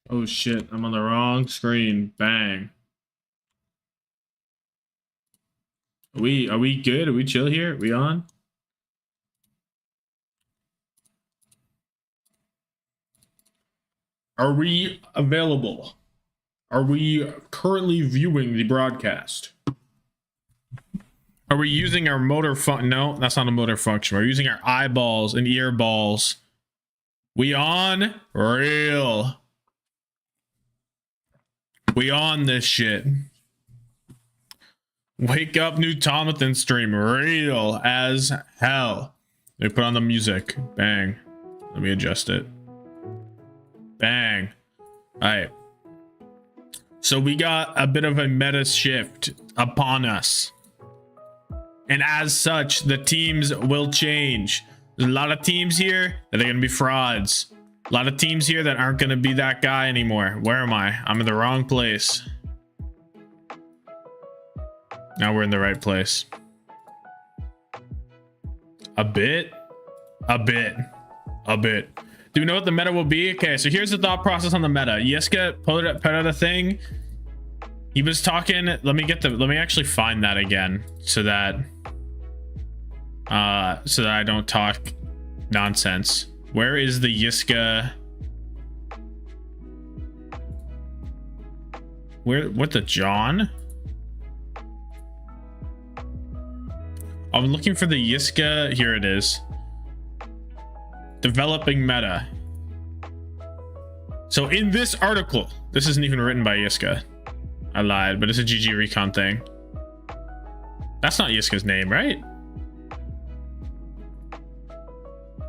Oh shit, I'm on the wrong screen. Bang. Are we good? Are we chill here? Are we on? Are we available? Are we currently viewing the broadcast? Are we using our motor function? No, that's not a motor function. We're using our eyeballs and ear balls. We on? Real. We on this shit. Wake up, new Tommathan stream. Real as hell. Let me put on the music. Bang. Let me adjust it. Bang. Alright. So we got a bit of a meta shift upon us. And as such, the teams will change. There's a lot of teams here that are going to be frauds. A lot of teams here that aren't going to be that guy anymore. Where am I? I'm in the wrong place. Now we're in the right place. A bit. Do we know what the meta will be? Okay, so here's the thought process on the meta. Yiska put out a thing. He was talking. Let me actually find that again so that I don't talk nonsense. Where is the Yiska? What the John? I'm looking for the Yiska. Here it is. Developing meta. So in this article, this isn't even written by Yiska. I lied, but it's a GG Recon thing. That's not Yiska's name, right?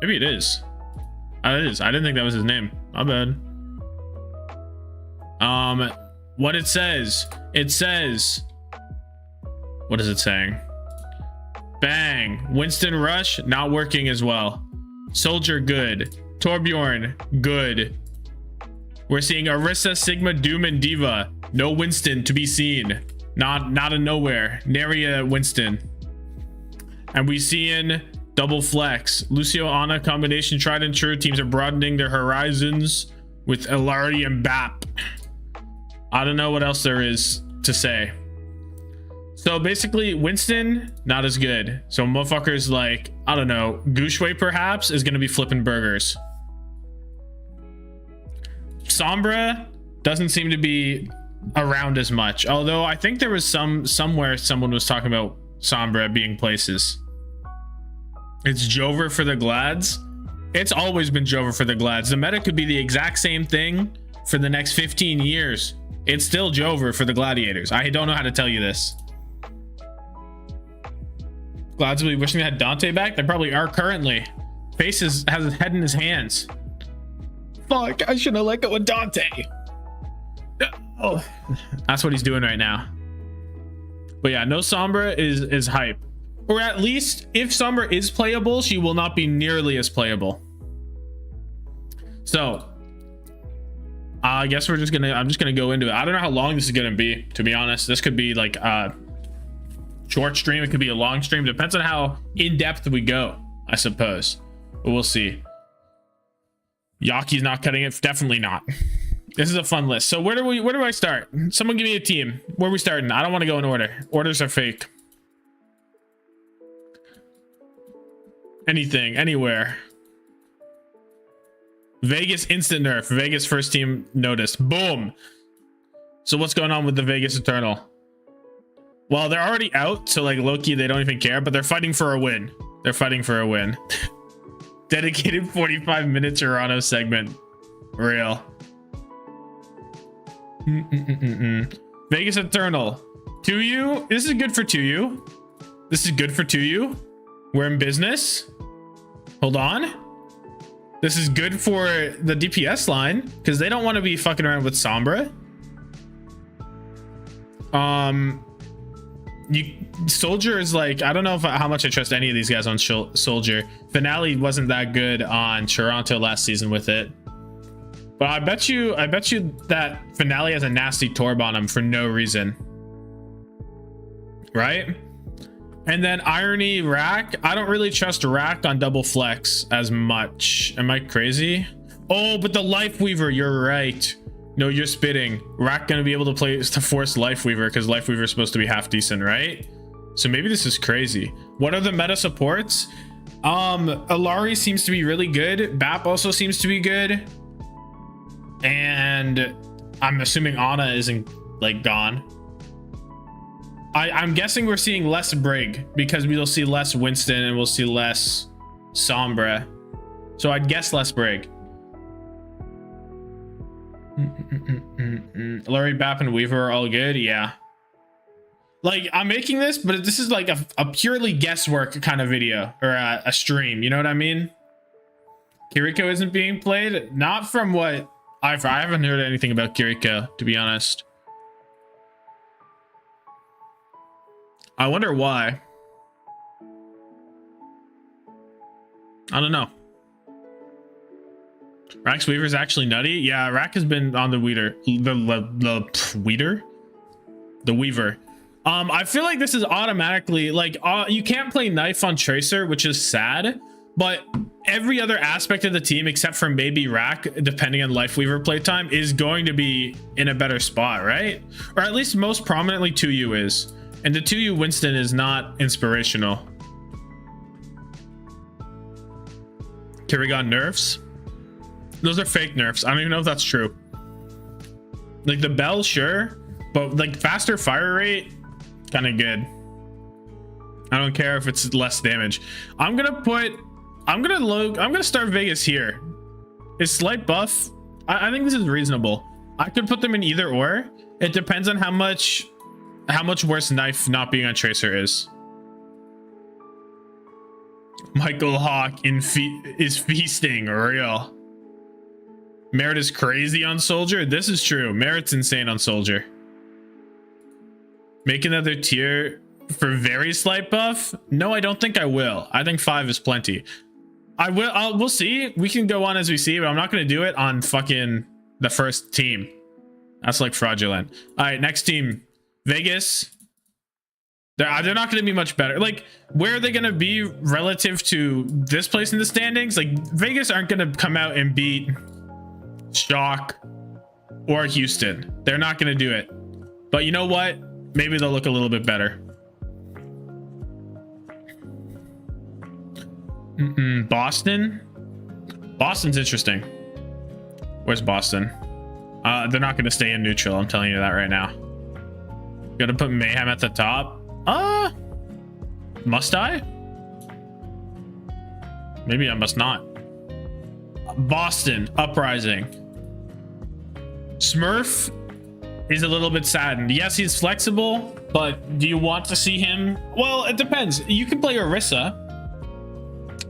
Maybe it is. It is. I didn't think that was his name. My bad. What it says. It says. What is it saying? Bang. Winston Rush, not working as well. Soldier, good. Torbjorn, good. We're seeing Orisa, Sigma, Doom, and Diva. No Winston to be seen. Not a nowhere. Nary Winston. And we seeing double flex. Lucio Ana combination tried and true. Teams are broadening their horizons with Ilari and Bap. I don't know what else there is to say. So basically, Winston, not as good. So motherfuckers like, I don't know, Gooshway perhaps is going to be flipping burgers. Sombra doesn't seem to be around as much. Although I think there was somewhere someone was talking about Sombra being places. It's Jover for the Glads. It's always been Jover for the Glads. The meta could be the exact same thing for the next 15 years. It's still Jover for the Gladiators. I don't know how to tell you this. Glads will be wishing they had Dante back. They probably are currently. Face has his head in his hands. Fuck, I should have let go with Dante. Oh, that's what he's doing right now. But yeah, no Sombra is hype. Or at least if Sombra is playable, she will not be nearly as playable. So I guess I'm just gonna go into it. I don't know how long this is gonna be, to be honest. This could be like a short stream, it could be a long stream. Depends on how in-depth we go, I suppose. But we'll see. Yaki's not cutting it. Definitely not. This is a fun list. So where do I start? Someone give me a team. Where are we starting? I don't want to go in order. Orders are fake. Anything, anywhere. Vegas instant nerf. Vegas first team noticed. Boom. So what's going on with the Vegas Eternal? Well, they're already out, so like low-key they don't even care, but they're fighting for a win. They're fighting for a win. Dedicated 45-minute Toronto segment. Real. Vegas Eternal. 2U. This is good for 2U. This is good for 2U. We're in business. Hold on. This is good for the DPS line because they don't want to be fucking around with Sombra. Soldier is like, I don't know how much I trust any of these guys on Soldier. Finale wasn't that good on Toronto last season with it. But I bet you that Finale has a nasty Torb on him for no reason. Right? And then Irony Rack. I don't really trust Rack on double flex as much. Am I crazy? Oh, but the Life Weaver, you're right. No, you're spitting. Rack gonna be able to play to force Lifeweaver because Lifeweaver is supposed to be half decent, right? So maybe this is crazy. What are the meta supports? Alari seems to be really good. Bap also seems to be good. And I'm assuming Ana isn't like gone. I'm guessing we're seeing less Brig because we'll see less Winston and we'll see less Sombra. So I'd guess less Brig. Larry, Bap, and Weaver are all good. Yeah. Like, I'm making this, but this is like a purely guesswork kind of video or a stream. You know what I mean? Kiriko isn't being played. Not from what I haven't heard anything about Kiriko, to be honest. I wonder why. I don't know. Rack's Weaver's actually nutty. Yeah, Rack has been on the Weeder. The Weeder? The Weaver. I feel like this is automatically like you can't play Knife on Tracer, which is sad, but every other aspect of the team except for maybe Rack, depending on Lifeweaver playtime, is going to be in a better spot, right? Or at least most prominently 2U is. And the 2U Winston is not inspirational. Kirigon nerfs? Those are fake nerfs. I don't even know if that's true. Like the Bell, sure, but like faster fire rate, kind of good. I don't care if it's less damage. I'm gonna start Vegas here. Is slight buff? I think this is reasonable. I could put them in either or. It depends on how much worse Knife not being on Tracer is. Michael Hawk is feasting real. Merit is crazy on Soldier. This is true. Merit's insane on Soldier. Make another tier for very slight buff? No, I don't think I will. I think 5 is plenty. We'll see. We can go on as we see, but I'm not going to do it on fucking the first team. That's like fraudulent. All right, next team. Vegas. They're not going to be much better. Like, where are they going to be relative to this place in the standings? Like, Vegas aren't going to come out and beat Shock or Houston. They're not going to do it. But you know what? Maybe they'll look a little bit better. Boston? Boston's interesting. Where's Boston? They're not going to stay in neutral. I'm telling you that right now. Gonna put Mayhem at the top. Must I? Maybe I must not. Boston, Uprising. Smurf is a little bit saddened. Yes, he's flexible, but do you want to see him? Well, it depends. You can play Orisa,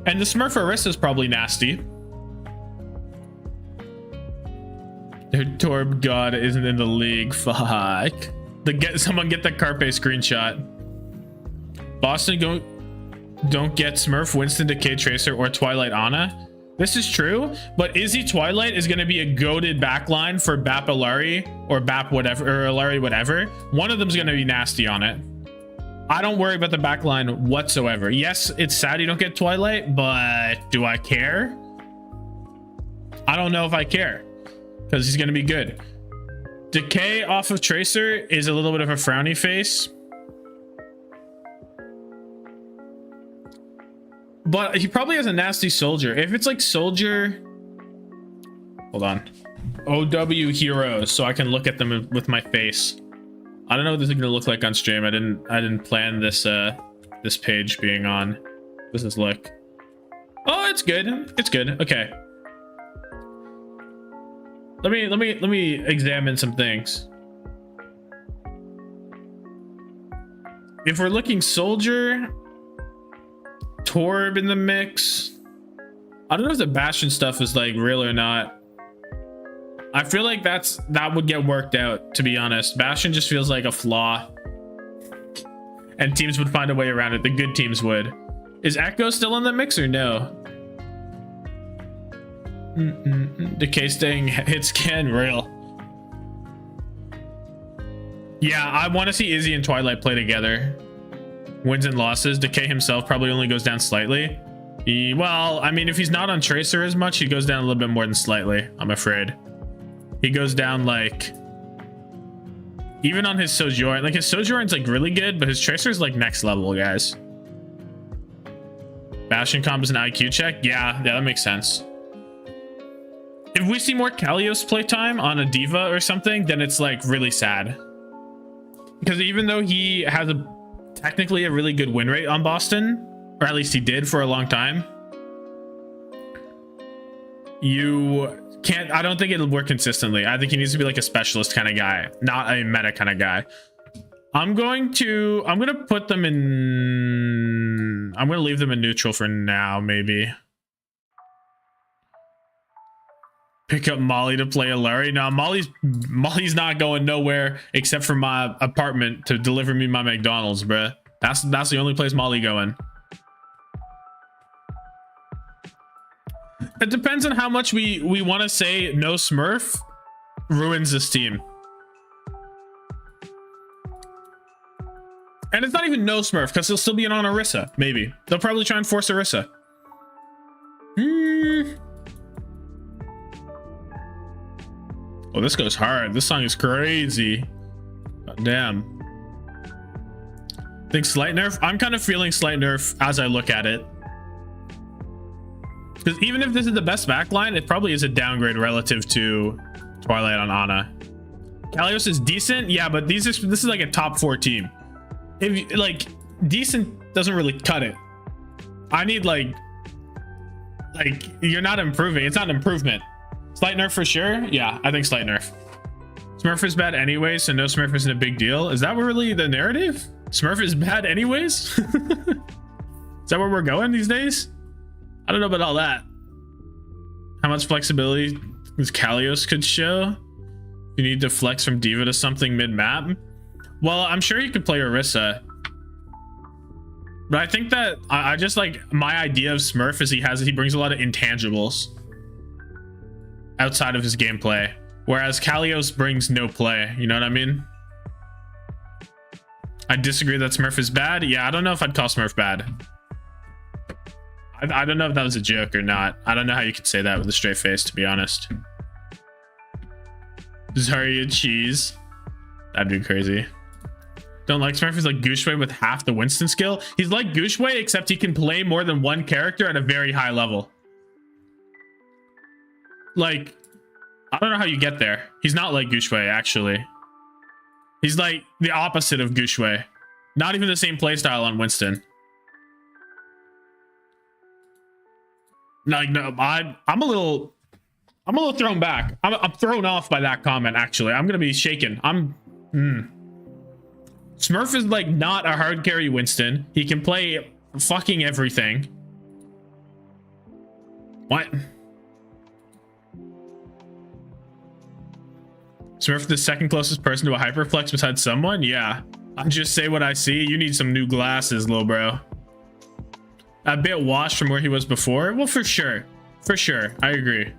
and the Smurf Orisa is probably nasty. Their Torb God isn't in the league. Fuck. Someone get the Carpe screenshot. Boston don't get Smurf, Winston, Decay Tracer, or Twilight Ana. This is true, but Izzy Twilight is going to be a goated backline for Bap Alari or Bap whatever, or Alari whatever. One of them's going to be nasty on it. I don't worry about the backline whatsoever. Yes, it's sad you don't get Twilight, but do I care? I don't know if I care, because he's going to be good. Decay off of Tracer is a little bit of a frowny face. But he probably has a nasty Soldier. If it's like Soldier... Hold on. OW heroes, so I can look at them with my face. I don't know what this is going to look like on stream. I didn't plan this this page being on. This is look. Oh, it's good. It's good. Okay. Let me examine some things. If we're looking Soldier, Torb in the mix. I don't know if the Bastion stuff is like real or not. I feel like that would get worked out, to be honest. Bastion just feels like a flaw, and teams would find a way around it. The good teams would. Is Echo still in the mix or no? Decay staying hit scan real. Yeah, I want to see Izzy and Twilight play together. Wins and losses. Decay himself probably only goes down slightly. Well, I mean, if he's not on Tracer as much, he goes down a little bit more than slightly, I'm afraid. He goes down like, even on his Sojourn, like his Sojourn's like really good, but his Tracer's like next level, guys. Bastion comp is an IQ check. Yeah, that makes sense. If we see more Kalios playtime on a diva or something, then it's like really sad. Because even though he has technically a really good win rate on Boston, or at least he did for a long time, you can't, I don't think it'll work consistently. I think he needs to be like a specialist kind of guy, not a meta kind of guy. I'm gonna put them in, I'm gonna leave them in neutral for now, maybe. Pick up Molly to play Alari. No, Molly's not going nowhere except for my apartment to deliver me my McDonald's, bruh. That's the only place Molly going. It depends on how much we want to say no Smurf ruins this team. And it's not even no Smurf, because he'll still be on Orisa, maybe. They'll probably try and force Orisa. Oh, this goes hard. This song is crazy. God damn. Think slight nerf? I'm kind of feeling slight nerf as I look at it. Because even if this is the best backline, it probably is a downgrade relative to Twilight on Ana. Kalios is decent, yeah, but this is like a top 4 team. If like decent doesn't really cut it. I need like you're not improving. It's not an improvement. Slight nerf for sure. Yeah, I think slight nerf. Smurf is bad anyway, so no Smurf isn't a big deal. Is that really the narrative? Smurf is bad anyways? Is that where we're going these days? I don't know about all that. How much flexibility this Kalios could show? You need to flex from Diva to something mid-map. Well, I'm sure you could play Orisa. But I think that I just like my idea of Smurf is he brings a lot of intangibles outside of his gameplay. Whereas Kalios brings no play. You know what I mean? I disagree that Smurf is bad. Yeah, I don't know if I'd call Smurf bad. I don't know if that was a joke or not. I don't know how you could say that with a straight face, to be honest. Zarya cheese. That'd be crazy. Don't like Smurf. He's like Gushway with half the Winston skill. He's like Gushway, except he can play more than one character at a very high level. Like, I don't know how you get there. He's not like Gushway, actually. He's like the opposite of Gushway. Not even the same playstyle on Winston. Like, no, I'm a little thrown back. I'm thrown off by that comment, actually. I'm gonna be shaken. Smurf is like not a hard carry Winston. He can play fucking everything. What? Smurf the second closest person to a hyperflex besides someone? Yeah. I just say what I see. You need some new glasses, little bro. A bit washed from where he was before. Well, for sure. For sure. I agree.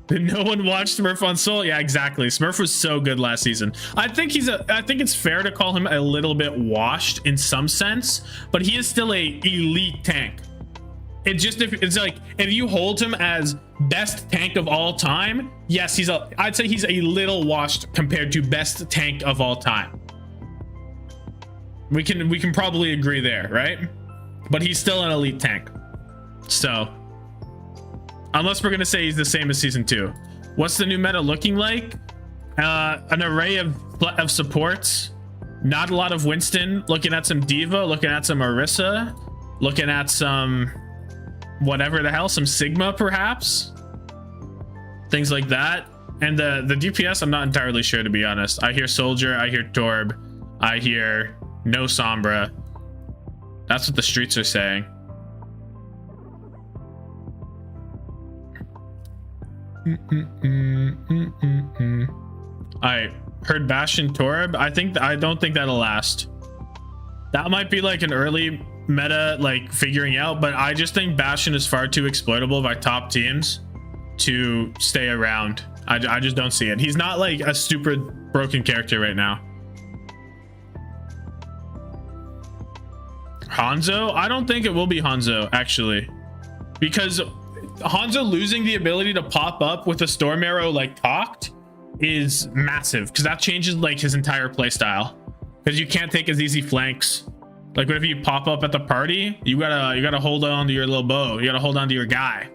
Did no one watch Smurf on Soul? Yeah, exactly. Smurf was so good last season. I think it's fair to call him a little bit washed in some sense, but he is still a elite tank. It's like if you hold him as best tank of all time, yes, I'd say he's a little washed compared to best tank of all time. We can probably agree there, right? But he's still an elite tank. So unless we're gonna say he's the same as season 2. What's the new meta looking like? An array of supports. Not a lot of Winston. Looking at some Diva, looking at some Orisa, looking at some whatever the hell, some Sigma perhaps. Things like that. And the DPS, I'm not entirely sure, to be honest. I hear Soldier, I hear Torb, I hear no Sombra. That's what the streets are saying. I heard Bastion Torb. I don't think that'll last. That might be like an early meta, like figuring out, but I just think Bastion is far too exploitable by top teams to stay around. I just don't see it. He's not like a stupid broken character right now. Hangzhou? I don't think it will be Hangzhou, actually, because Hangzhou losing the ability to pop up with a Storm Arrow like talked is massive because that changes like his entire play style, because you can't take as easy flanks. Like what if you pop up at the party, you gotta hold on to your little bow, you gotta hold on to your guy.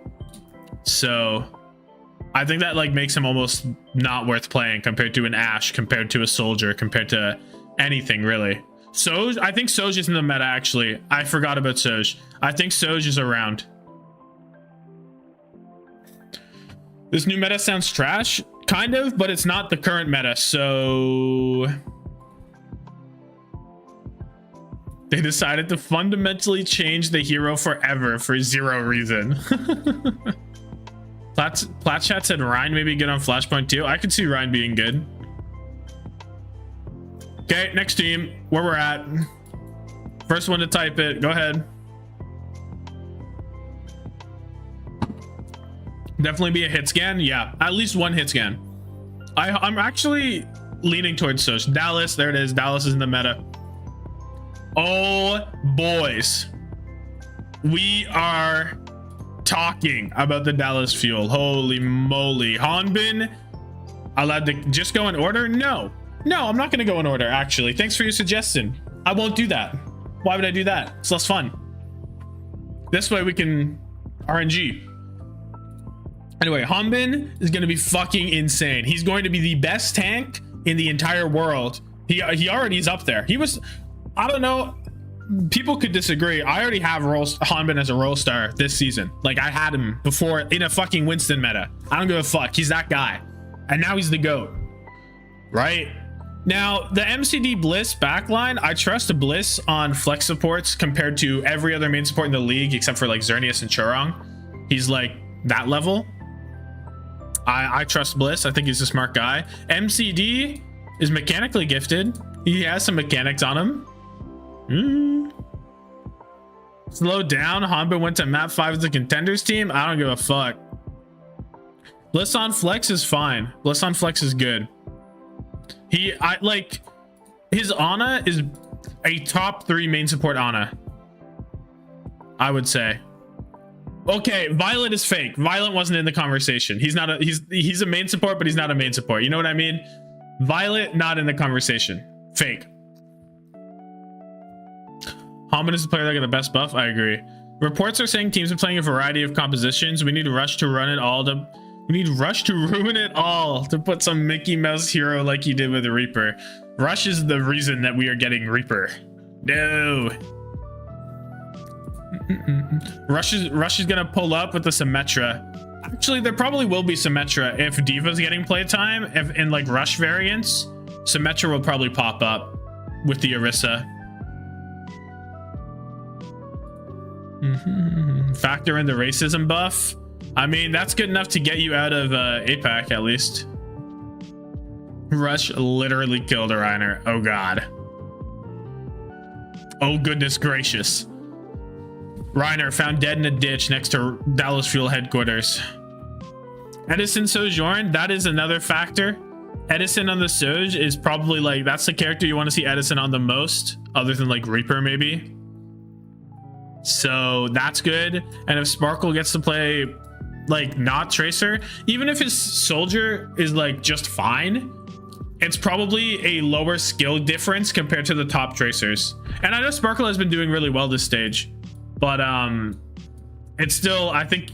So I think that like makes him almost not worth playing compared to an Ashe, compared to a soldier, compared to anything really. Soj, I think Soj is in the meta actually. I forgot about Soj. I think Soj is around. This new meta sounds trash, kind of, but it's not the current meta, so they decided to fundamentally change the hero forever for zero reason. Plat chat said Ryan may be good on Flashpoint too. I could see Ryan being good. Okay, next team, where we're at. First one to type it, go ahead. Definitely be a hit scan. Yeah, at least one hit scan. I'm actually leaning towards Soj. Dallas, there it is. Dallas is in the meta. Oh, boys. We are talking about the Dallas fuel. Holy moly. Hanbin, allowed to just go in order? No, I'm not going to go in order, actually. Thanks for your suggestion. I won't do that. Why would I do that? It's less fun. This way we can RNG. Anyway, Hanbin is going to be fucking insane. He's going to be the best tank in the entire world. He already is up there. He was, I don't know, people could disagree. I already have Hanbin as a role star this season. Like I had him before in a fucking Winston meta. I don't give a fuck. He's that guy. And now he's the GOAT. Right? Now, the MCD Bliss backline, I trust Bliss on flex supports compared to every other main support in the league except for like Xerneas and Chorong. He's like that level. I trust Bliss. I think he's a smart guy. MCD is mechanically gifted. He has some mechanics on him. Slow down. Hanbin went to map 5 as the contenders team. I don't give a fuck. Bliss on flex is fine. Bliss on flex is good. His Ana is a top 3 main support Ana, I would say. Okay, Violet is fake. Violet wasn't in the conversation. He's not a he's a main support, but he's not a main support. You know what I mean? Violet not in the conversation. Fake. Hanbin is the player that got the best buff. I agree. Reports are saying teams are playing a variety of compositions. We need Rush to run it all to ruin it all to put some Mickey Mouse hero like he did with the Reaper. Rush is the reason that we are getting Reaper. No. Rush is gonna pull up with the Symmetra. Actually, there probably will be Symmetra if Diva's getting playtime. If in like Rush variants, Symmetra will probably pop up with the Orisa. Factor in the racism buff. I mean, that's good enough to get you out of APAC at least. Rush literally killed a Reiner. Oh god. Oh goodness gracious. Reiner found dead in a ditch next to Dallas Fuel headquarters. Edison Sojourn, that is another factor. Edison on the Soj is probably like, that's the character you want to see Edison on the most, other than like Reaper maybe. So that's good. And if Sparkle gets to play like not Tracer, even if his soldier is like just fine, it's probably a lower skill difference compared to the top Tracers. And I know Sparkle has been doing really well this stage, but it's still, I think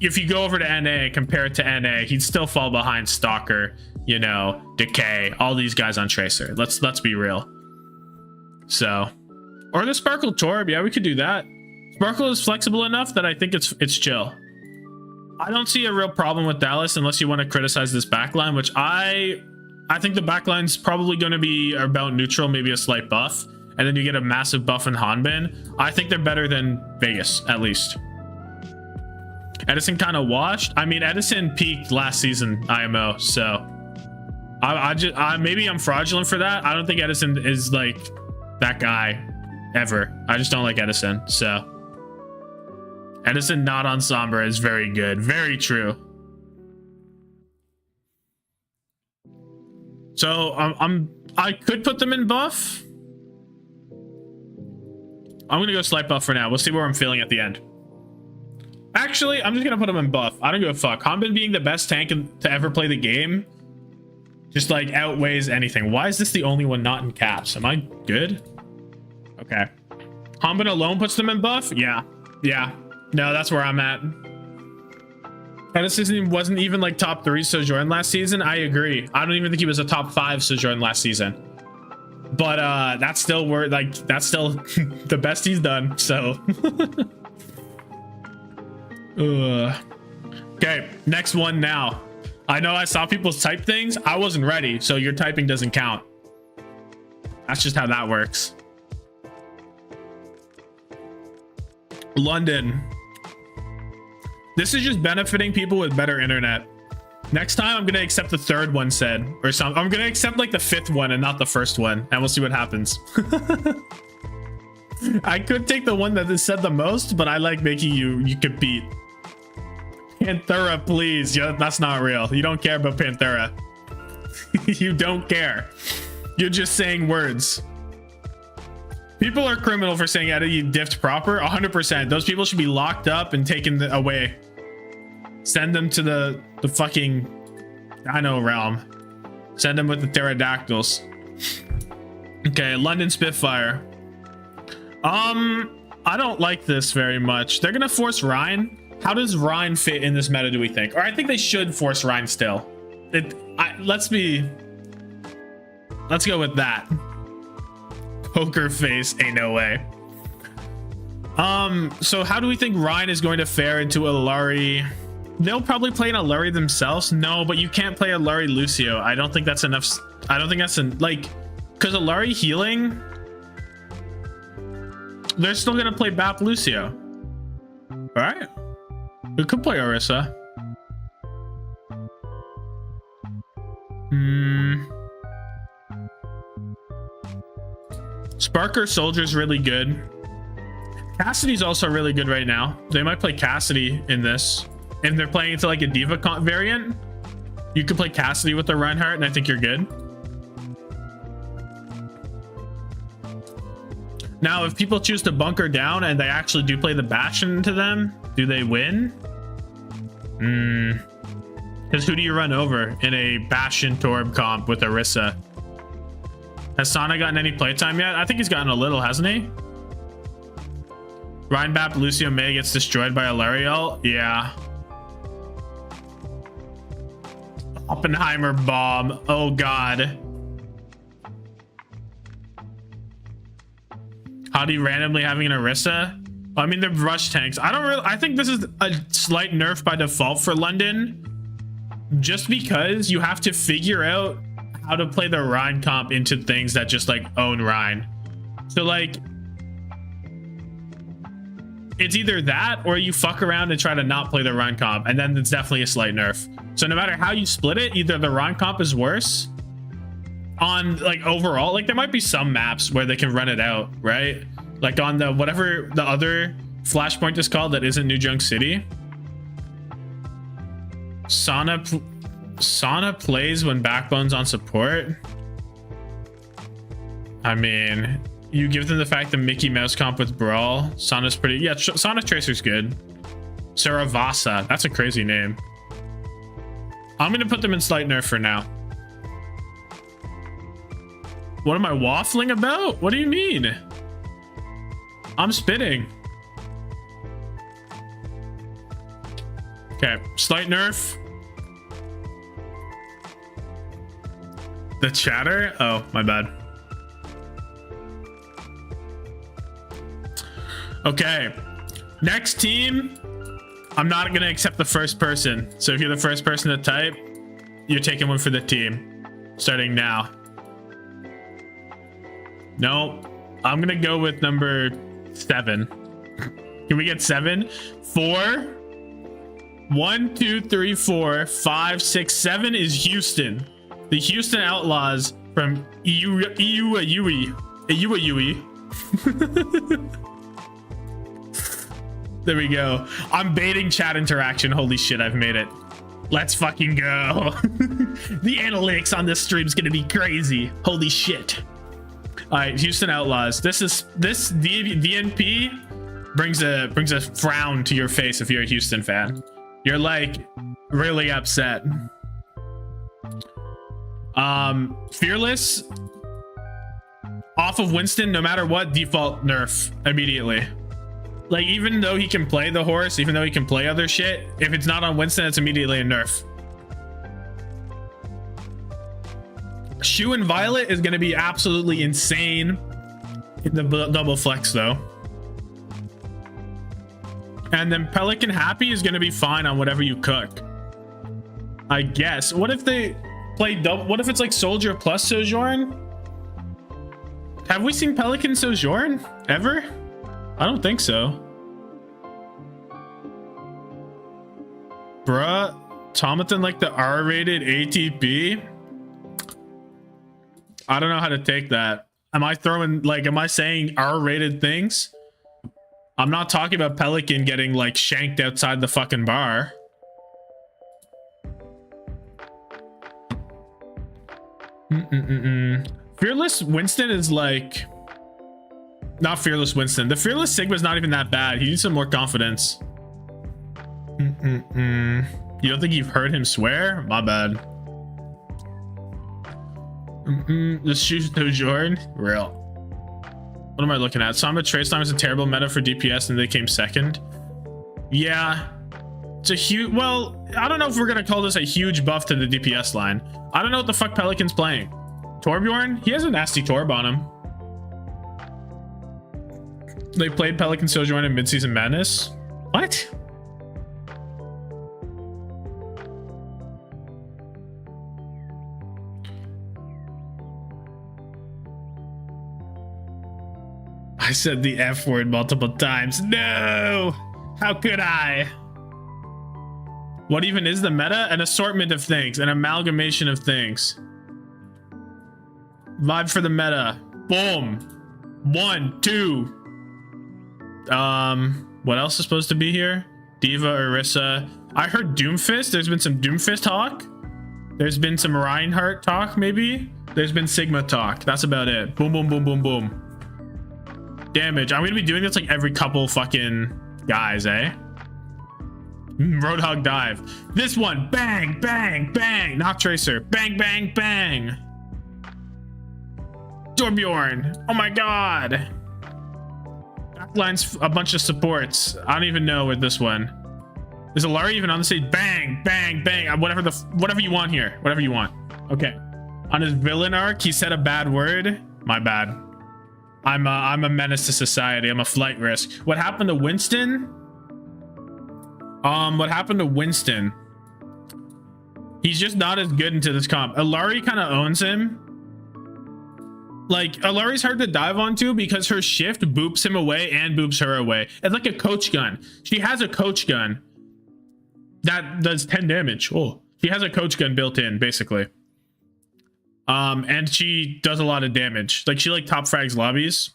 if you go over to NA, compare it to NA, he'd still fall behind Stalker, you know, Decay, all these guys on Tracer. Let's be real. So, or the Sparkle Torb, yeah, we could do that. Sparkle is flexible enough that I think it's chill. I don't see a real problem with Dallas unless you want to criticize this backline, which I think the backline's probably going to be about neutral, maybe a slight buff, and then you get a massive buff in Hanbin. I think they're better than Vegas, at least. Edison kind of washed. I mean, Edison peaked last season IMO, so maybe I'm fraudulent for that. I don't think Edison is like that guy ever. I just don't like Edison, so Edison not on Sombra is very good. Very true. So I could put them in buff. I'm gonna go slight buff for now. We'll see where I'm feeling at the end. Actually, I'm just gonna put them in buff. I don't give a fuck. Hanbin being the best tank to ever play the game Just like outweighs anything. Why is this the only one not in caps? Am I good? Okay. Hanbin alone puts them in buff? Yeah. Yeah. No, that's where I'm at. Edison wasn't even like top 3 Sojourn last season. I agree. I don't even think he was a top 5 Sojourn last season. But that's still that's still the best he's done. So okay, next one now. I know I saw people type things. I wasn't ready, so your typing doesn't count. That's just how that works. London. This is just benefiting people with better internet. Next time I'm gonna accept the 3rd one said, or something. I'm gonna accept like the 5th one and not the 1st one, and we'll see what happens. I could take the one that is said the most, but I like making you compete. Panthera, please. Yeah, that's not real. You don't care about Panthera. You don't care. You're just saying words. People are criminal for saying Eddie diffed proper. 100%. Those people should be locked up and taken away. Send them to the fucking, I know, realm. Send them with the pterodactyls. Okay, London Spitfire. I don't like this very much. They're gonna force Rhine. How does Rhine fit in this meta, do we think? Or I think they should force Rhine still. Let's go with that. Poker face, ain't no way. So how do we think Rhine is going to fare into a Lari? They'll probably play an Aluri themselves. No, but you can't play a Aluri Lucio. I don't think that's enough. I don't think that's because Aluri healing, they're still gonna play Bap Lucio. All right, we could play Orisa. Sparker Soldier's really good. Cassidy's also really good right now. They might play Cassidy in this. If they're playing into like a Diva variant, you could play Cassidy with the Reinhardt, and I think you're good. Now, if people choose to bunker down and they actually do play the Bastion into them, do they win? Because who do you run over in a Bastion Torb comp with Orisa? Has Sana gotten any playtime yet? I think he's gotten a little, hasn't he? Rheinbap Lucio May gets destroyed by a Lariel. Yeah. Oppenheimer bomb. Oh god. Howdy randomly having an Orisa? I mean, they're rush tanks. I think this is a slight nerf by default for London, just because you have to figure out how to play the Rhine comp into things that just like own Rhine. So like, it's either that or you fuck around and try to not play the Rhine comp, and then it's definitely a slight nerf. So no matter how you split it, either the Rhine comp is worse on like overall, like there might be some maps where they can run it out, right? Like on the whatever the other flashpoint is called that isn't New Junk City. Sana plays when Backbone's on support. I mean, you give them the fact that Mickey Mouse comp with Brawl. Sana's pretty, yeah, Sana Tracer's good. Saravasa, that's a crazy name. I'm gonna put them in slight nerf for now. What am I waffling about? What do you mean? I'm spitting. Okay, slight nerf. The chatter? Oh, my bad. Okay, next team. I'm not gonna accept the first person. So if you're the first person to type, you're taking one for the team. Starting now. No, I'm gonna go with number 7. Can we get 7? 4. 1, 2, 3, 4, 5, 6, 7 is Houston. The Houston Outlaws from Iuayui. There we go. I'm baiting chat interaction. Holy shit, I've made it. Let's fucking go. The analytics on this stream is gonna be crazy. Holy shit. All right, Houston Outlaws. This DNP brings a frown to your face if you're a Houston fan. You're like really upset. Fearless off of Winston, no matter what, default nerf immediately. Like, even though he can play the horse, even though he can play other shit, if it's not on Winston, it's immediately a nerf. Shu and Violet is going to be absolutely insane in the double flex though. And then Pelican Happy is going to be fine on whatever you cook, I guess. What if they play double? What if it's like Soldier plus Sojourn? Have we seen Pelican Sojourn ever? I don't think so. Bruh, Tommathan like the R-rated ATP? I don't know how to take that. Am I throwing, like, am I saying R-rated things? I'm not talking about Pelican getting like shanked outside the fucking bar. Fearless Winston is like, not Fearless Winston. The Fearless Sigma's not even that bad. He needs some more confidence. You don't think you've heard him swear? My bad. This shoes no Jordan. Real. What am I looking at? Samba Trace Time is a terrible meta for DPS and they came second. Yeah. It's a huge, well, I don't know if we're gonna call this a huge buff to the DPS line. I don't know what the fuck Pelican's playing. Torbjorn? He has a nasty Torb on him. They played Pelican Sojourn in Midseason Madness. What? I said the F word multiple times. No! How could I? What even is the meta? An assortment of things, an amalgamation of things. Vibe for the meta. Boom. 1, 2. What else is supposed to be here? Diva, Orisa. I heard Doomfist. There's been some Doomfist talk. There's been some Reinhardt talk, maybe. There's been Sigma talk. That's about it. Boom, boom, boom, boom, boom. Damage. I'm gonna be doing this like every couple fucking guys, eh? Roadhog dive. This one. Bang, bang, bang. Knock Tracer. Bang, bang, bang. Torbjorn. Oh my god. Backline's a bunch of supports. I don't even know with this one. Is Alari even on the stage? Bang, bang, bang. Whatever you want here. Whatever you want. Okay. On his villain arc, he said a bad word. My bad. I'm a menace to society. I'm a flight risk. What happened to Winston? What happened to Winston? He's just not as good into this comp. Alari kind of owns him. Like, Alari's hard to dive onto because her shift boops him away and boops her away. It's like a coach gun. She has a coach gun that does 10 damage. Oh, she has a coach gun built in, basically. And she does a lot of damage. Like, she like top frags lobbies.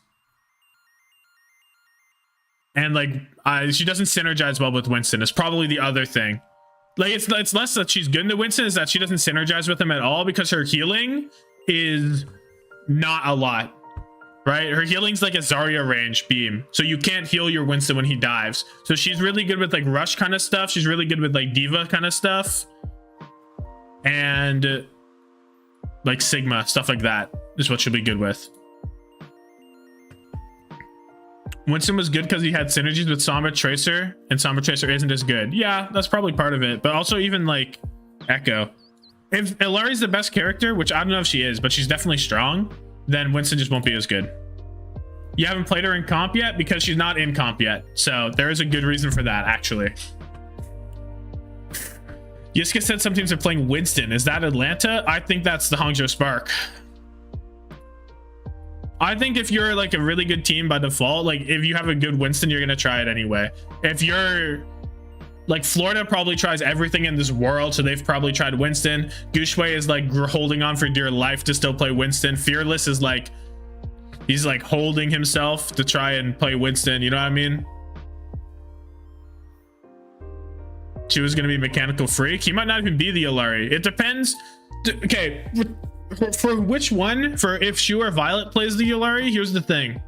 And like, she doesn't synergize well with Winston. It's probably the other thing. Like, it's less that she's good to Winston, is that she doesn't synergize with him at all because her healing is not a lot, right? Her healing's like a Zarya range beam. So you can't heal your Winston when he dives. So she's really good with like rush kind of stuff. She's really good with like diva kind of stuff. And like Sigma, stuff like that is what she'll be good with. Winston was good because he had synergies with Sombra Tracer, and Sombra Tracer isn't as good. Yeah, that's probably part of it, but also even like Echo. If Ilari's the best character, which I don't know if she is, but she's definitely strong, then Winston just won't be as good. You haven't played her in comp yet because she's not in comp yet, so there is a good reason for that, actually. Yiska said some teams are playing Winston. Is that Atlanta? I think that's the Hangzhou Spark. I think if you're like a really good team by default, like if you have a good Winston, you're gonna try it anyway. If you're like Florida probably tries everything in this world, so they've probably tried Winston. Gushue is like holding on for dear life to still play Winston. Fearless is like, he's like holding himself to try and play Winston, you know what I mean? She was gonna be Mechanical Freak. He might not even be the Ilari. It depends. Okay, for which one? For if Shu or Violet plays the Ilari, here's the thing.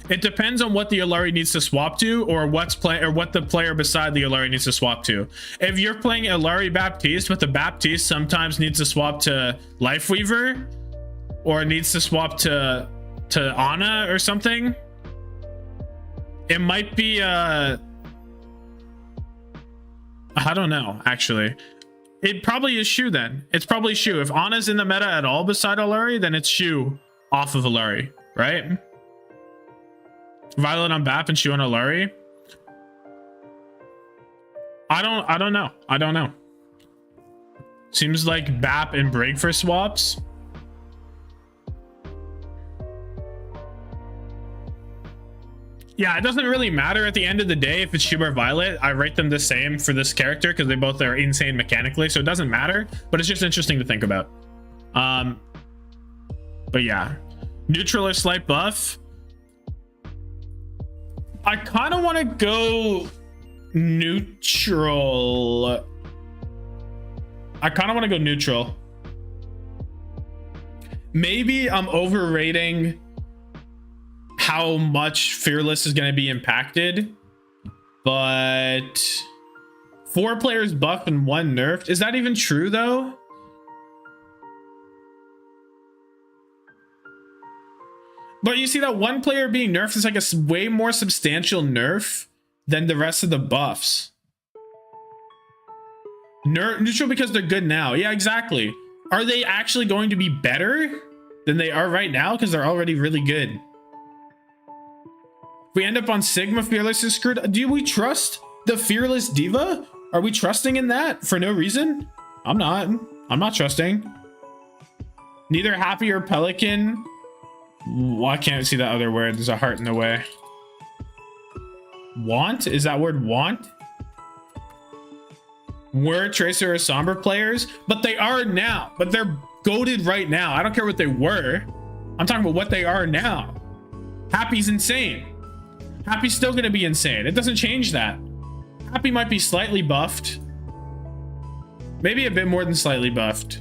It depends on what the Illari needs to swap to, or what the player beside the Illari needs to swap to. If you're playing Illari Baptiste, but the Baptiste sometimes needs to swap to Lifeweaver, or needs to swap to Ana or something, it might be I don't know, actually. It probably is Shu then. It's probably Shu. If Ana's in the meta at all beside Illari, then it's Shu off of Illari, right? Violet on Bap and Shu on Illari. I don't know. I don't know. Seems like Bap and Break for swaps. Yeah, it doesn't really matter at the end of the day if it's Shu or Violet. I rate them the same for this character because they both are insane mechanically, so it doesn't matter, but it's just interesting to think about. But yeah, neutral or slight buff. I kind of want to go neutral. Maybe I'm overrating how much Fearless is going to be impacted, but 4 players buffed and 1 nerfed. Is that even true though? But you see that 1 player being nerfed is like a way more substantial nerf than the rest of the buffs. Neutral because they're good now. Yeah, exactly. Are they actually going to be better than they are right now? Because they're already really good. We end up on Sigma, Fearless is screwed. Do we trust the Fearless Diva? Are we trusting in that for no reason? I'm not trusting. Neither Happy or Pelican. Well, I can't see that other word. There's a heart in the way. Want? Is that word want? Were Tracer or Sombra players? But they are now. But they're goated right now. I don't care what they were. I'm talking about what they are now. Happy's insane. Happy's still going to be insane. It doesn't change that. Happy might be slightly buffed. Maybe a bit more than slightly buffed.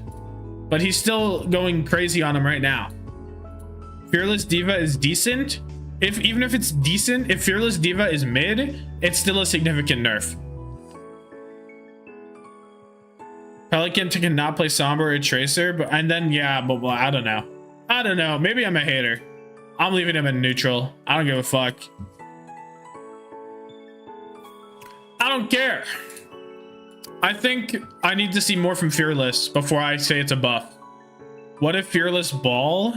But he's still going crazy on him right now. Fearless Diva is decent. Even if it's decent, if Fearless Diva is mid, it's still a significant nerf. Pelican cannot play Sombra or Tracer, but I don't know. I don't know. Maybe I'm a hater. I'm leaving him in neutral. I don't give a fuck. I don't care. I think I need to see more from Fearless before I say it's a buff. What if Fearless Ball?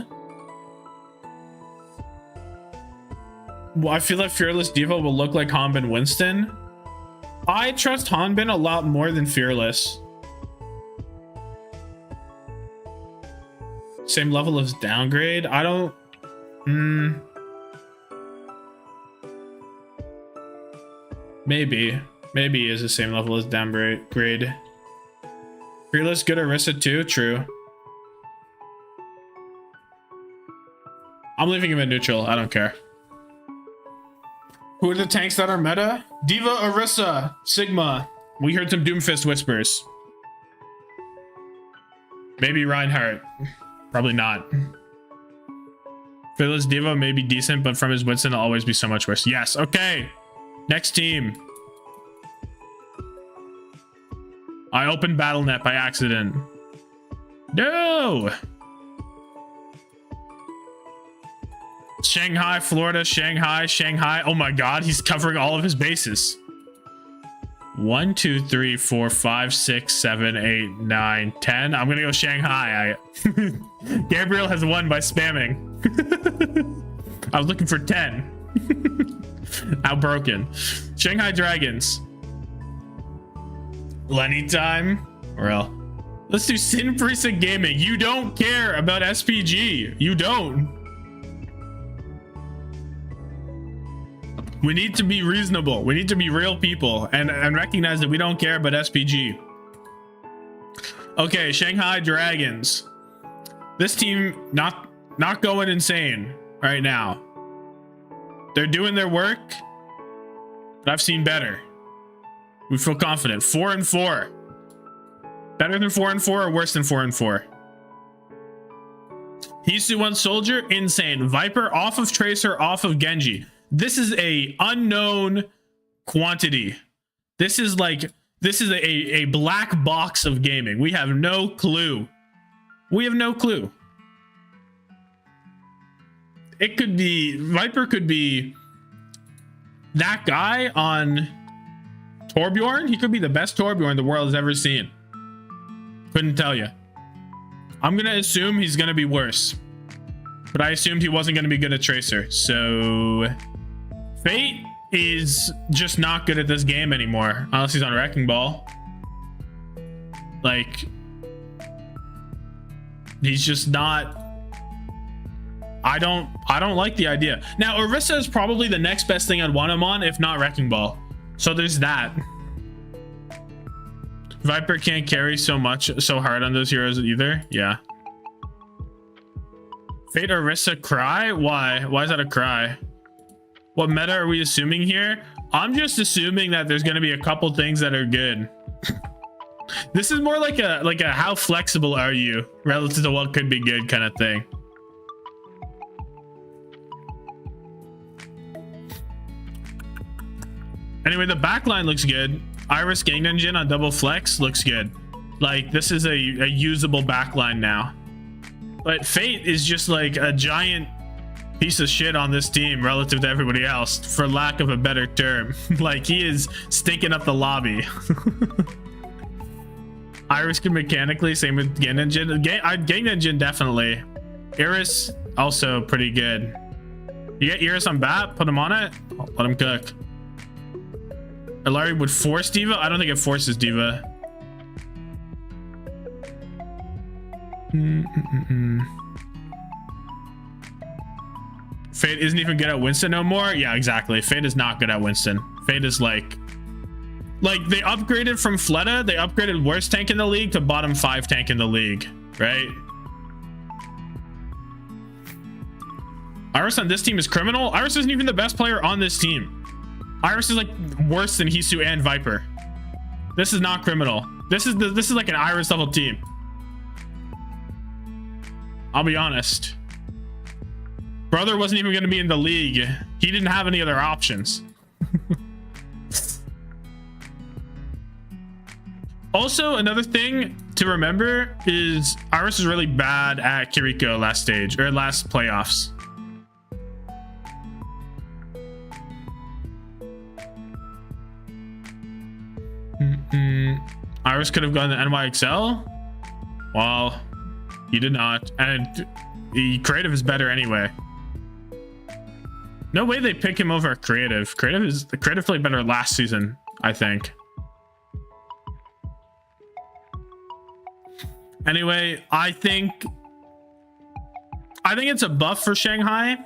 Well, I feel like Fearless Diva will look like Hanbin Winston. I trust Hanbin a lot more than Fearless. Same level as downgrade? I don't... Maybe he is the same level as downgrade. Fearless good Orisa too? True. I'm leaving him in neutral. I don't care. Who are the tanks that are meta? Diva, Orisa, Sigma. We heard some Doomfist whispers. Maybe Reinhardt. Probably not. Fearless Diva may be decent, but from his Winston, it'll always be so much worse. Yes, okay. Next team. I opened BattleNet by accident. No! Shanghai, Florida, Shanghai. Oh my god, he's covering all of his bases. 1, 2, 3, 4, 5, 6, 7, 8, 9, 10. I'm gonna go Shanghai. Gabriel has won by spamming. I was looking for 10. Outbroken. Shanghai Dragons. Lenny time. Well, let's do Sin Precinct Gaming. You don't care about SPG. You don't. We need to be reasonable. We need to be real people and recognize that we don't care about SPG. Okay, Shanghai Dragons. This team not going insane right now. They're doing their work, but I've seen better. We feel confident. 4-4. Better than 4-4 or worse than 4-4? Hisu 1 Soldier, insane. Viper off of Tracer, off of Genji. This is a unknown quantity. This is a black box of gaming. We have no clue. We have no clue. It could be, Viper could be that guy on Torbjorn. He could be the best Torbjorn the world has ever seen. Couldn't tell you. I'm gonna assume he's gonna be worse, but I assumed he wasn't gonna be good at Tracer. So Fate is just not good at this game anymore, unless he's on Wrecking Ball. Like, he's just not. I don't like the idea. Now Orisa is probably the next best thing I'd want him on, if not Wrecking Ball. So there's that. Viper can't carry so hard on those heroes either. Yeah. Fate Orisa cry? Why is that a cry? What meta are we assuming here? I'm just assuming that there's going to be a couple things that are good. This is more like a how flexible are you relative to what could be good kind of thing. Anyway, the backline looks good. Iris Gangnam on double flex looks good. Like, this is a usable backline now. But Fate is just like a giant piece of shit on this team relative to everybody else, for lack of a better term. Like, he is stinking up the lobby. Iris can mechanically, same with Gangnam. Gangnam definitely. Iris also pretty good. You get Iris on bat, put him on it, let him cook. Ilari would force Diva? I don't think it forces Diva. Fate isn't even good at Winston no more? Yeah, exactly. Fate is not good at Winston. Fate is like they upgraded from Fleta. They upgraded worst tank in the league to bottom 5 tank in the league, right? Iris on this team is criminal. Iris isn't even the best player on this team. Iris is like worse than Hisu and Viper. This is not criminal. This is like an Iris level team. I'll be honest. Brother wasn't even going to be in the league. He didn't have any other options. Also, another thing to remember is Iris is really bad at Kiriko last playoffs. Iris could have gone to NYXL. Well, he did not, and the creative is better anyway. No way they pick him over creative. Creative played better last season, I think. Anyway, I think it's a buff for Shanghai,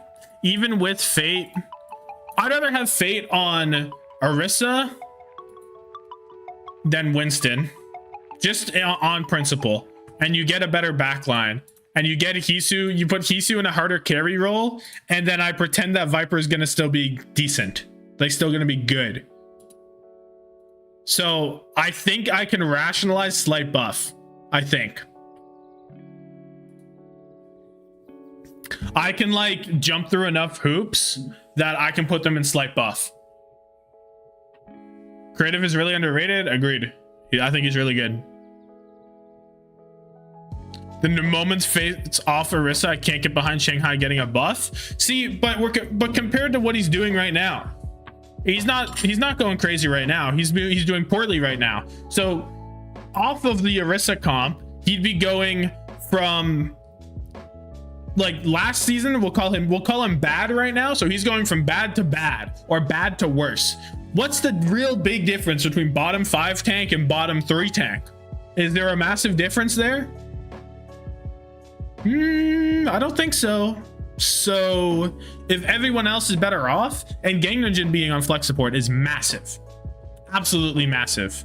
even with Fate. I'd rather have Fate on Orisa than Winston, just on principle. And you get a better backline, and you get Hisu. You put Hisu in a harder carry role, and then I pretend that Viper is gonna still be decent, like still gonna be good. So I think I can rationalize slight buff. I think I can like jump through enough hoops that I can put them in slight buff. Creative is really underrated. Agreed. I think he's really good. The moment's Fate's off Orisa, I can't get behind Shanghai getting a buff. See, but compared to what he's doing right now, he's not going crazy right now. He's doing poorly right now. So off of the Orisa comp, he'd be going from like last season. We'll call him bad right now. So he's going from bad to bad, or bad to worse. What's the real big difference between bottom 5 tank and bottom 3 tank? Is there a massive difference there? I don't think so. So if everyone else is better off, and Gangnam being on flex support is massive, absolutely massive.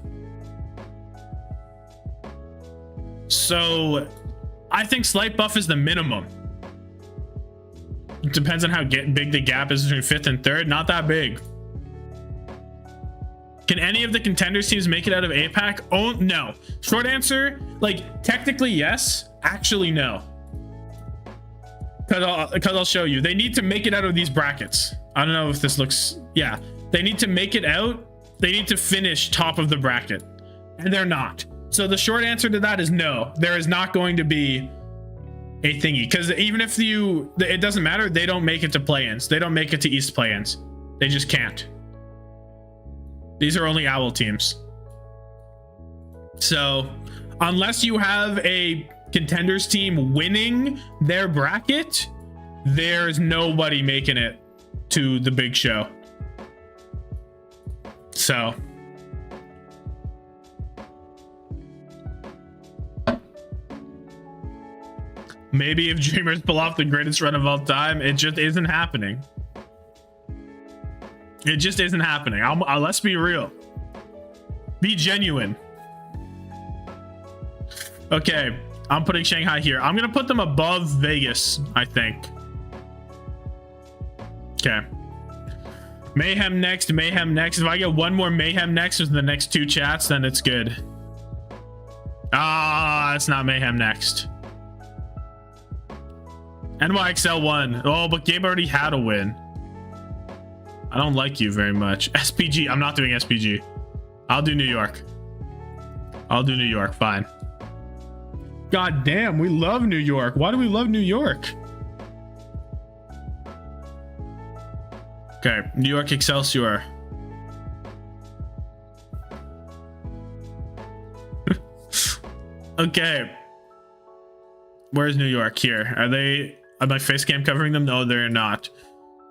So I think slight buff is the minimum. It depends on how big the gap is between 5th and 3rd. Not that big. Can any of the contenders teams make it out of APAC? Oh, no. Short answer, like technically yes, actually no. Because I'll show you. They need to make it out of these brackets. I don't know if this looks... Yeah. They need to make it out. They need to finish top of the bracket. And they're not. So the short answer to that is no. There is not going to be a thingy. Because even if you... It doesn't matter. They don't make it to play-ins. They don't make it to East play-ins. They just can't. These are only OWL teams. So unless you have a contenders team winning their bracket, there's nobody making it to the big show. So maybe if Dreamers pull off the greatest run of all time, it just isn't happening. It just isn't happening. Let's be real. Be genuine. Okay, I'm putting Shanghai here. I'm gonna put them above Vegas, I think. Okay. Mayhem next, Mayhem next. If I get one more Mayhem next with the next two chats, then it's good. Ah, it's not Mayhem next. NYXL won. Oh, but Gabe already had a win. I don't like you very much. SPG, I'm not doing SPG. I'll do New York. I'll do New York, fine. God damn, we love New York. Why do we love New York? Okay, New York Excelsior. Okay. Where's New York here? Are my face cam covering them? No, they're not.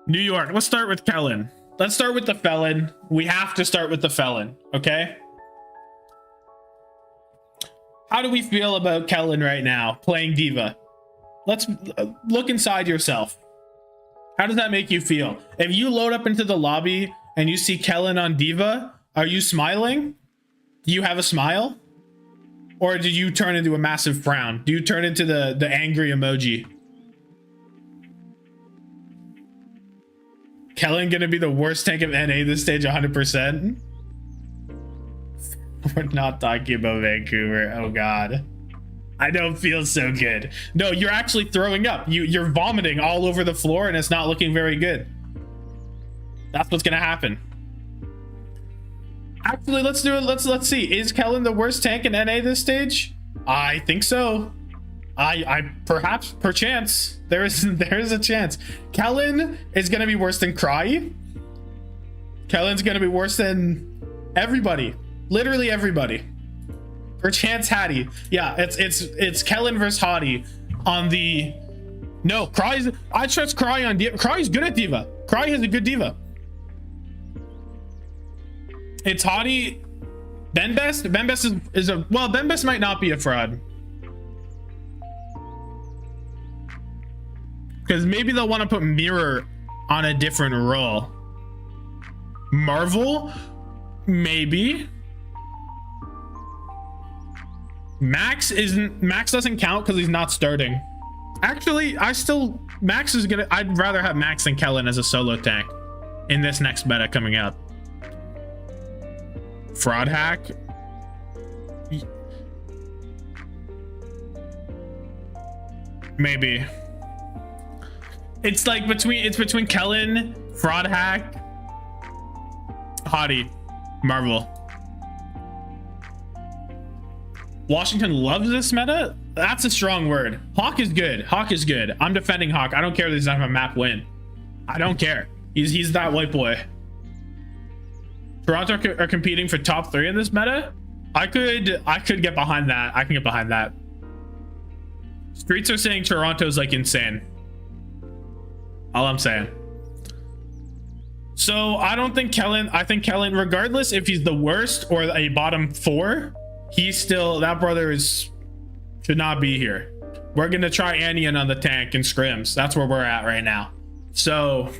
New York, let's start with Kellen. Let's start with the Felon. We have to start with the Felon, okay? How do we feel about Kellen right now playing Diva? Let's look inside yourself. How does that make you feel? If you load up into the lobby and you see Kellen on Diva, are you smiling? Do you have a smile? Or do you turn into a massive frown? Do you turn into the angry emoji? Kellen gonna be the worst tank of NA this stage 100%? We're not talking about Vancouver. Oh god. I don't feel so good. No, you're actually throwing up. You're vomiting all over the floor and it's not looking very good. That's what's gonna happen. Actually, let's do it. Let's see. Is Kellen the worst tank in NA this stage? I think so. Perhaps, perchance. There is a chance. Kellen is gonna be worse than Cry. Kellen's gonna be worse than everybody. Literally everybody. Perchance Hattie. Yeah, it's Kellen versus Hottie on the... No, Cry's... I trust Cry on Diva. Cry's good at Diva. Cry has a good Diva. It's Hottie. Ben Best? Ben Best is a... Well, Ben Best might not be a fraud. Because maybe they'll want to put Mirror on a different role. Marvel? Maybe. Max doesn't count because he's not starting. Actually, Max is gonna... I'd rather have Max than Kellen as a solo tank in this next meta coming up. Fraud hack. Maybe. It's like between Kellen, Fraud hack, Hottie, Marvel. Washington loves this meta? That's a strong word. Hawk is good. Hawk is good. I'm defending Hawk. I don't care if he's not a map win. I don't care. He's that white boy. Toronto are competing for top 3 in this meta. I could get behind that. I can get behind that. Streets are saying Toronto's like insane. All I'm saying. So I don't think Kellen... I think Kellen, regardless if he's the worst or a bottom 4, he's still... That brother should not be here. We're going to try Anion on the tank and scrims. That's where we're at right now. So...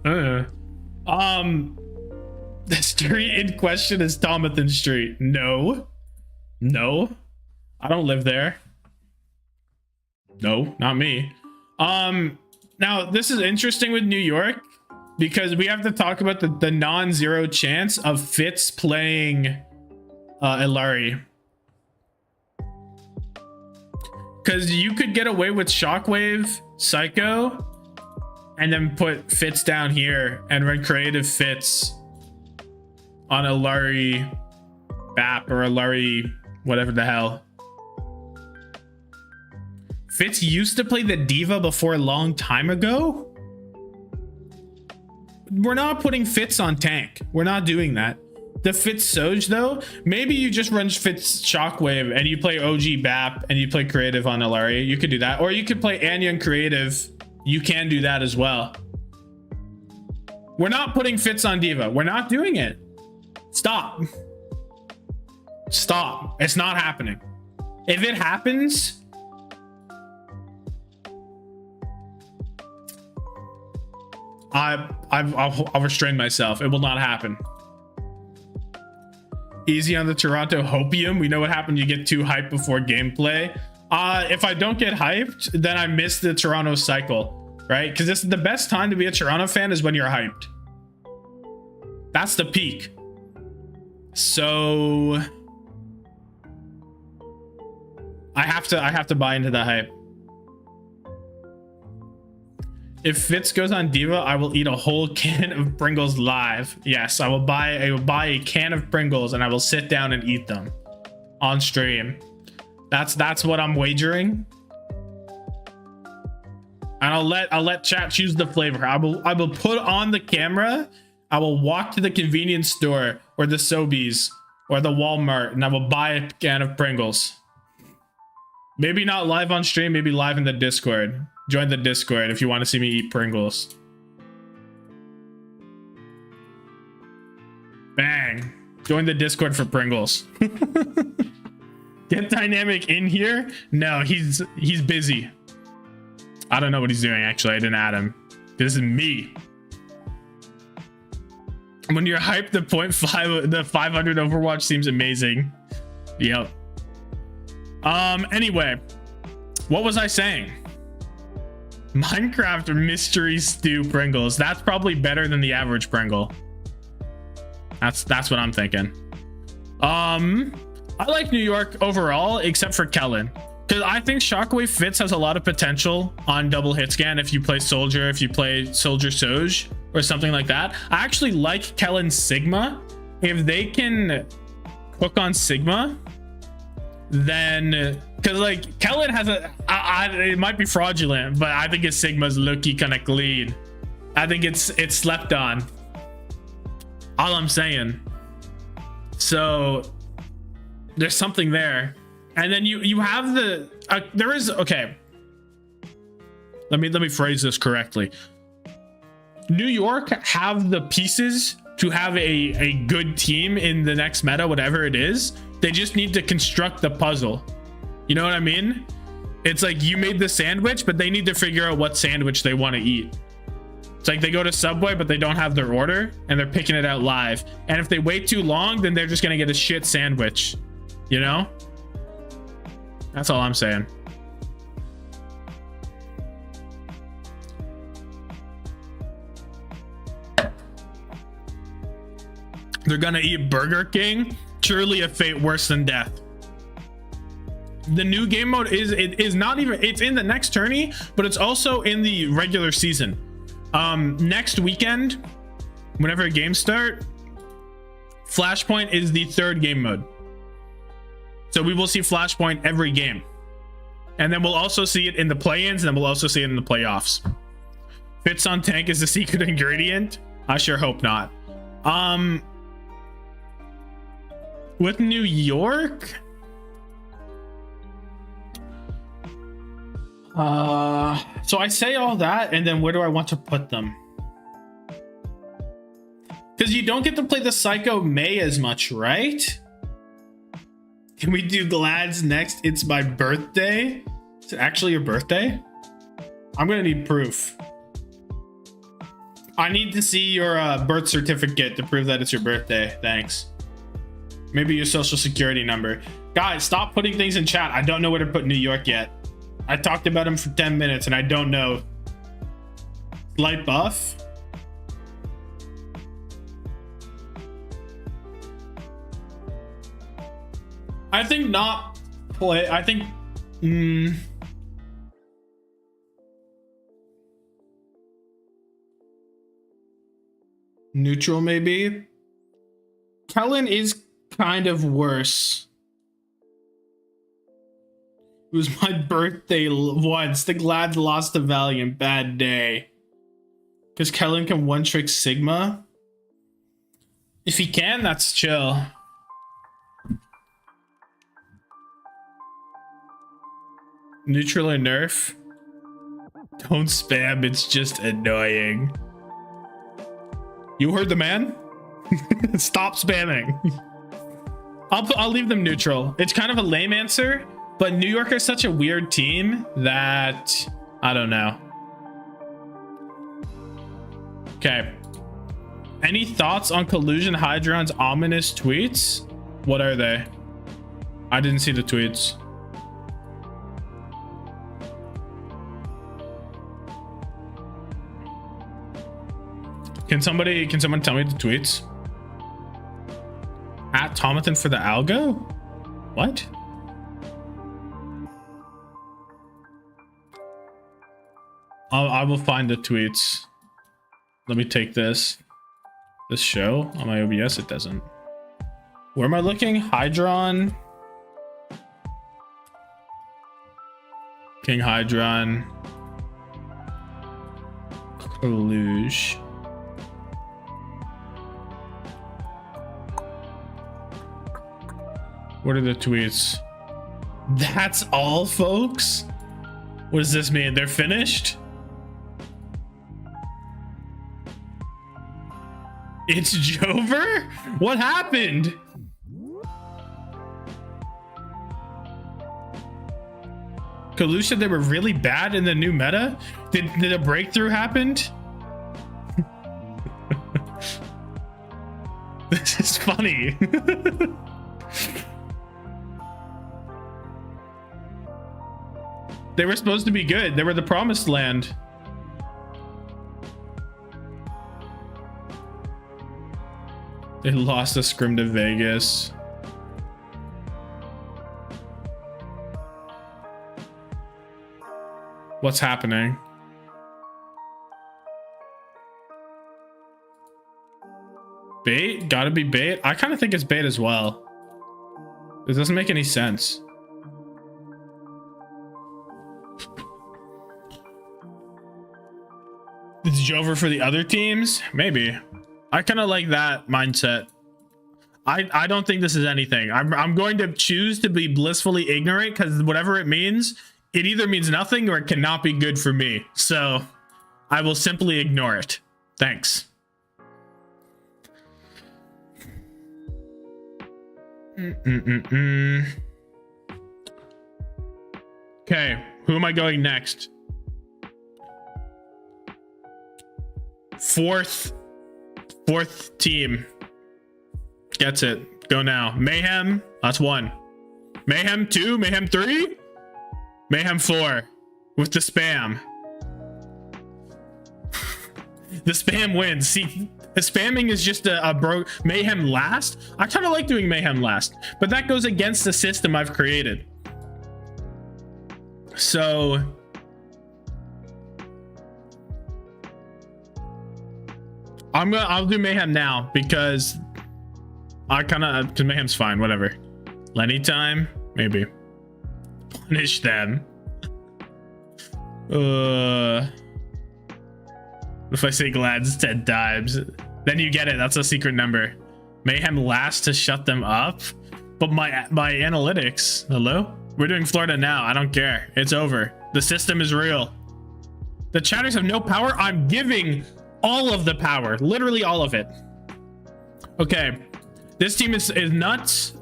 The street in question is Tommathan Street. No. No. I don't live there. No, not me. Now, this is interesting with New York because we have to talk about the non-zero chance of Fitz playing Ilari. Because you could get away with Shockwave Psycho, and then put Fitz down here and run creative Fitz on a Lurry Bap or a Lurry whatever the hell. Fitz used to play the Diva before a long time ago. We're not putting Fitz on tank. We're not doing that. The Fitz Soj though, maybe you just run Fitz Shockwave and you play OG Bap and you play creative on Alaria. You could do that, or you could play Anya and creative. You can do that as well. We're not putting Fitz on Diva. We're not doing it. Stop. Stop. It's not happening. If it happens, I'll restrain myself. It will not happen. Easy on the Toronto Hopium. We know what happened. You get too hyped before gameplay. If I don't get hyped, then I miss the Toronto cycle, right? Because this is the best time to be a Toronto fan is when you're hyped. That's the peak. So I have to buy into the hype. If Fitz goes on Diva, I will eat a whole can of Pringles live. Yes, I will buy a can of Pringles and I will sit down and eat them on stream. That's what I'm wagering. And I'll let chat choose the flavor. I will put on the camera. I will walk to the convenience store or the Sobeys or the Walmart and I will buy a can of Pringles. Maybe not live on stream, maybe live in the Discord. Join the Discord if you want to see me eat Pringles. Bang. Join the Discord for Pringles. Get Dynamic in here? No, he's busy. I don't know what he's doing, actually. I didn't add him. This is me. When you're hyped, the 0.5, the 500 Overwatch seems amazing. Yep. Anyway, what was I saying? Minecraft mystery stew Pringles. That's probably better than the average Pringle. That's what I'm thinking. I like New York overall, except for Kellen, because I think Shockwave Fitz has a lot of potential on double hit scan if you play Soldier, if you play Soldier Soj or something like that. I actually like Kellen Sigma. If they can cook on Sigma, then because like Kellen has it might be fraudulent, but I think his Sigma's low-key kind of clean. I think it's slept on. All I'm saying. So there's something there. And then you have the there is, okay, let me phrase this correctly. New York have the pieces to have a good team in the next meta, whatever it is. They just need to construct the puzzle. You know what I mean? It's like you made the sandwich, but they need to figure out what sandwich they want to eat. It's like they go to Subway, but they don't have their order and they're picking it out live. And if they wait too long, then they're just going to get a shit sandwich. You know? That's all I'm saying. They're going to eat Burger King. Surely a fate worse than death. The new game mode is not even, it's in the next tourney, but it's also in the regular season. Next weekend, whenever games start, Flashpoint is the third game mode. So we will see Flashpoint every game. And then we'll also see it in the play-ins, and then we'll also see it in the playoffs. Fitz on tank is the secret ingredient? I sure hope not. With New York, so I say all that, and then where do I want to put them? Because you don't get to play the Psycho May as much, right? Can we do Glad's next? It's my birthday. Is it actually your birthday? I'm gonna need proof. I need to see your birth certificate to prove that it's your birthday. Thanks. Maybe your social security number. Guys, stop putting things in chat. I don't know where to put New York yet. I talked about him for 10 minutes and I don't know. Light buff. I think not play. I think Neutral maybe. Kellen is kind of worse. It was my birthday once. The Glad lost to Valiant. Bad day. Because Kellen can one-trick Sigma. If he can, that's chill. Neutral or nerf? Don't spam, it's just annoying. You heard the man? Stop spamming. I'll leave them neutral. It's kind of a lame answer, but New York is such a weird team that I don't know. Okay. Any thoughts on Collusion Hydron's ominous tweets? What are they? I didn't see the tweets. Can someone tell me the tweets? At Tommathan for the algo? What? I will find the tweets. Let me take this show on my OBS. It doesn't. Where am I looking? Hydron. King Hydron. Collusion. What are the tweets? That's all, folks? What does this mean? They're finished? It's Jover? What happened? Collusion said they were really bad in the new meta? Did a breakthrough happen? This is funny. They were supposed to be good. They were the promised land. They lost a scrim to Vegas. What's happening? Bait? Gotta be bait? I kind of think it's bait as well. It doesn't make any sense. It's Jover for the other teams? Maybe. I kind of like that mindset. I don't think this is anything. I'm going to choose to be blissfully ignorant because whatever it means, it either means nothing or it cannot be good for me. So I will simply ignore it. Thanks. Okay, who am I going next? Fourth team gets it. Go now. Mayhem, that's 1. Mayhem 2, Mayhem 3, Mayhem 4 with the spam. The spam wins. See, spamming is just a broke. Mayhem last. I kind of like doing Mayhem last, but that goes against the system I've created. So I'll do Mayhem now because Mayhem's fine, whatever. Lenny time, maybe. Punish them. If I say Glad's 10 times, then you get it. That's a secret number. Mayhem last to shut them up. But my analytics, hello? We're doing Florida now. I don't care. It's over. The system is real. The chatters have no power. I'm giving all of the power, literally all of it. Okay, this team is nuts.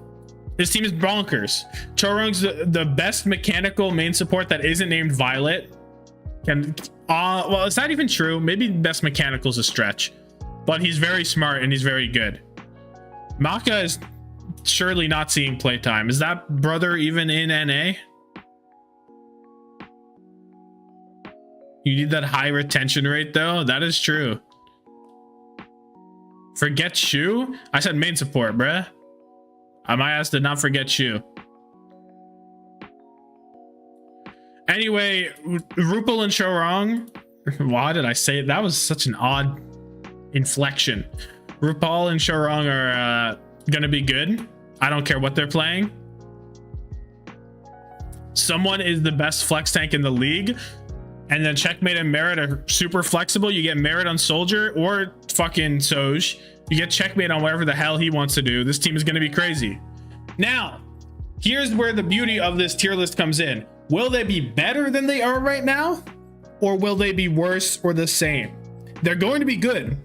This team is bonkers. Chorong's the best mechanical main support that isn't named Violet. Well, it's not even true. Maybe best mechanical is a stretch, but he's very smart and he's very good. Maka is surely not seeing playtime. Is that brother even in NA? You need that high retention rate though. That is true. Forget Shu? I said main support, bruh. My ass did not forget Shu. Anyway, Rupal and Chorong. Why did I say it? That was such an odd inflection. RuPaul and Shorong are gonna be good. I don't care what they're playing. Someone is the best flex tank in the league, and then Checkmate and Merit are super flexible. You get Merit on Soldier or fucking Soj. You get Checkmate on whatever the hell he wants to do. This team is going to be crazy. Now, here's where the beauty of this tier list comes in. Will they be better than they are right now? Or will they be worse or the same? They're going to be good.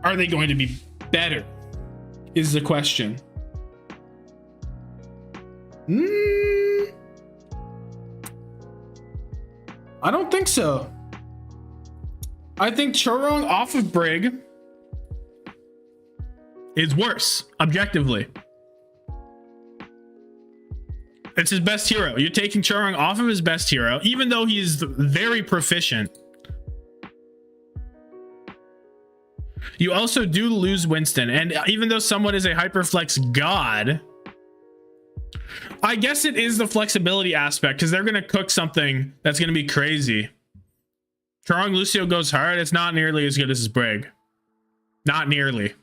Are they going to be better? Is the question. I don't think so. I think Chorong off of Brig is worse, objectively. It's his best hero. You're taking Chorong off of his best hero, even though he's very proficient. You also do lose Winston, and even though someone is a hyperflex god, I guess it is the flexibility aspect, because they're going to cook something that's going to be crazy. Chorong Lucio goes hard. It's not nearly as good as his Brig. Not nearly.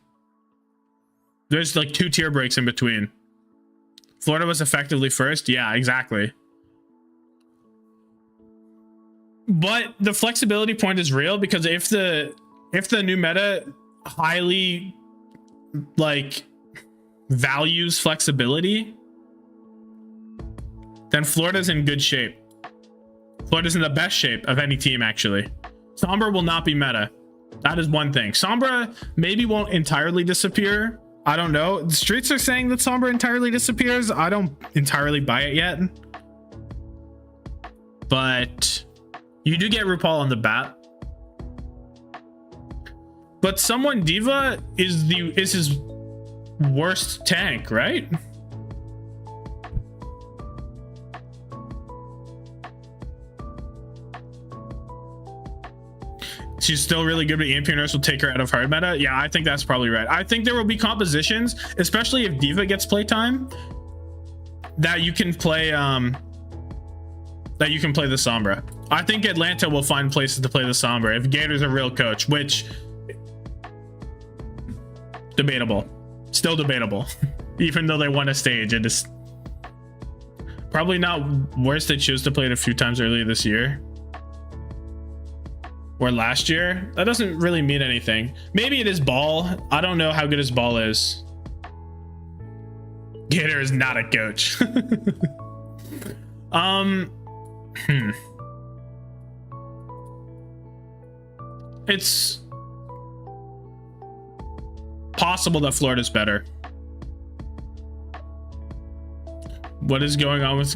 There's like 2 tier breaks in between. Florida was effectively first. Yeah, exactly. But the flexibility point is real, because if the new meta highly like values flexibility, then Florida's in good shape. Florida's in the best shape of any team, actually. Sombra will not be meta. That is one thing. Sombra maybe won't entirely disappear. I don't know. The streets are saying that Sombra entirely disappears. I don't entirely buy it yet. But you do get RuPaul on the bat. But someone Diva is his worst tank, right? She's still really good, but EMP Nurse will take her out of hard meta. Yeah, I think that's probably right. I think there will be compositions, especially if Diva gets playtime, that you can play the Sombra. I think Atlanta will find places to play the Sombra if Gator's a real coach, which debatable. Still debatable. Even though they won a stage, it is probably not worse. They chose to play it a few times earlier this year. Or last year. That doesn't really mean anything. Maybe it is Ball. I don't know how good his Ball is. Gator is not a coach. It's possible that Florida's better. What is going on with...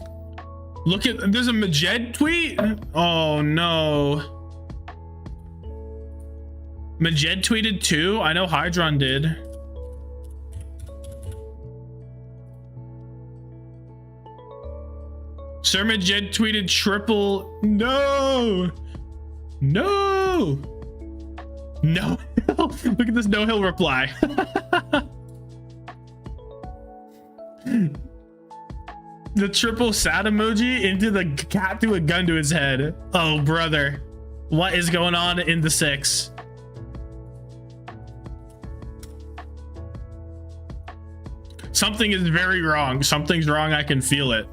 Look at... There's a Majed tweet? Oh, no. Majed tweeted too? I know Hydron did. Sir Majed tweeted triple... No! No! No! Look at this no-hill reply. The triple sad emoji into the cat threw a gun to his head. Oh, brother. What is going on in the 6? Something is very wrong. Something's wrong. I can feel it.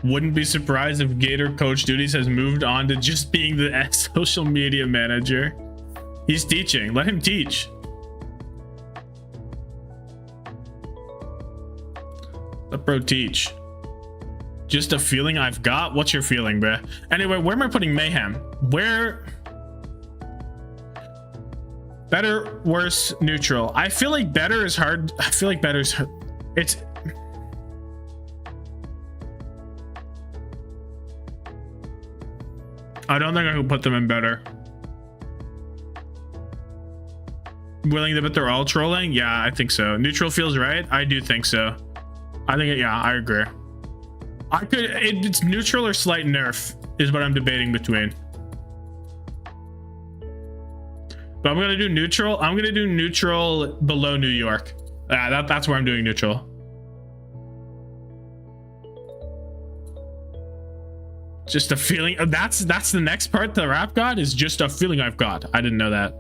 Wouldn't be surprised if Gator coach duties has moved on to just being the social media manager. He's teaching. Let him teach. Let bro teach. Just a feeling I've got. What's your feeling, bruh? Anyway, where am I putting Mayhem? Where... Better, worse, neutral. I feel like better is hard. I feel like better is... It's... I don't think I can put them in better. Willing to bet they're all trolling? Yeah, I think so. Neutral feels right. I do think so. I think, yeah, I agree. It's neutral or slight nerf is what I'm debating between. But I'm gonna do neutral. I'm gonna do neutral below New York. That's where I'm doing neutral. Just a feeling. That's the next part. The rap god is just a feeling I've got. I didn't know that.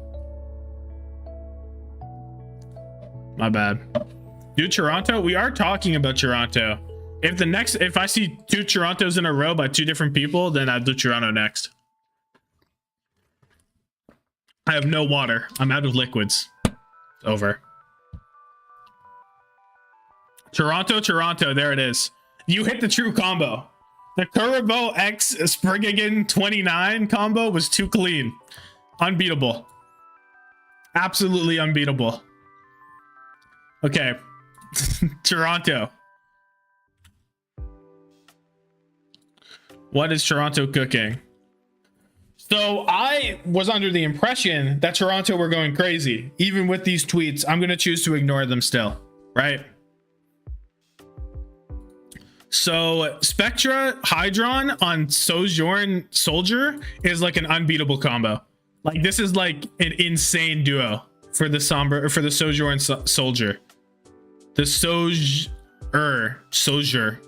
My bad. Dude, Toronto. We are talking about Toronto. If I see 2 Torontos in a row by 2 different people, then I'll do Toronto next. I have no water. I'm out of liquids. It's over. Toronto, there it is. You hit the true combo. The Kuribo X Sprigagan 29 combo was too clean. Unbeatable. Absolutely unbeatable. Okay. Toronto. What is Toronto cooking? So I was under the impression that Toronto were going crazy. Even with these tweets, I'm going to choose to ignore them still, right? So Spectra Hydron on Sojourn Soldier is like an unbeatable combo. Like this is like an insane duo for the Sojourn Soldier. The Soldier.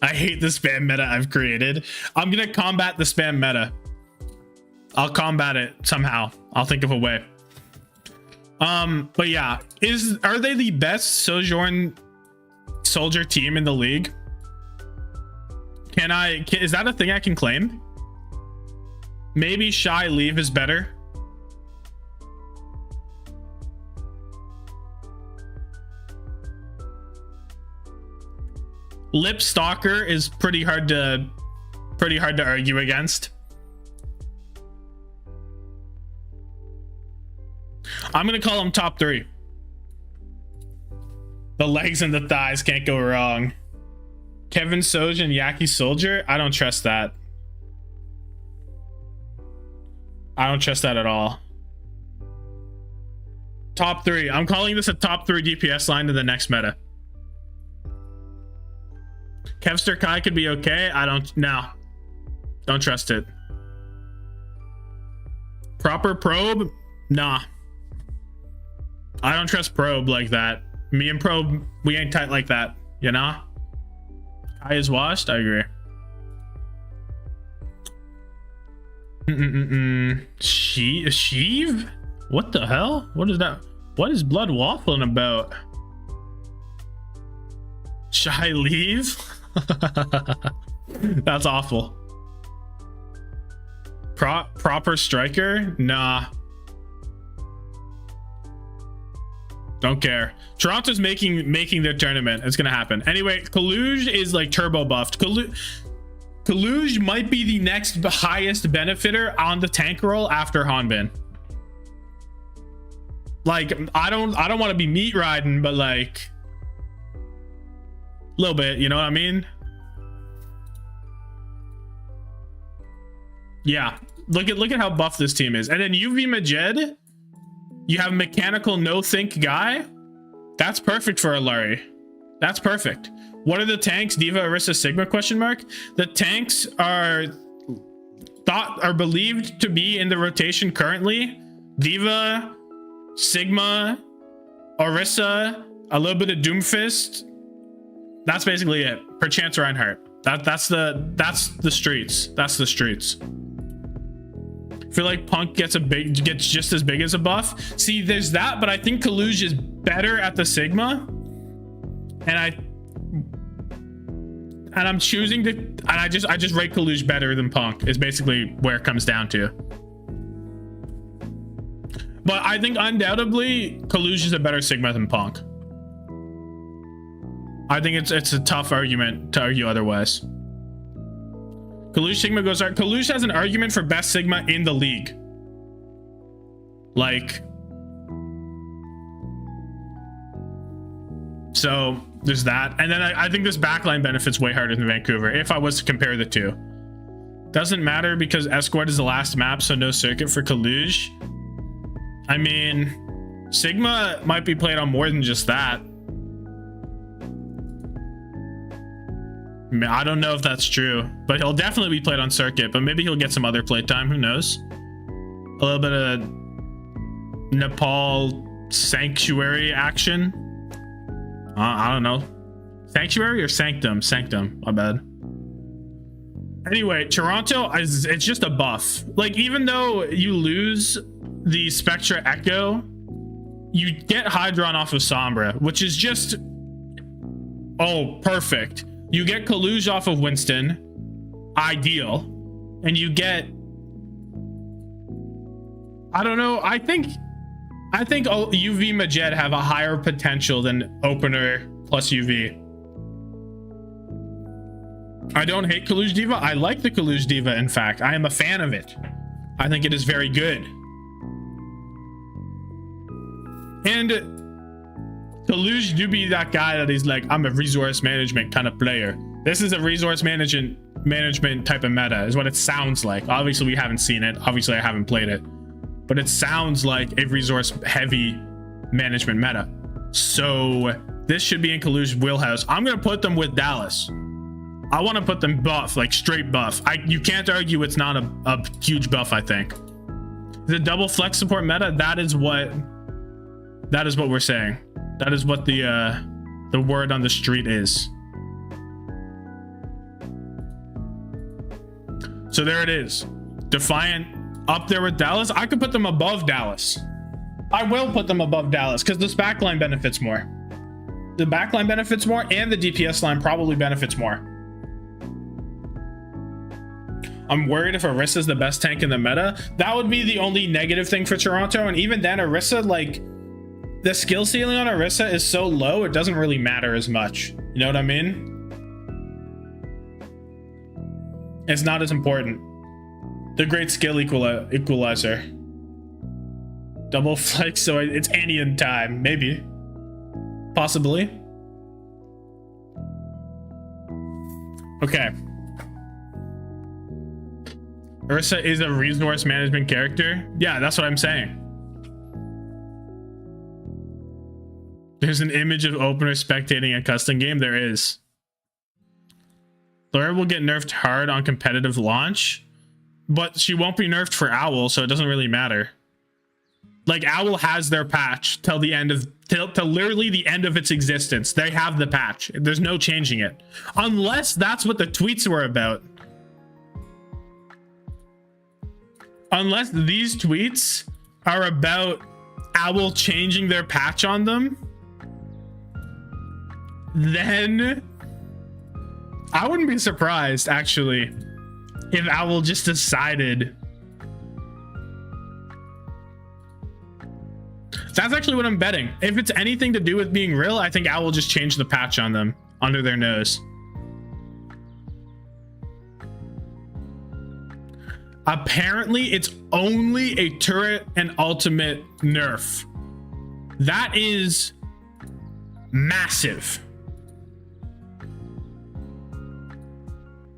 I hate the spam meta I've created. I'm gonna combat the spam meta. I'll combat it somehow. I'll think of a way. But yeah, are they the best Sojourn Soldier team in the league? Is that a thing I can claim? Maybe Shy Leave is better. Lip Stalker is pretty hard to argue against. I'm gonna call him top 3. The legs and the thighs can't go wrong. Kevin Soj and Yaki Soldier. I don't trust that. I don't trust that at all. Top 3. I'm calling this a top 3 DPS line to the next meta. Kevster Kai could be okay. Don't trust it. Proper Probe? Nah. I don't trust Probe like that. Me and Probe, we ain't tight like that, you know? Kai is washed? I agree. Sheev? What the hell? What is that? What is Blood waffling about? Shy Leave? That's awful. Proper Striker? Nah. Don't care. Toronto's making their tournament. It's gonna happen. Anyway, Collusion is like turbo buffed. Collusion might be the next highest benefiter on the tank roll after Hanbin. Like, I don't want to be meat riding, but like a little bit, you know what I mean? Yeah. Look at how buff this team is. And then UV Majed, you have mechanical no think guy. That's perfect for Alari. That's perfect. What are the tanks? Diva, Orisa, Sigma question mark? The tanks are believed to be in the rotation currently. Diva, Sigma, Orisa, a little bit of Doomfist. That's basically it. Perchance Reinhardt. That's the streets. That's the streets. I feel like Punk gets just as big as a buff. See, there's that, but I think Collusion is better at the Sigma. And I'm choosing to, and I just rate Collusion better than Punk is basically where it comes down to. But I think undoubtedly Collusion is a better Sigma than Punk. I think it's a tough argument to argue otherwise. Collusion Sigma goes out. Collusion has an argument for best Sigma in the league. Like, so there's that. And then I think this backline benefits way harder than Vancouver if I was to compare the two. Doesn't matter because Escort is the last map, so no circuit for Collusion. I mean, Sigma might be played on more than just that. I mean, I don't know if that's true, but he'll definitely be played on circuit, but maybe he'll get some other playtime. Who knows? A little bit of Nepal sanctuary action. I don't know. Sanctuary or Sanctum? Sanctum, my bad. Anyway, Toronto, it's just a buff. Like, even though you lose the Spectra Echo, you get Hydron off of Sombra, which is just... Oh, perfect. You get Collusion off of Winston. Ideal. And you get... I don't know. I think UV Majed have a higher potential than Opener plus UV. I don't hate Collusion Diva. I like the Collusion Diva, in fact. I am a fan of it. I think it is very good. And Collusion do be that guy that is like, I'm a resource management kind of player. This is a resource management type of meta, is what it sounds like. Obviously, we haven't seen it. Obviously, I haven't played it. But it sounds like a resource-heavy management meta. So this should be in Collusion wheelhouse. I'm going to put them with Dallas. I want to put them buff, like straight buff. You can't argue it's not a huge buff, I think. The double flex support meta, that is what we're saying. That is what the word on the street is. So there it is. Defiant up there with Dallas. I could put them above Dallas. I will put them above Dallas because this backline benefits more. The backline benefits more and the DPS line probably benefits more. I'm worried if Orisa is the best tank in the meta. That would be the only negative thing for Toronto. And even then, Orisa, like, the skill ceiling on Orisa is so low, it doesn't really matter as much. You know what I mean? It's not as important. The great skill equalizer. Double flex, so it's any in time. Maybe. Possibly. Okay. Ursa is a resource management character. Yeah, that's what I'm saying. There's an image of Opener spectating a custom game. There is. Laura will get nerfed hard on competitive launch, but she won't be nerfed for Owl, so it doesn't really matter. Like, Owl has their patch till the end of till literally the end of its existence. They have the patch. There's no changing it. Unless that's what the tweets were about. Unless these tweets are about Owl changing their patch on them, then I wouldn't be surprised, actually, if Owl just decided. That's actually what I'm betting. If it's anything to do with being real, I think Owl will just change the patch on them under their nose. Apparently, it's only a turret and ultimate nerf. That is massive.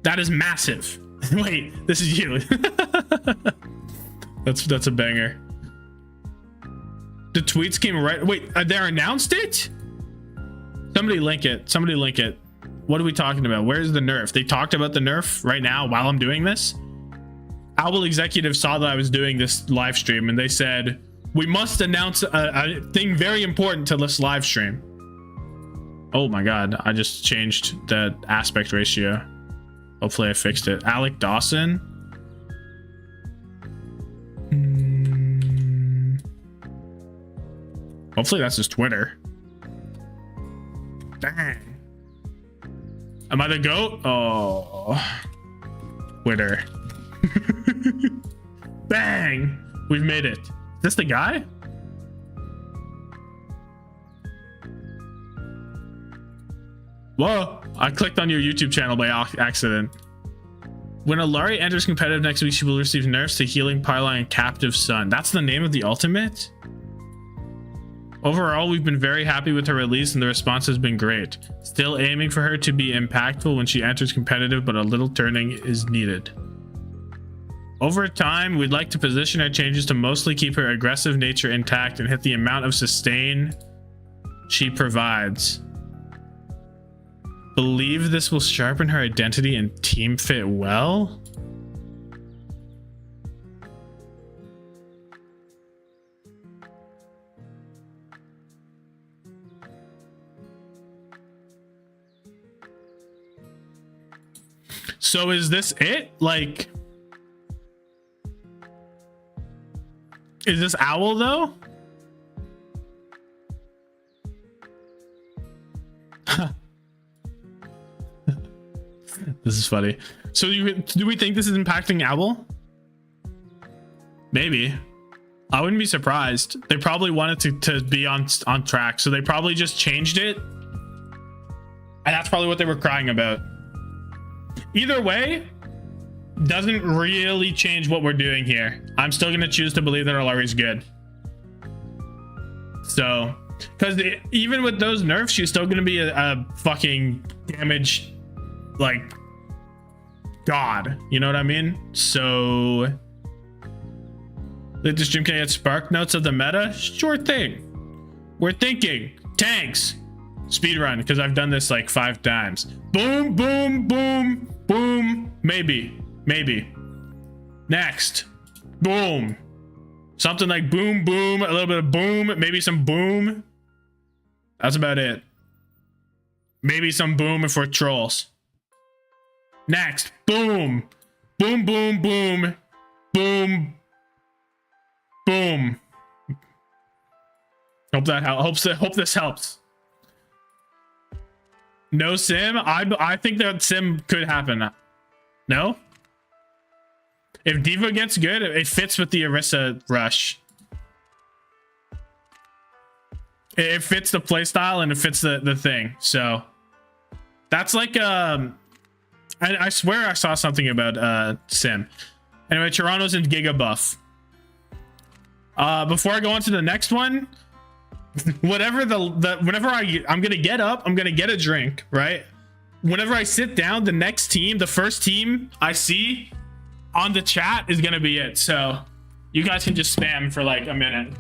That is massive. Wait, this is you. That's a banger. The tweets came right. Wait, they announced it? Somebody link it. Somebody link it. What are we talking about? Where's the nerf? They talked about the nerf right now while I'm doing this. Owl executive saw that I was doing this live stream and they said, we must announce a thing very important to this live stream. Oh my God, I just changed the aspect ratio. Hopefully I fixed it. Alec Dawson. Hopefully that's his Twitter. Dang. Am I the GOAT? Oh. Twitter. Bang! We've made it. Is this the guy? Whoa! I clicked on your YouTube channel by accident. When Alari enters competitive next week, she will receive nerfs to Healing Pylon and Captive Sun. That's the name of the ultimate? Overall, we've been very happy with her release and the response has been great. Still aiming for her to be impactful when she enters competitive, but a little turning is needed. Over time, we'd like to position our changes to mostly keep her aggressive nature intact and hit the amount of sustain she provides. Believe this will sharpen her identity and team fit well? So is this it? Like, is this Owl though? This is funny. So do we think this is impacting Owl? Maybe. I wouldn't be surprised. They probably wanted to be on track, so they probably just changed it. And that's probably what they were crying about. Either way, doesn't really change what we're doing here. I'm still going to choose to believe that Olari's good. So, because even with those nerfs, she's still going to be a fucking damage, like, god. You know what I mean? So, the stream can get Spark notes of the meta? Sure thing. We're thinking tanks. Speedrun, because I've done this like 5 times. Boom, boom, boom, boom. Maybe. Next. Boom. Something like boom, boom, a little bit of boom, maybe some boom. That's about it. Maybe some boom if we're trolls. Next. Boom. Boom, boom, boom. Boom. Boom. Hope that helps. Hope this helps. No sim? I think that sim could happen. No? If Diva gets good, it fits with the Orisa rush. It fits the playstyle and it fits the thing. So that's like I swear I saw something about sim. Anyway, Toronto's in Giga buff. Before I go on to the next one, whatever whenever I'm gonna get up, I'm gonna get a drink, right? Whenever I sit down, the next team, the first team I see on the chat is gonna be it. So you guys can just spam for like a minute.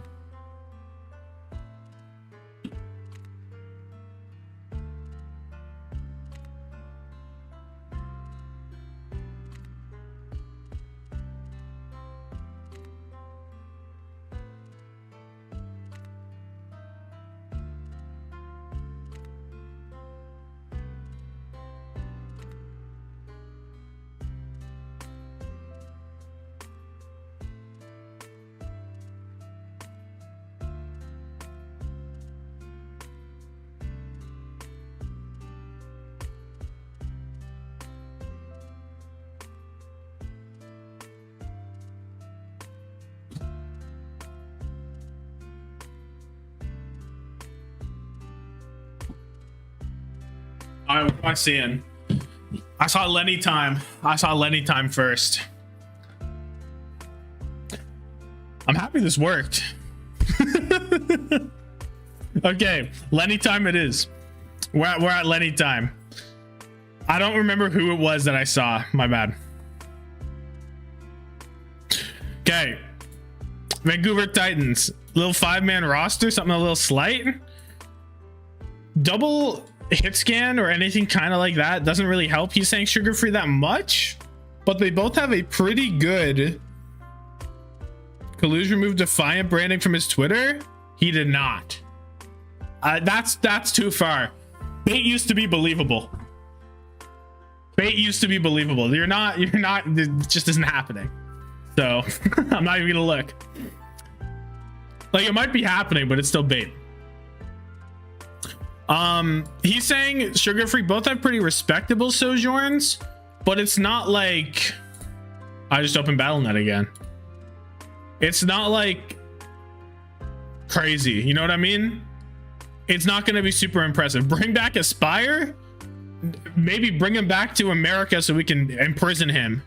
All right, what am I seeing? I saw Lenny time. I saw Lenny time first. I'm happy this worked. Okay, Lenny time it is. We're at Lenny time. I don't remember who it was that I saw. My bad. Okay. Vancouver Titans. Little 5-man roster, something a little slight. Double hit scan or anything kind of like that doesn't really help. He's saying sugar free that much, but they both have a pretty good Collusion removed Defiant branding from his Twitter. He did not. That's too far. Bait used to be believable. Bait used to be believable. You're not, it just isn't happening. So I'm not even gonna look. Like, it might be happening, but it's still bait. He's saying sugar free both have pretty respectable sojourns, but it's not like I just opened BattleNet again. It's not like crazy, you know what I mean? It's not going to be super impressive. Bring back Aspire, maybe bring him back to America so we can imprison him.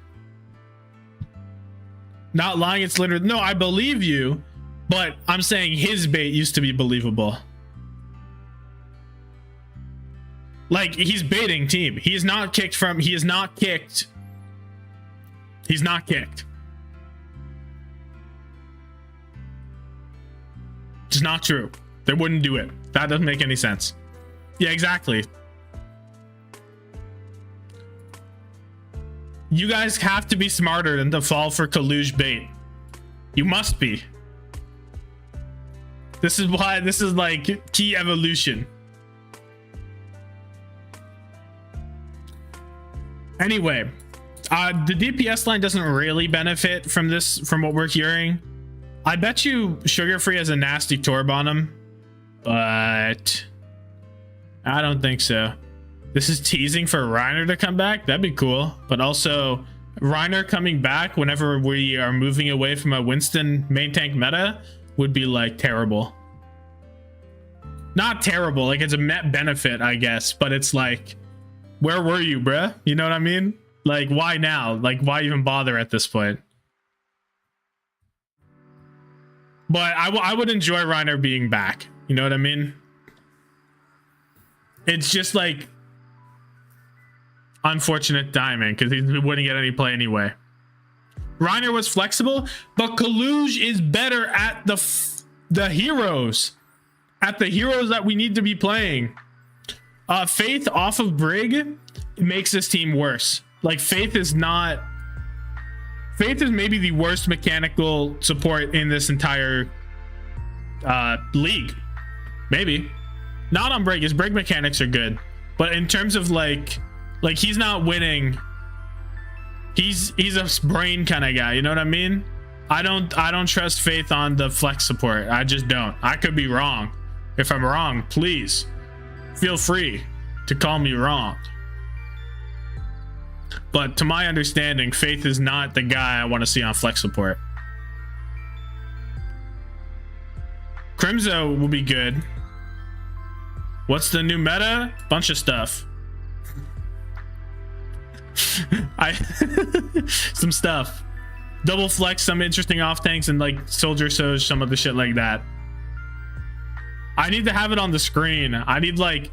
Not lying, it's literally no, I believe you, but I'm saying his bait used to be believable. Like, he's baiting team. He is not kicked from, he is not kicked. He's not kicked. It's not true. They wouldn't do it. That doesn't make any sense. Yeah, exactly. You guys have to be smarter than to fall for Collusion bait. You must be. This is why this is like key evolution. Anyway, The DPS line doesn't really benefit from this, from what we're hearing. I bet you Sugar Free has a nasty Torb on him, but I don't think so. This is teasing for Reiner to come back. That'd be cool. But also Reiner coming back whenever we are moving away from a Winston main tank meta would be like terrible. Not terrible, like it's a net benefit, I guess, but it's like, where were you, bruh? You know what I mean? Like, why now? Like, why even bother at this point? But I would enjoy Reiner being back. You know what I mean? It's just like unfortunate timing because he wouldn't get any play anyway. Reiner was flexible, but Collusion is better at the heroes. At the heroes that we need to be playing. Faith off of Brig makes this team worse. Like, Faith is maybe the worst mechanical support in this entire league. Maybe. Not on Brig. His Brig mechanics are good. But in terms of like he's not winning. He's a brain kind of guy. You know what I mean? I don't trust Faith on the flex support. I just don't. I could be wrong. If I'm wrong, please feel free to call me wrong. But to my understanding, Faith is not the guy I want to see on flex support. Crimzo will be good. What's the new meta? Bunch of stuff. Some stuff. Double flex, some interesting off tanks, and like soldier sows, some of the shit like that. I need to have it on the screen. I need like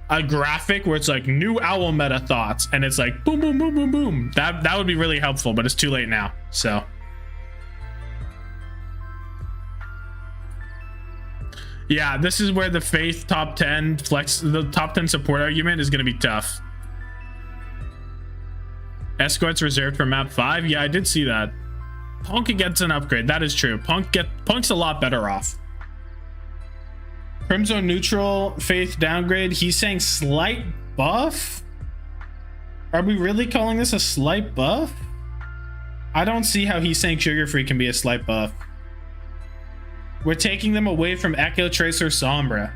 a graphic where it's like new owl meta thoughts and it's like boom boom boom boom boom. That would be really helpful, but it's too late now. So yeah, this is where the Faith top 10 flex, the top 10 support argument is going to be tough. Escorts reserved for map 5. Yeah, I did see that. Punk gets an upgrade. That is true. Punk's a lot better off. Crimzo neutral, Faith downgrade. He's saying slight buff? Are we really calling this a slight buff? I don't see how he's saying Sugar Free can be a slight buff. We're taking them away from Echo, Tracer, Sombra.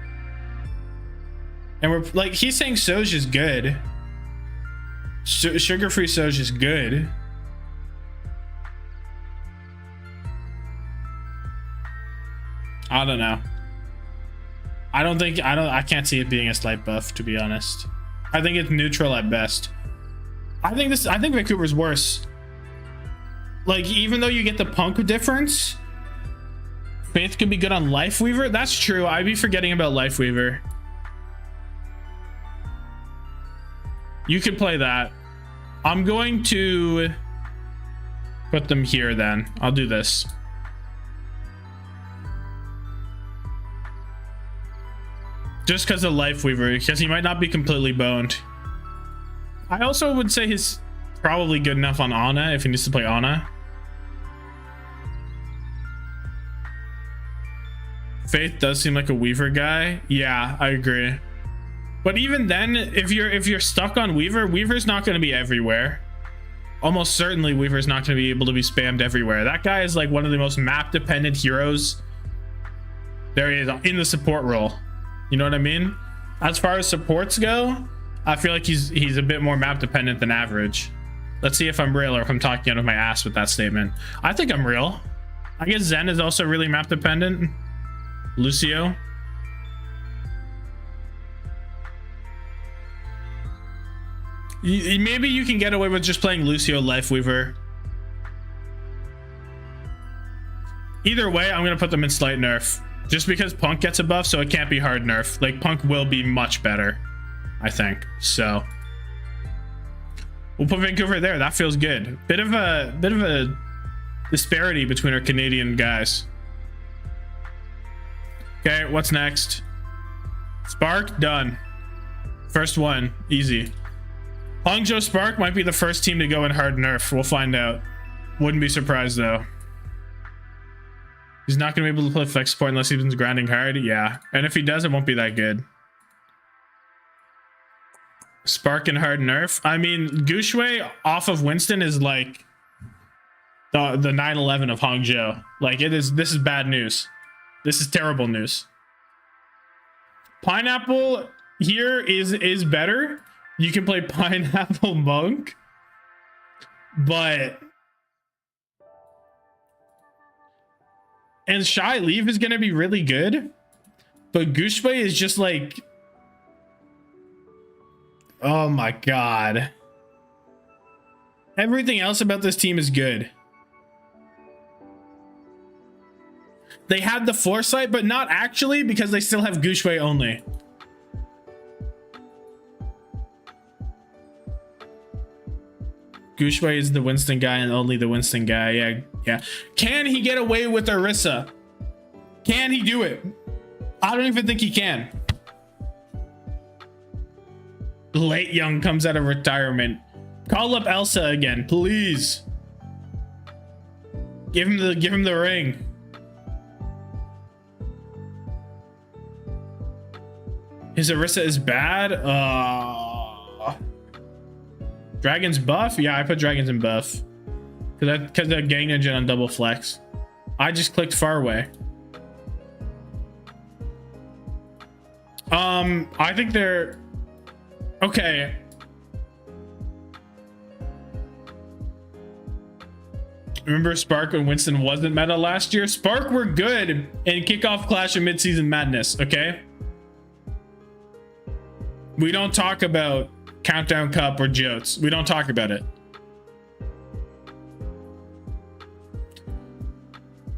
And we're like, he's saying Soj is good. Sugar Free Soj is good. I don't know. I can't see it being a slight buff, to be honest. I think it's neutral at best. I think Vancouver's worse. Like, even though you get the Punk difference, Faith could be good on Lifeweaver. That's true. I'd be forgetting about Lifeweaver. You could play that. I'm going to put them here then. I'll do this. Just because of Lifeweaver, because he might not be completely boned. I also would say he's probably good enough on Ana if he needs to play Ana. Faith does seem like a Weaver guy. Yeah, I agree. But even then, if you're stuck on Weaver, Weaver's not going to be everywhere. Almost certainly Weaver's not going to be able to be spammed everywhere. That guy is like one of the most map dependent heroes there is in the support role. You know what I mean? As far as supports go, I feel like he's a bit more map dependent than average. Let's see if I'm real or if I'm talking out of my ass with that statement. I think I'm real. I guess Zen is also really map dependent. Lucio. Maybe you can get away with just playing Lucio Lifeweaver. Either way, I'm going to put them in slight nerf. Just because Punk gets a buff, so it can't be hard nerf. Like, Punk will be much better, I think. So we'll put Vancouver there. That feels good. Bit of a disparity between our Canadian guys. Okay, what's next? Spark, done. First one, easy. Hangzhou Spark might be the first team to go in hard nerf. We'll find out. Wouldn't be surprised though. He's not going to be able to play flex support unless he's been grinding hard. Yeah. And if he does, it won't be that good. Spark and hard nerf. I mean, Gushue off of Winston is like the 9/11 of Hangzhou. Like it is. This is bad news. This is terrible news. Pineapple here is better. You can play Pineapple Monk, but and Shy Leave is gonna be really good, but Gushue is just like, oh my god. Everything else about this team is good. They had the foresight, but not actually, because they still have Gushue only. Gushue is the Winston guy and only the Winston guy. Yeah. Can he get away with Orisa? Can he do it? I don't even think he can. Late Young comes out of retirement. Call up Elsa again, please. Give him the ring. His Orisa is bad. Dragons buff? Yeah, I put dragons in buff. Because they're gang ninja on double flex. I just clicked far away. I think they're okay. Remember Spark when Winston wasn't meta last year? Spark were good in kickoff clash and midseason madness, okay? We don't talk about Countdown Cup or Jotes. We don't talk about it.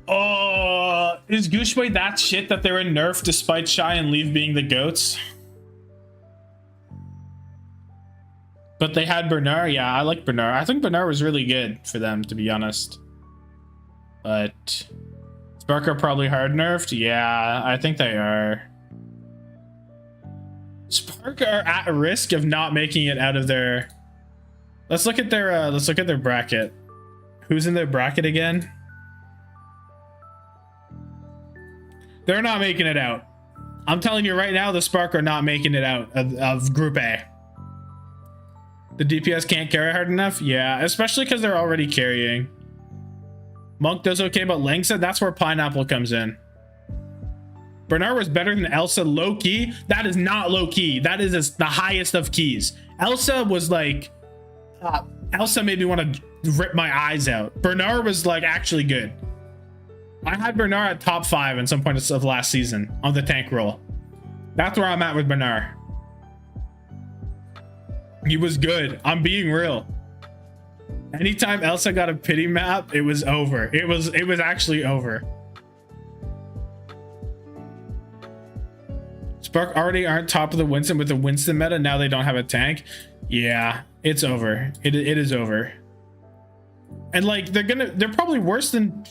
Oh, is Gushue that shit that they're in nerf despite Shy and Leave being the goats? But they had Bernard. Yeah, I like Bernard. I think Bernard was really good for them, to be honest. But Spark are probably hard nerfed. Yeah, I think they are. Spark are at risk of not making it out of their. Let's look at their bracket. Who's in their bracket again? They're not making it out. I'm telling you right now, the Spark are not making it out of Group A. The DPS can't carry hard enough? Yeah, especially because they're already carrying. Monk does okay, but Langsa, that's where Pineapple comes in. Bernard was better than Elsa low-key. That is not low-key. That is the highest of keys. Elsa was like... Elsa made me want to rip my eyes out. Bernard was like actually good. I had Bernard at top 5 in some point of last season on the tank roll. That's where I'm at with Bernard. He was good. I'm being real. Anytime Elsa got a pity map, it was over. It was actually over. Spark already aren't top of the Winston with the Winston meta. Now they don't have a tank. Yeah, it's over. It is over. And like they're probably worse than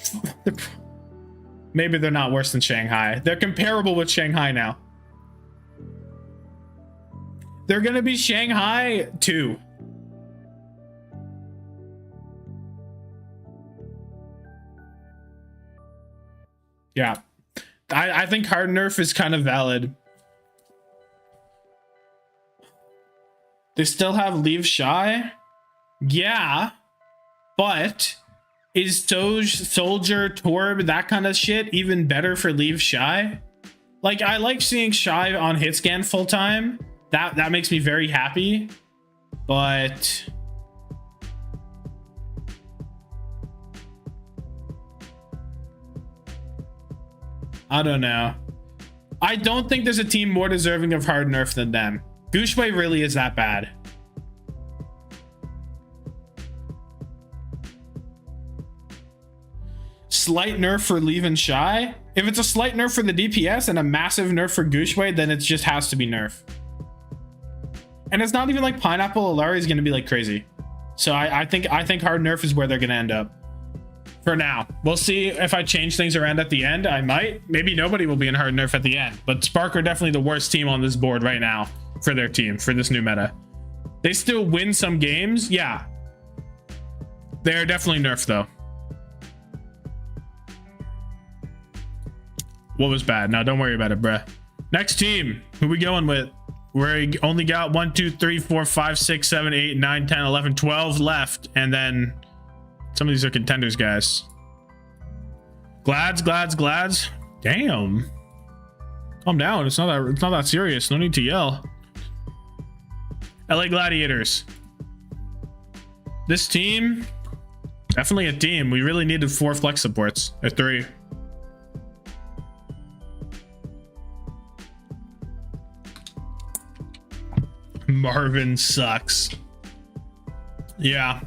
maybe they're not worse than Shanghai. They're comparable with Shanghai now. They're gonna be Shanghai 2. Yeah, I think hard nerf is kind of valid. They still have Leave Shy? Yeah, but is Soldier, Torb, that kind of shit even better for Leave Shy? Like, I like seeing Shy on hitscan full time. That makes me very happy, but I don't know. I don't think there's a team more deserving of hard nerf than them. Gushue really is that bad. Slight nerf for Leave and Shy. If it's a slight nerf for the DPS and a massive nerf for Gushue, then it just has to be nerf. And it's not even like Pineapple Alari is going to be like crazy. So I think hard nerf is where they're going to end up. For now. We'll see if I change things around at the end. I might. Maybe nobody will be in hard nerf at the end. But Spark are definitely the worst team on this board right now for their team, for this new meta. They still win some games. Yeah. They're definitely nerfed though. What was bad? No, don't worry about it, bruh. Next team. Who we going with? We only got 1, 2, 3, 4, 5, 6, 7, 8, 9, 10, 11, 12 left. And then some of these are contenders, guys. Glads. Damn. Calm down. It's not that serious. No need to yell. LA Gladiators. This team, definitely a team. We really needed 4 flex supports, or 3. Marvin sucks. Yeah.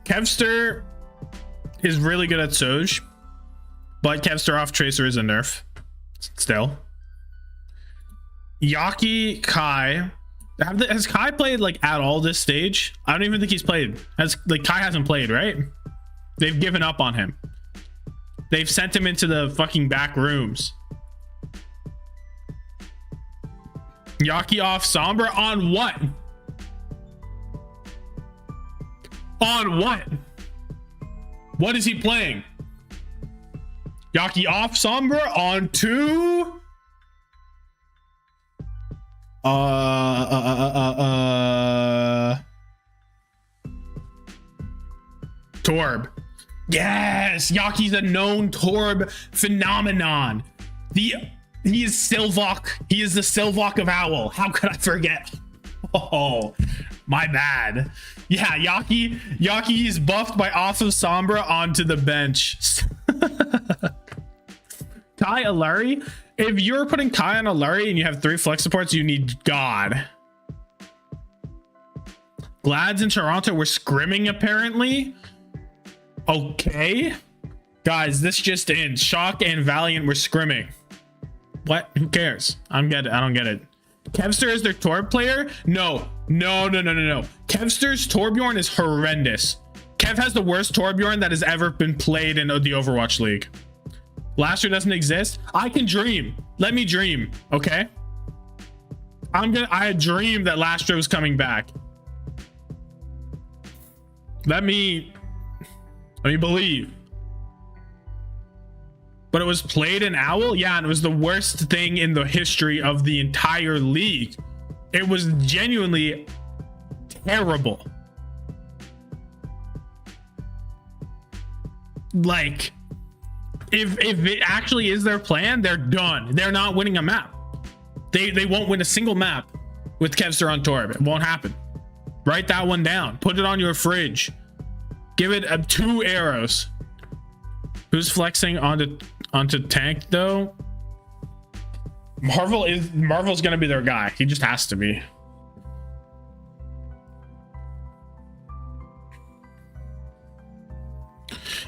Kevster is really good at Soj, but Kevster off Tracer is a nerf. Still. Yaki, Kai. Has Kai played like at all this stage? I don't even think he's played. Kai hasn't played, right? They've given up on him. They've sent him into the fucking back rooms. Yaki off Sombra on what? On what? What is he playing? Yaki off Sombra on 2. Torb. Yes, Yaki's a known Torb phenomenon. He is Silvok. He is the Silvok of Owl. How could I forget? Oh, my bad. Yeah, Yaki is buffed by off of Sombra onto the bench. Kai Alari. If you're putting Kai on Alari and you have 3 flex supports, you need God. Glads in Toronto were scrimming apparently. Okay. Guys, this just in. Shock and Valiant were scrimming. What? Who cares? I don't get it. Kevster is their Torb player? No. Kevster's Torbjorn is horrendous. Kev has the worst Torbjorn that has ever been played in the Overwatch League. Last year doesn't exist. I can dream. Let me dream. Okay. I dream that last year was coming back. Let me believe. But it was played in Owl? Yeah, and it was the worst thing in the history of the entire league. It was genuinely terrible. Like, if it actually is their plan, they're done. They're not winning a map. They won't win a single map with Kevster on Torb. It won't happen. Write that one down. Put it on your fridge. Give it 2 arrows. Who's flexing onto tank though? Marvel's gonna be their guy. He just has to be.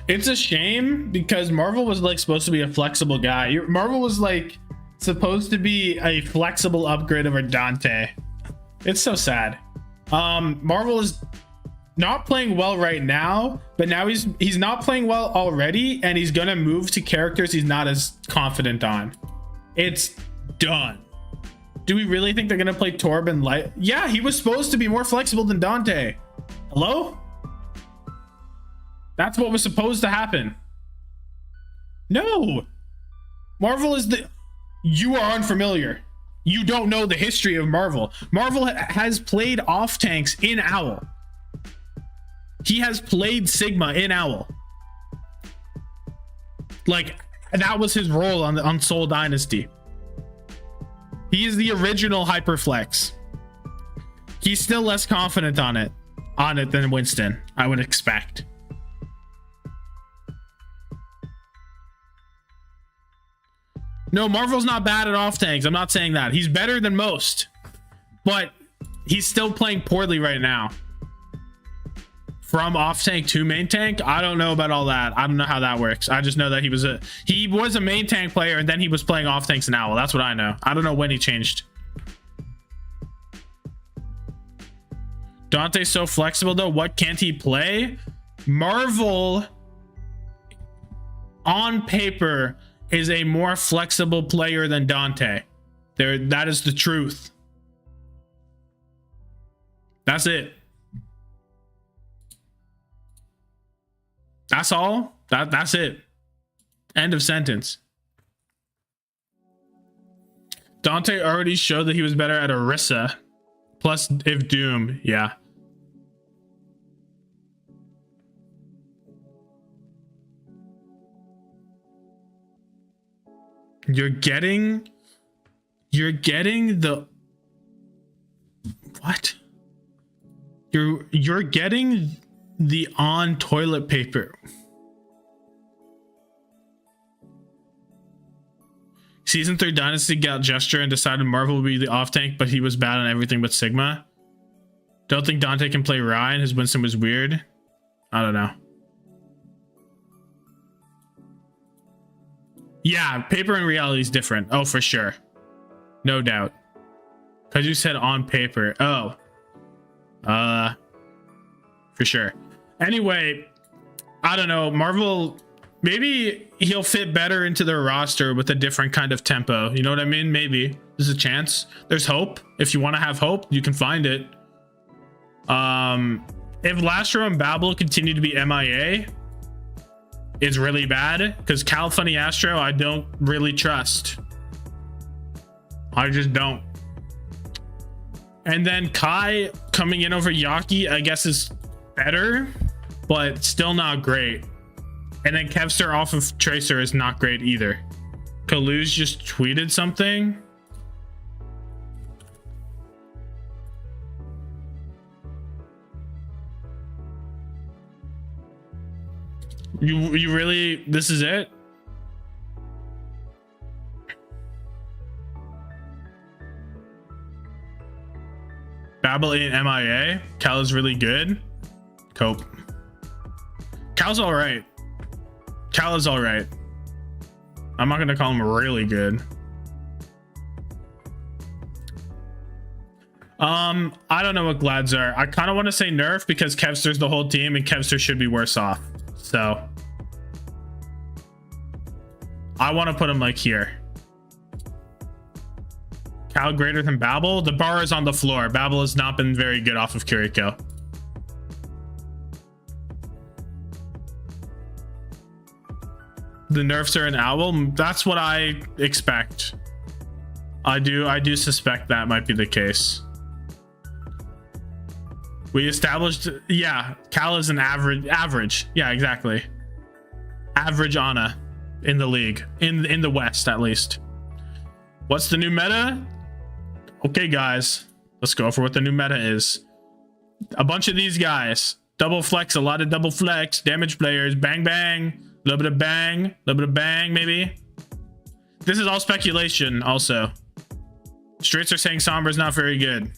It's a shame because Marvel was like supposed to be a flexible guy. Marvel was like supposed to be a flexible upgrade over Dante. It's so sad. Marvel is not playing well right now, but now he's not playing well already, and he's gonna move to characters he's not as confident on. It's done. Do we really think they're gonna play Torb and Light? Yeah, he was supposed to be more flexible than Dante. Hello? That's what was supposed to happen. No. Marvel is you are unfamiliar. You don't know the history of Marvel. Marvel has played off tanks in Owl. He has played Sigma in Owl. Like, that was his role on Soul Dynasty. He is the original Hyperflex. He's still less confident on it than Winston, I would expect. No, Marvel's not bad at off tanks. I'm not saying that. He's better than most, but he's still playing poorly right now. From off tank to main tank, I don't know about all that. I don't know how that works. I just know that he was a main tank player, and then he was playing off tanks in Owl. That's what I know. I don't know when he changed. Dante's so flexible though. What can't he play? Marvel on paper is a more flexible player than Dante. That is the truth. That's it. That's all. That's it. End of sentence. Dante already showed that he was better at Orisa. Plus, if Doom, yeah. You're getting the what? You're getting the on toilet paper. Season 3 Dynasty got gesture and decided Marvel would be the off tank, but he was bad on everything but Sigma. Don't think Dante can play Ryan. His Winston was weird. I don't know. Yeah, paper and reality is different. Oh, for sure. No doubt. Because you said on paper. Oh. For sure. Anyway, I don't know. Marvel, maybe he'll fit better into their roster with a different kind of tempo. You know what I mean? Maybe. There's a chance. There's hope. If you want to have hope, you can find it. If Lastro and Babel continue to be MIA, it's really bad, because Cal Funny Astro I don't really trust. I just don't. And then Kai coming in over Yaki, I guess, is better, but still not great. And then Kevster off of Tracer is not great either. Collusion just tweeted something. You really, this is it? Babel ain't MIA. Cal is really good. Cope. Cal's all right. Cal is all right. I'm not gonna call him really good. I don't know what Glads are. I kind of want to say nerf because Kevster's the whole team and Kevster should be worse off. So I want to put him like here. Cal greater than Babel. The bar is on the floor. Babel has not been very good off of Kiriko. The nerfs are an owl. That's what I expect. I do suspect that might be the case. We established, yeah, Cal is an average. Yeah, exactly. Average Ana in the league, in the West at least. What's the new meta? Okay, guys, let's go for what the new meta is. A bunch of these guys, double flex, a lot of double flex, damage players, bang bang, a little bit of bang, maybe. This is all speculation. Also, Straits are saying Sombra is not very good.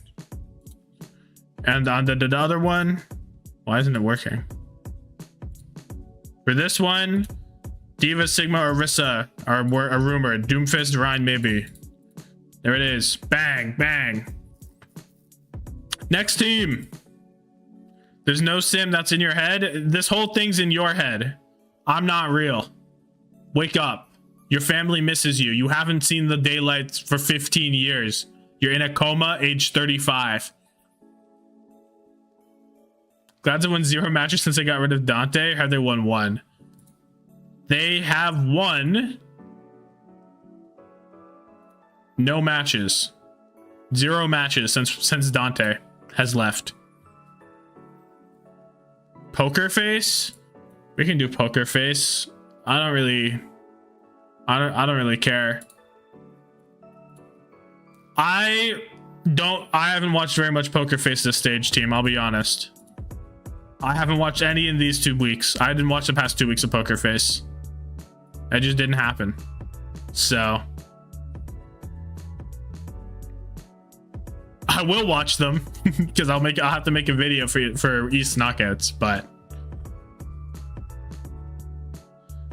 And on the other one, why isn't it working? For this one, Diva, Sigma, Orisa are a rumor. Doomfist, Ryan, maybe. There it is. Bang, bang. Next team. There's no sim that's in your head. This whole thing's in your head. I'm not real. Wake up. Your family misses you. You haven't seen the daylight for 15 years. You're in a coma, age 35. Glad to win 0 matches since they got rid of Dante. Or have they won 1? They have won no matches. 0 matches since Dante has left. Poker face? We can do poker face. I don't really care. I haven't watched very much poker face this stage, team. I'll be honest. I haven't watched any in these 2 weeks. I didn't watch the past 2 weeks of Poker Face. It just didn't happen. So I will watch them because I'll have to make a video for East knockouts. But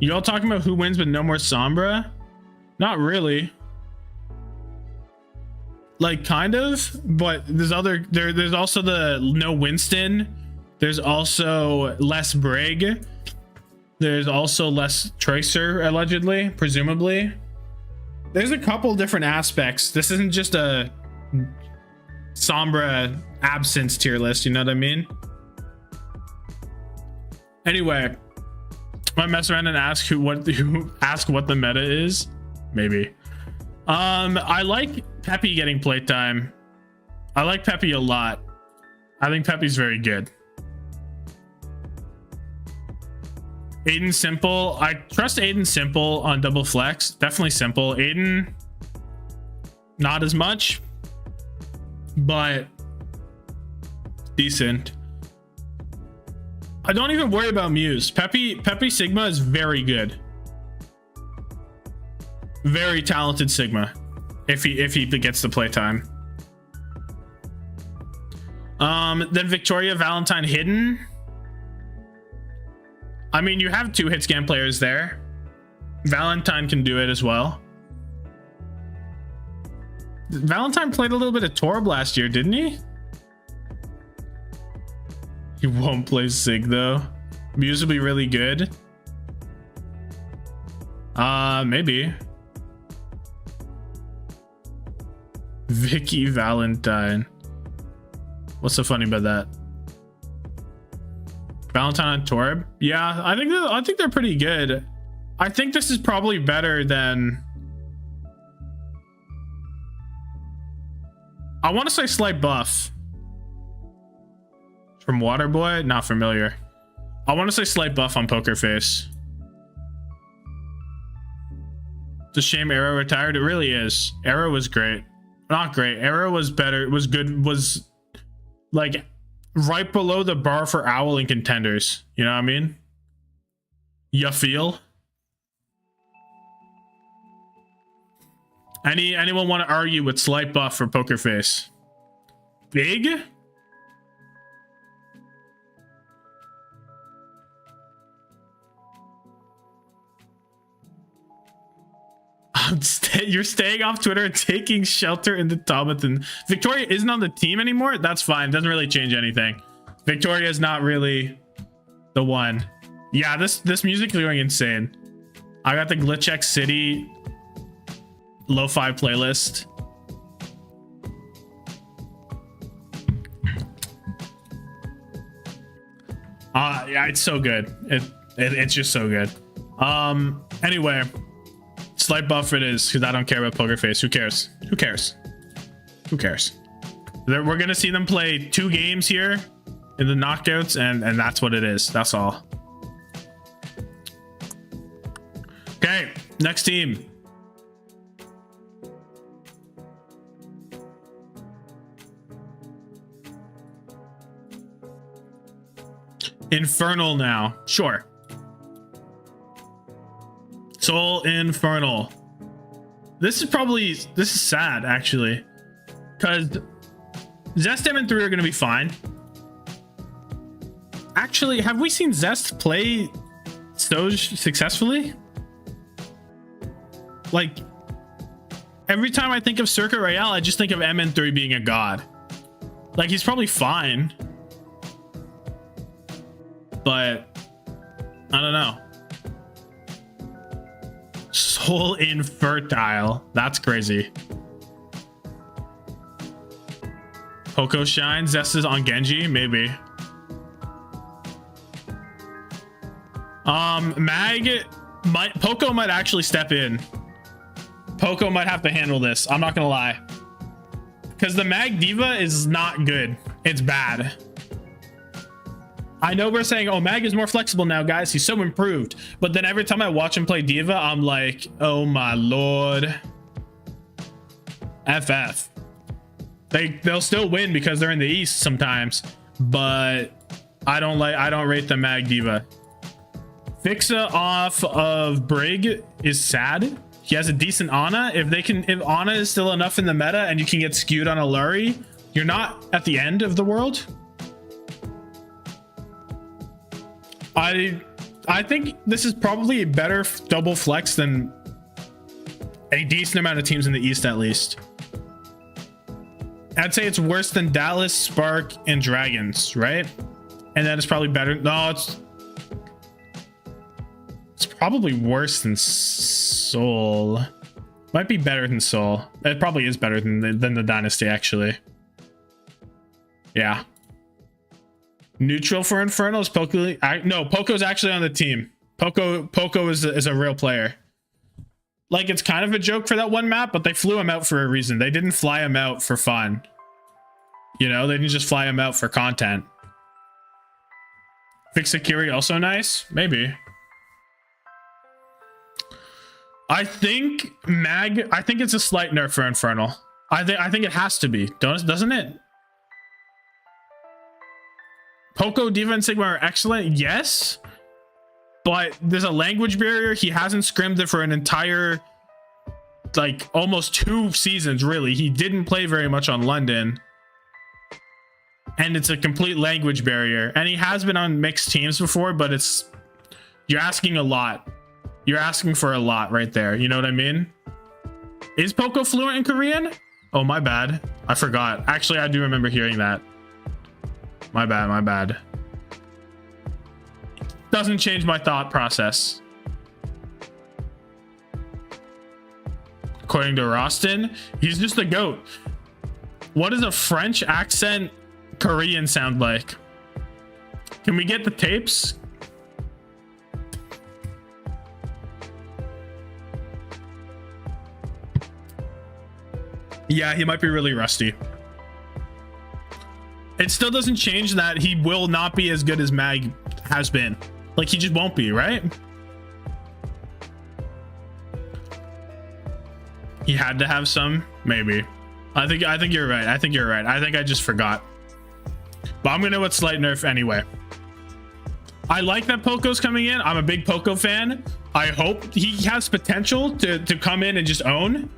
you all talking about who wins but no more Sombra? Not really. Like kind of, but there's also the no Winston. There's also less Brig. There's also less Tracer, allegedly, presumably. There's a couple different aspects. This isn't just a Sombra absence tier list, you know what I mean? Anyway, I mess around and ask what the meta is. Maybe. I like Peppy getting playtime. I like Peppy a lot. I think Peppy's very good. Aiden Simple. I trust Aiden Simple on double flex. Definitely Simple. Aiden, not as much, but decent. I don't even worry about Muse. Peppy Sigma is very good. Very talented Sigma. If he gets the playtime. Then Victoria Valentine Hidden. I mean, you have 2 hit scan players there. Valentine can do it as well. Valentine played a little bit of Torb last year, didn't he? He won't play Sig though. Muse will be really good. Maybe. Vicky Valentine. What's so funny about that? Valentine on Torb? Yeah, I think they're pretty good. I think this is probably better than, I want to say Slight Buff. From Waterboy? Not familiar. I want to say Slight Buff on Poker Face. It's a shame Arrow retired. It really is. Arrow was great. Not great. Arrow was better. Was good. Was like right below the bar for Owl and contenders. You know what I mean? You feel? Anyone want to argue with Slight Buff for Poker Face? Big? You're staying off Twitter and taking shelter in the Tommathan. Victoria isn't on the team anymore. That's fine. Doesn't really change anything. Victoria is not really the one. Yeah, this music is going insane. I got the Glitch X City lo-fi playlist. Yeah, it's so good. It's just so good. Anyway. Slight Buff it is, because I don't care about Poker Face. Who cares? Who cares? Who cares? We're gonna see them play 2 games here in the knockouts, and that's what it is. That's all. Okay, next team. Infernal now. Sure. Seoul Infernal. This is sad actually, because Zest M and 3 are going to be fine. Actually, have we seen Zest play Stoj successfully? Like, every time I think of Circuit Royale, I just think of MN3 being a god. Like, he's probably fine, but I don't know. Soul Infertile. That's crazy. Poco Shine. Zest is on Genji. Maybe. Poco might actually step in. Poco might have to handle this. I'm not gonna lie. Because the Mag Diva is not good. It's bad. I know we're saying, oh, Mag is more flexible now, guys. He's so improved. But then every time I watch him play Diva, I'm like, oh my lord. FF. They'll still win because they're in the East sometimes. But I don't rate the Mag Diva. Fixa off of Brig is sad. He has a decent Ana. If Ana is still enough in the meta and you can get skewed on a Lurry, you're not at the end of the world. I think this is probably a better double flex than a decent amount of teams in the East, at least. I'd say it's worse than Dallas, Spark, and Dragons, right? And that is probably better. No, it's probably worse than Seoul. Might be better than Seoul. It probably is better than the Dynasty, actually. Yeah. Neutral for Infernal is Poco. No, Poco's actually on the team. Poco is a real player. like it's kind of a joke for that one map, but they flew him out for a reason. They didn't fly him out for fun. You know, they didn't just fly him out for content. Fix Sakiri also nice? Maybe. I think it's a slight nerf for Infernal. I think it has to be, doesn't it? Poco, Diva, and Sigma are excellent, yes. But there's a language barrier. He hasn't scrimmed it for an entire, like, almost 2 seasons, really. He didn't play very much on London. And it's a complete language barrier. And he has been on mixed teams before, but you're asking a lot. You're asking for a lot right there. You know what I mean? Is Poco fluent in Korean? Oh, my bad. I forgot. Actually, I do remember hearing that. My bad. Doesn't change my thought process. According to Rostin, he's just a goat. What does a French accent Korean sound like? Can we get the tapes? Yeah, he might be really rusty. It still doesn't change that he will not be as good as Mag has been. Like, he just won't be, right? He had to have some, maybe. I think you're right. I think I just forgot. But I'm gonna go with slight nerf anyway. I like that Poco's coming in. I'm a big Poco fan. I hope he has potential to come in and just own.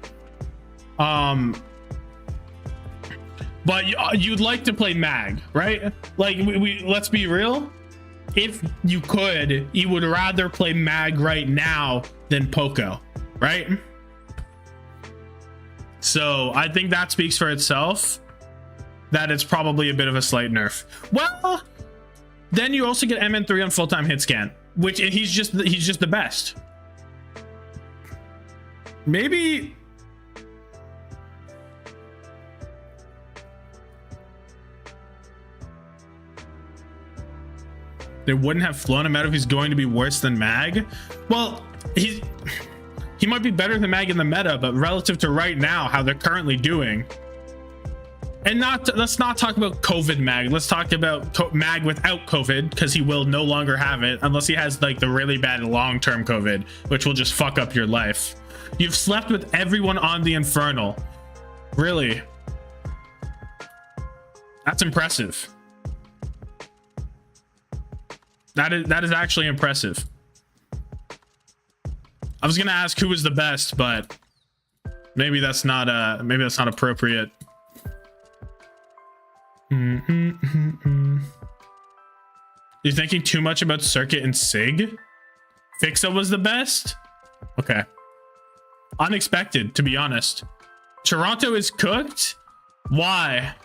But you'd like to play Mag, right? Like, we let's be real. If you could, you would rather play Mag right now than Poco, right? So I think that speaks for itself, that it's probably a bit of a slight nerf. Well, then you also get MN3 on full-time hit scan, which he's just the best. Maybe they wouldn't have flown him out if he's going to be worse than Mag. Well, he might be better than Mag in the meta, but relative to right now, how they're currently doing. And let's not talk about COVID Mag. Let's talk about Mag without COVID, because he will no longer have it unless he has like the really bad long-term COVID, which will just fuck up your life. You've slept with everyone on the Infernal. Really? That's impressive. That is actually impressive. I was gonna ask who was the best, but maybe that's not appropriate. You're thinking too much about Circuit and Sig? Fixa was the best? Okay. Unexpected, to be honest. Toronto is cooked? Why?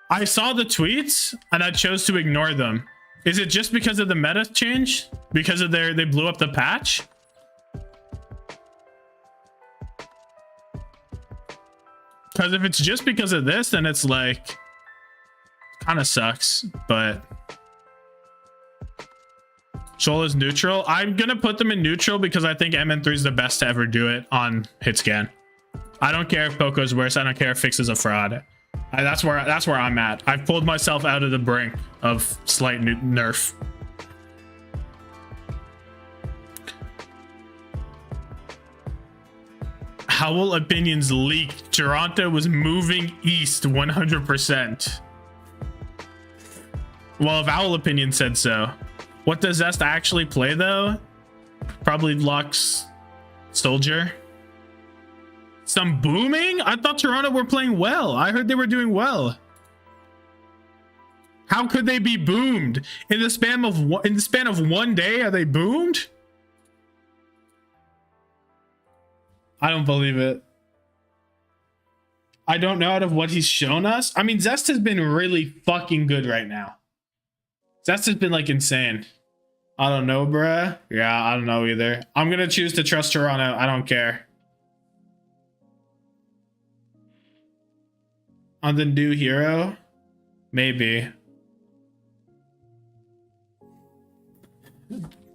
I saw the tweets and I chose to ignore them. Is it just because of the meta change? Because of they blew up the patch? Because if it's just because of this, then it's like kind of sucks. But Shoal is neutral. I'm gonna put them in neutral because I think MN3 is the best to ever do it on hit scan. I don't care if Poco's worse. I don't care if Fix is a fraud. That's where I'm at. I've pulled myself out of the brink of slight nerf. Howl opinions leaked. Toronto was moving east 100%. Well, if Owl opinion said so. What does Zest actually play though? Probably Lux Soldier. Some booming? I thought Toronto were playing well. I heard they were doing well. How could they be boomed in the span of one day? Are they boomed? I don't believe it. I don't know out of what he's shown us. I mean, Zest has been really fucking good right now. Zest has been like insane. I don't know, bruh. Yeah, I don't know either. I'm gonna choose to trust Toronto. I don't care. On the new hero? Maybe.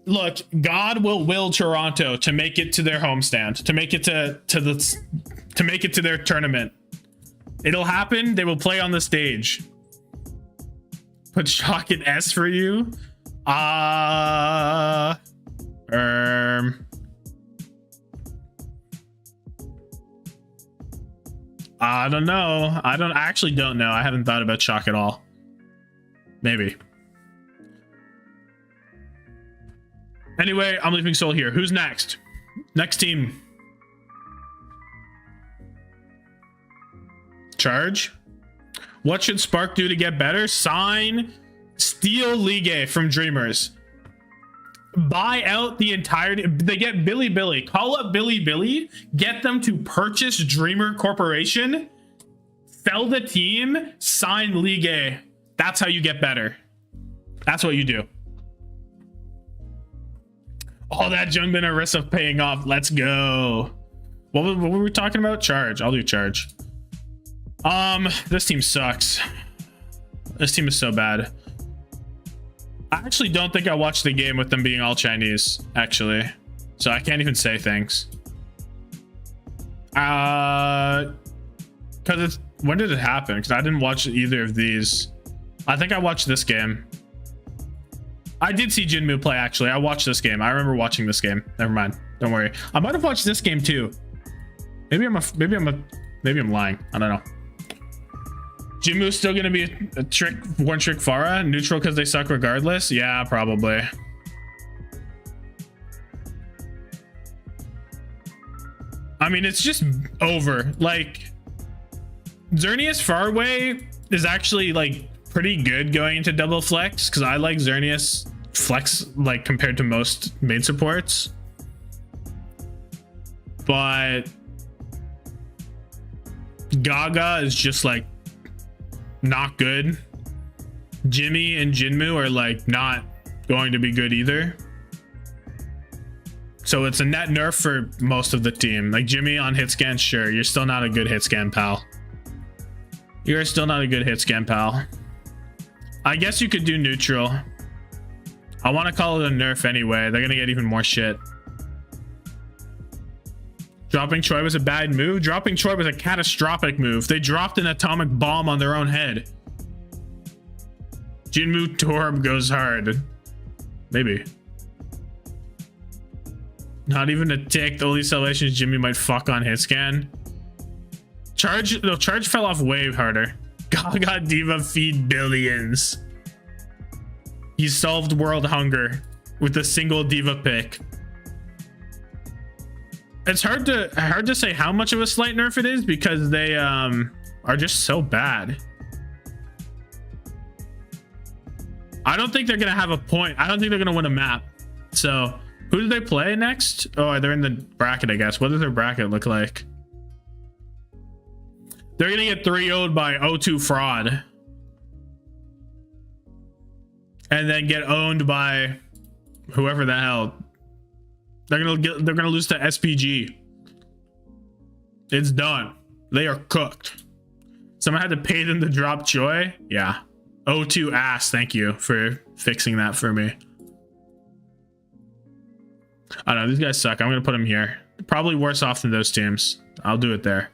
look, God will Toronto to make it to their homestand, to make it to make it to their tournament. It'll happen. They will play on the stage. Put Shock in S for you. I don't know. I actually don't know. I haven't thought about Shock at all. Maybe. Anyway, I'm leaving Seoul here. Who's next? Next team. Charge. What should Spark do to get better? Sign Steal Ligue from Dreamers. Buy out the entirety. They get Billy. Call up Billy. Get them to purchase Dreamer Corporation. Sell the team. Sign Ligue. That's how you get better. That's what you do. Oh, that Jungbin Arisa paying off. Let's go. What were we talking about? Charge. I'll do charge. This team sucks. This team is so bad. I actually don't think I watched the game with them being all Chinese, actually. So I can't even say things. Because it's... When did it happen? Because I didn't watch either of these. I think I watched this game. I did see Jinmu play, actually. I watched this game. I remember watching this game. Never mind. Don't worry. I might have watched this game too. Maybe I'm lying. I don't know. Jinmu's still gonna be a trick, one trick Pharah, neutral because they suck regardless. Yeah, probably. I mean, it's just over. Like, Xerneas Farway is actually like pretty good going into double flex because I like Xerneas flex like compared to most main supports, but Gaga is just like not good. Jimmy and Jinmu are like not going to be good either. So it's a net nerf for most of the team. Like Jimmy on hit scan, sure, you're still not a good hit scan, pal. You're still not a good hit scan, pal. I guess you could do neutral. I want to call it a nerf anyway. They're gonna get even more shit. Dropping Choi was a bad move. Dropping Choi was a catastrophic move. They dropped an atomic bomb on their own head. Jinmu Torb goes hard. Maybe. Not even a tick. The only salvation is Jimmy might fuck on hit scan. Charge fell off way harder. Gaga Diva feed billions. He solved world hunger with a single Diva pick. It's hard to say how much of a slight nerf it is because they are just so bad. I don't think they're gonna have a point. I don't think they're gonna win a map. So who do they play next? Oh, they're in the bracket, I guess. What does their bracket look like? They're gonna get 3-0'd by O2 Fraud. And then get owned by whoever the hell. They're gonna lose to SPG. It's done. They are cooked. Someone had to pay them to drop Choi. Yeah. O2 ass. Thank you for fixing that for me. I don't know. These guys suck. I'm gonna put them here. Probably worse off than those teams. I'll do it there.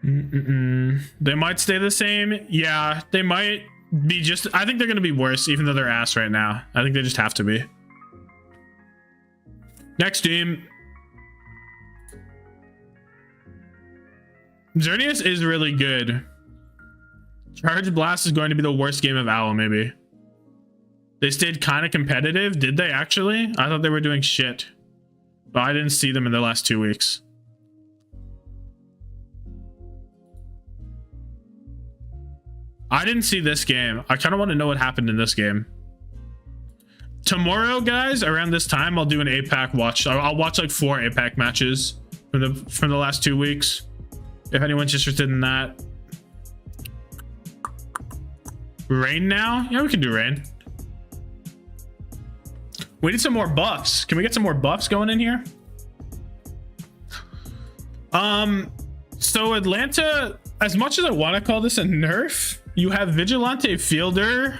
They might stay the same. Yeah, they might be just... I think they're gonna be worse even though they're ass right now. I think they just have to be. Next team. Xerneas is really good. Charge Blast is going to be the worst game of Owl, maybe. They stayed kind of competitive. Did they actually? I thought they were doing shit. But I didn't see them in the last 2 weeks. I didn't see this game. I kind of want to know what happened in this game. Tomorrow, guys, around this time, I'll do an APAC watch. I'll watch like 4 APAC matches from the last 2 weeks. If anyone's interested in that. Rain now? Yeah, we can do rain. We need some more buffs. Can we get some more buffs going in here? So Atlanta, as much as I want to call this a nerf, you have Vigilante Fielder,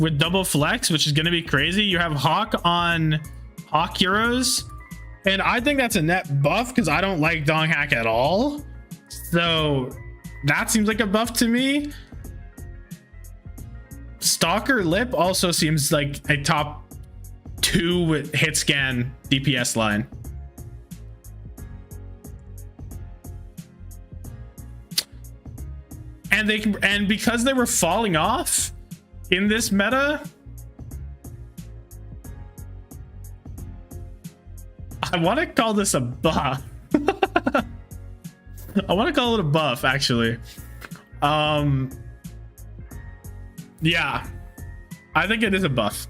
with double flex, which is going to be crazy. You have Hawk on Hawk heroes, and I think that's a net buff because I don't like Dong Hack at all. So that seems like a buff to me. Stalker Lip also seems like a top 2 hit scan DPS line. And because they were falling off in this meta, I want to call this a buff. I want to call it a buff, actually. Yeah, I think it is a buff.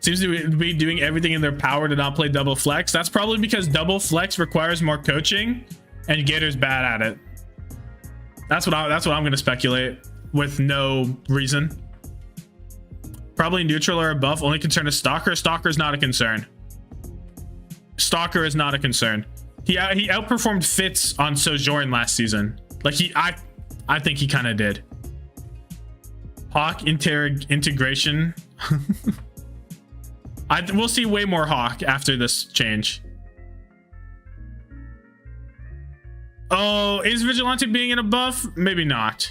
Seems to be doing everything in their power to not play double flex. That's probably because double flex requires more coaching and Gator's bad at it. That's what I'm going to speculate with no reason. Probably neutral or a buff. Only concern is Stalker. Stalker is not a concern. Stalker is not a concern. He outperformed Fitz on Sojourn last season. Like I think he kind of did. Hawk integration. We'll see way more Hawk after this change. Oh, is Vigilante being in a buff? Maybe not.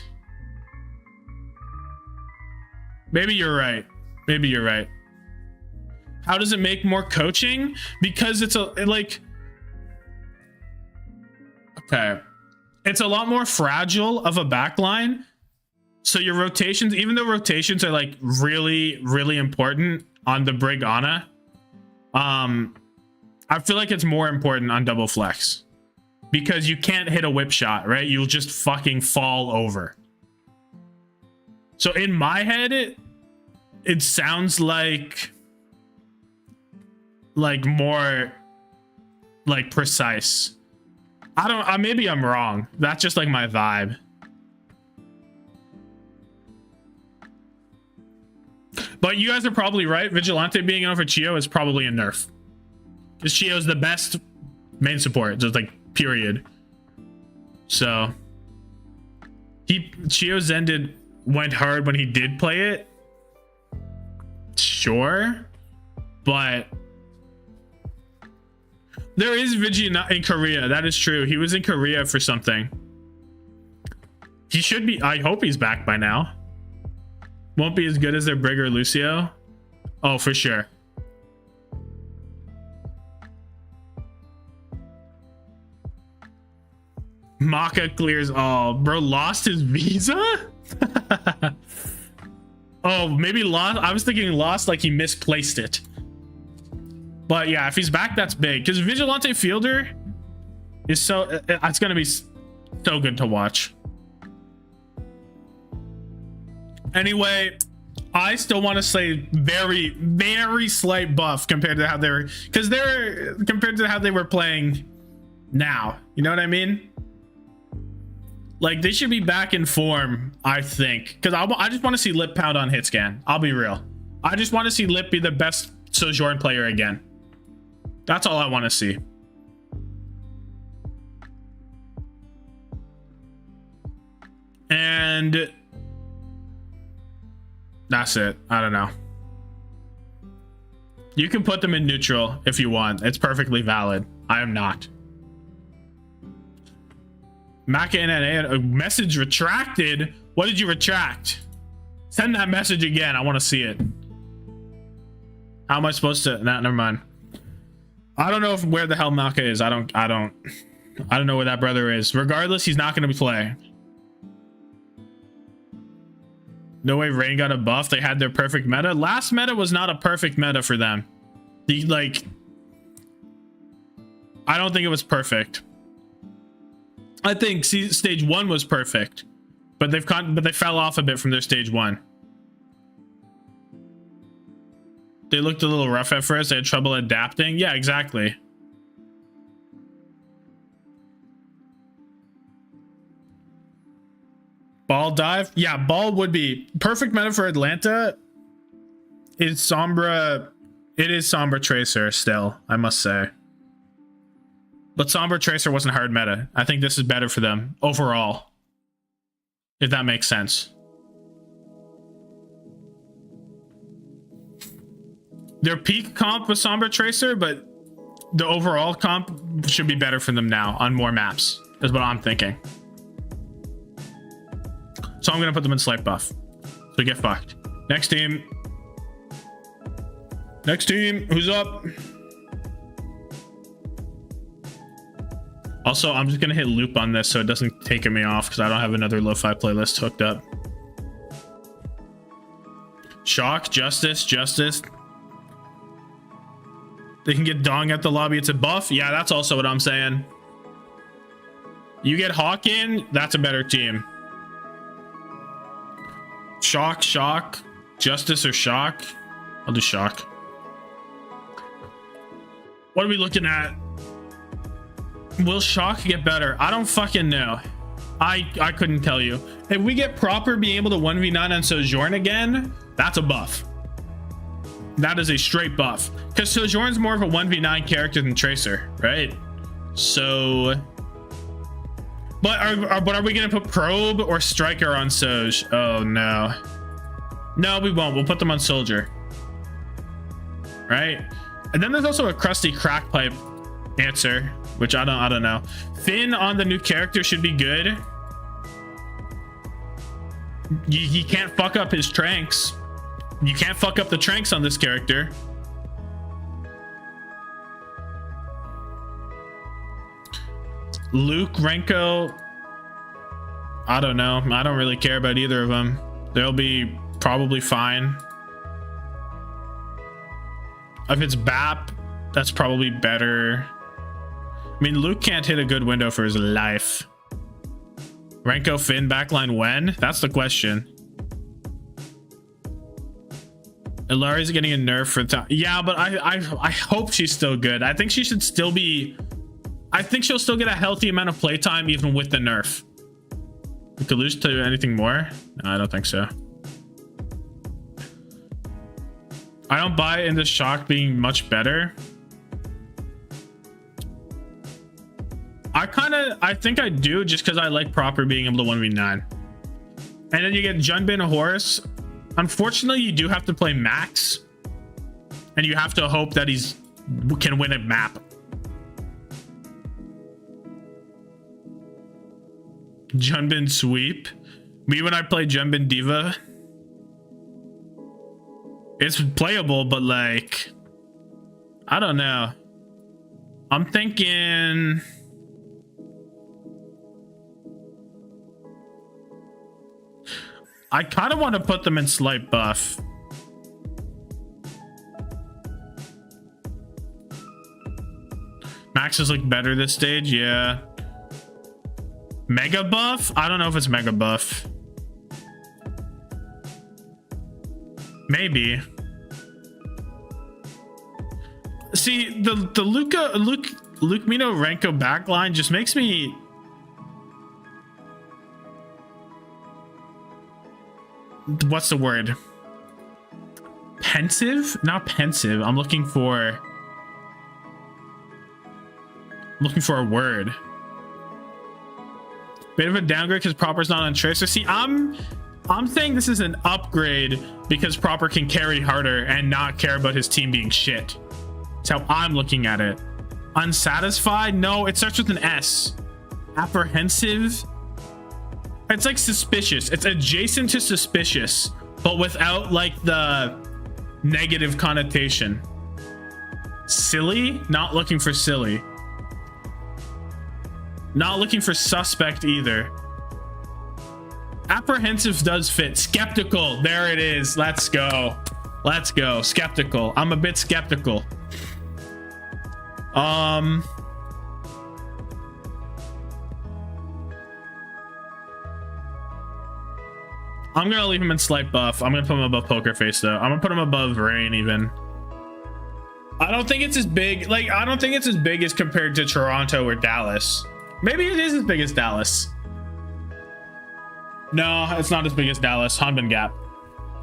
Maybe you're right. Maybe you're right. How does it make more coaching? Because it's okay. It's a lot more fragile of a backline. So your rotations, even though rotations are like really, really important on the Brig Ana, I feel like it's more important on double flex because you can't hit a whip shot, right? You'll just fucking fall over. So in my head, it sounds like more like precise. Maybe I'm wrong. That's just like my vibe. But you guys are probably right. Vigilante being over Chio is probably a nerf. Because Chio is the best main support. Just like, period. So Chio's ended went hard when he did play it. Sure. But there is Vigi in Korea. That is true. He was in Korea for something. He should be. I hope he's back by now. Won't be as good as their Brigger Lucio. Oh, for sure. Maka clears all. Bro lost his visa? Oh, maybe lost. I was thinking lost like he misplaced it. But yeah, if he's back, that's big. Because Vigilante Fielder is so... It's going to be so good to watch. Anyway, I still want to say very, very slight buff compared to how they were... Because compared to how they were playing now. You know what I mean? Like, they should be back in form, I think. Because I just want to see Lip pound on hit scan. I'll be real. I just want to see Lip be the best Sojourn player again. That's all I want to see. And that's it. I don't know. You can put them in neutral if you want. It's perfectly valid. I am not. Maka NNA, a message retracted. What did you retract? Send that message again. I want to see it. How am I supposed to? Nah, never mind. I don't know where the hell Maka is. I don't know where that brother is. Regardless, he's not going to play. No way Rain got a buff. They had their perfect meta. Last meta was not a perfect meta for them. I don't think it was perfect. I think stage 1 was perfect, but they fell off a bit from their stage 1. They looked a little rough at first. They had trouble adapting. Yeah, exactly. Ball dive. Yeah, ball would be perfect meta for Atlanta. It's Sombra. It is Sombra Tracer still, I must say. But Sombra Tracer wasn't hard meta. I think this is better for them overall, if that makes sense. Their peak comp was Sombra Tracer, but the overall comp should be better for them now on more maps, is what I'm thinking. So I'm gonna put them in slight buff. So get fucked. Next team. Next team, who's up? Also, I'm just gonna hit loop on this so it doesn't take me off because I don't have another lo-fi playlist hooked up. Shock, Justice. They can get Dong at the lobby. It's a buff. Yeah, that's also what I'm saying. You get Hawk in, that's a better team. Shock, Justice or Shock. I'll do Shock. What are we looking at? Will Shock get better? I don't fucking know. I couldn't tell you. If we get Proper being able to 1v9 on Sojourn again, that's a buff. That is a straight buff. Because Sojourn's more of a 1v9 character than Tracer, right? So... But are we gonna put Probe or Striker on Soj? Oh no. No, we won't. We'll put them on Soldier. Right? And then there's also a Crusty Crack Pipe answer, which I don't know. Finn on the new character should be good. He can't fuck up his tranks. You can't fuck up the tranks on this character. Luke, Renko, I don't know. I don't really care about either of them. They'll be probably fine. If it's BAP, that's probably better. I mean, Luke can't hit a good window for his life. Renko, Finn, backline when? That's the question. Ilari's getting a nerf for time. Yeah, but I hope she's still good. I think she should still be... I think she'll still get a healthy amount of playtime even with the nerf. We could lose to anything more? No, I don't think so. I don't buy in the Shock being much better. I think I do just because I like Proper being able to 1v9. And then you get Junbin Horse. Unfortunately, you do have to play Max. And you have to hope that he's can win a map. Junbin Sweep. Me when I play Junbin Diva. It's playable, but like... I don't know. I'm thinking... I kind of want to put them in slight buff. Maxes look better this stage, yeah. Mega buff? I don't know if it's mega buff. Maybe. See, the Luke Mino Renko backline just makes me... What's the word? Pensive? Not pensive. I'm looking for a word. Bit of a downgrade because Proper's not on Tracer. See, I'm saying this is an upgrade because Proper can carry harder and not care about his team being shit. That's how I'm looking at it. Unsatisfied? No, it starts with an S. Apprehensive? It's like suspicious. It's adjacent to suspicious, but without like the negative connotation. Silly? Not looking for silly. Not looking for suspect either. Apprehensive does fit. Skeptical. There it is. Let's go. Let's go. Skeptical. I'm a bit skeptical. I'm gonna leave him in slight buff. I'm gonna put him above Poker Face though. I'm gonna put him above Rain even. I don't think it's as big. Like, I don't think it's as big as compared to Toronto or Dallas. Maybe it is as big as Dallas. No, it's not as big as Dallas. Hanbin Gap.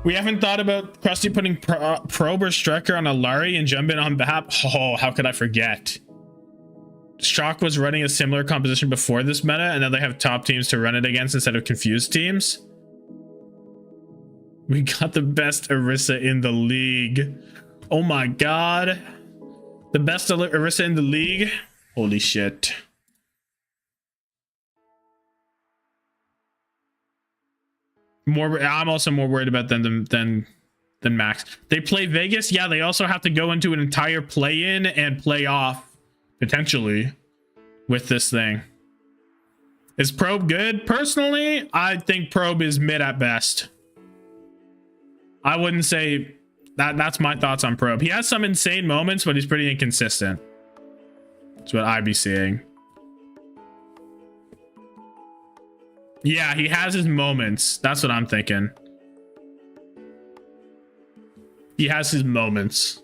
We haven't thought about Krusty putting Probe or Striker on Alari and Junbin on BAP. Oh, how could I forget? Shock was running a similar composition before this meta, and now they have top teams to run it against instead of confused teams. We got the best Orisa in the league. Oh my god. The best Orisa in the league. Holy shit. I'm also more worried about them than Max. They play Vegas. Yeah, they also have to go into an entire play-in and play off potentially with this thing. Is Probe good? Personally, I think Probe is mid at best. I wouldn't say that's my thoughts on Probe. He has some insane moments, but he's pretty inconsistent. That's what I'd be seeing. Yeah, he has his moments. That's what I'm thinking. He has his moments.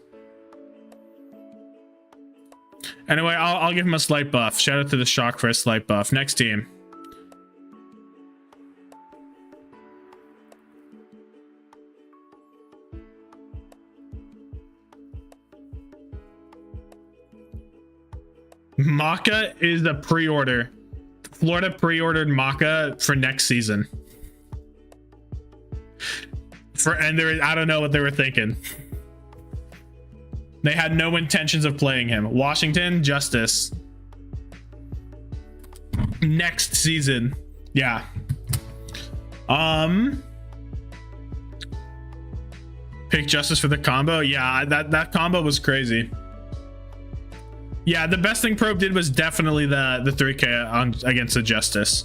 Anyway, I'll give him a slight buff. Shout out to the Shock for a slight buff. Next team. Maka is a pre-order. Florida pre-ordered Maka for next season. I don't know what they were thinking. They had no intentions of playing him. Washington, Justice. Next season. Yeah. Pick Justice for the combo. Yeah, that combo was crazy. Yeah, the best thing Probe did was definitely the 3K against the Justice.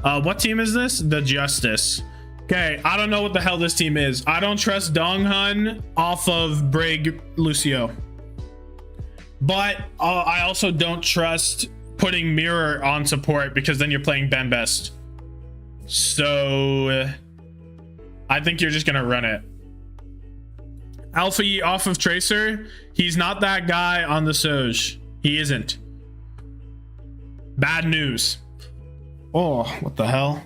What team is this? The Justice. Okay, I don't know what the hell this team is. I don't trust Donghun off of Brig Lucio. But I also don't trust putting Mirror on support because then you're playing Ben Best. So I think you're just going to run it. Alpha Yi off of Tracer. He's not that guy on the Soj. He isn't. Bad news. Oh, what the hell?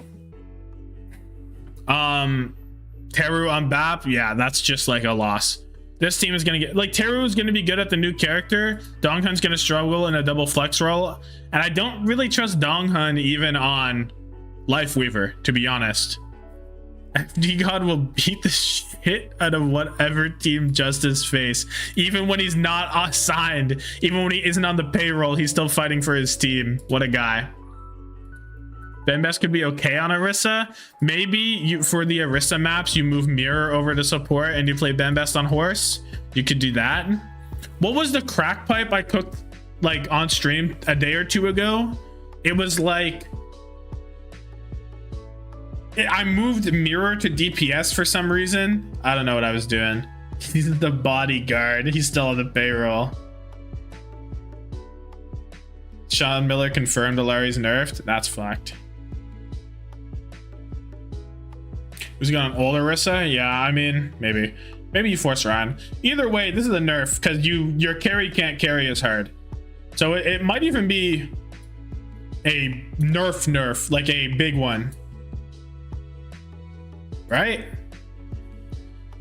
Teru on BAP. Yeah, that's just like a loss. This team is gonna get like Teru is gonna be good at the new character. Donghun's gonna struggle in a double flex role, and I don't really trust Donghun even on Lifeweaver, to be honest. FD God will beat the shit out of whatever team Justice face, even when he's not assigned, even when he isn't on the payroll, he's still fighting for his team. What a guy. Ben Best could be okay on Orisa. Maybe for the Orisa maps, you move Mirror over to support and you play Ben Best on Horse. You could do that. What was the crack pipe I cooked like on stream a day or two ago? It was like I moved Mirror to DPS for some reason. I don't know what I was doing. He's the bodyguard. He's still on the payroll. Sean Miller confirmed Larry's nerfed. That's fucked. Who's going on older Orisa? Yeah, I mean, maybe you force Ryan. Either way, this is a nerf because your carry can't carry as hard. So it might even be a nerf, like a big one. Right?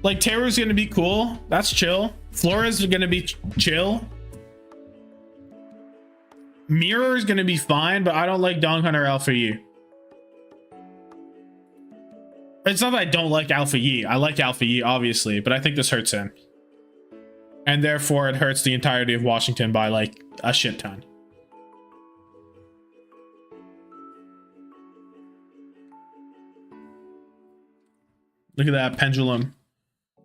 Like Teru's gonna be cool. That's chill. Flora's gonna be chill. Mirror is gonna be fine, but I don't like Donghun or Alpha Yi. It's not that I don't like Alpha Yi. I like Alpha Yi, obviously, but I think this hurts him. And therefore, it hurts the entirety of Washington by like a shit ton. Look at that pendulum.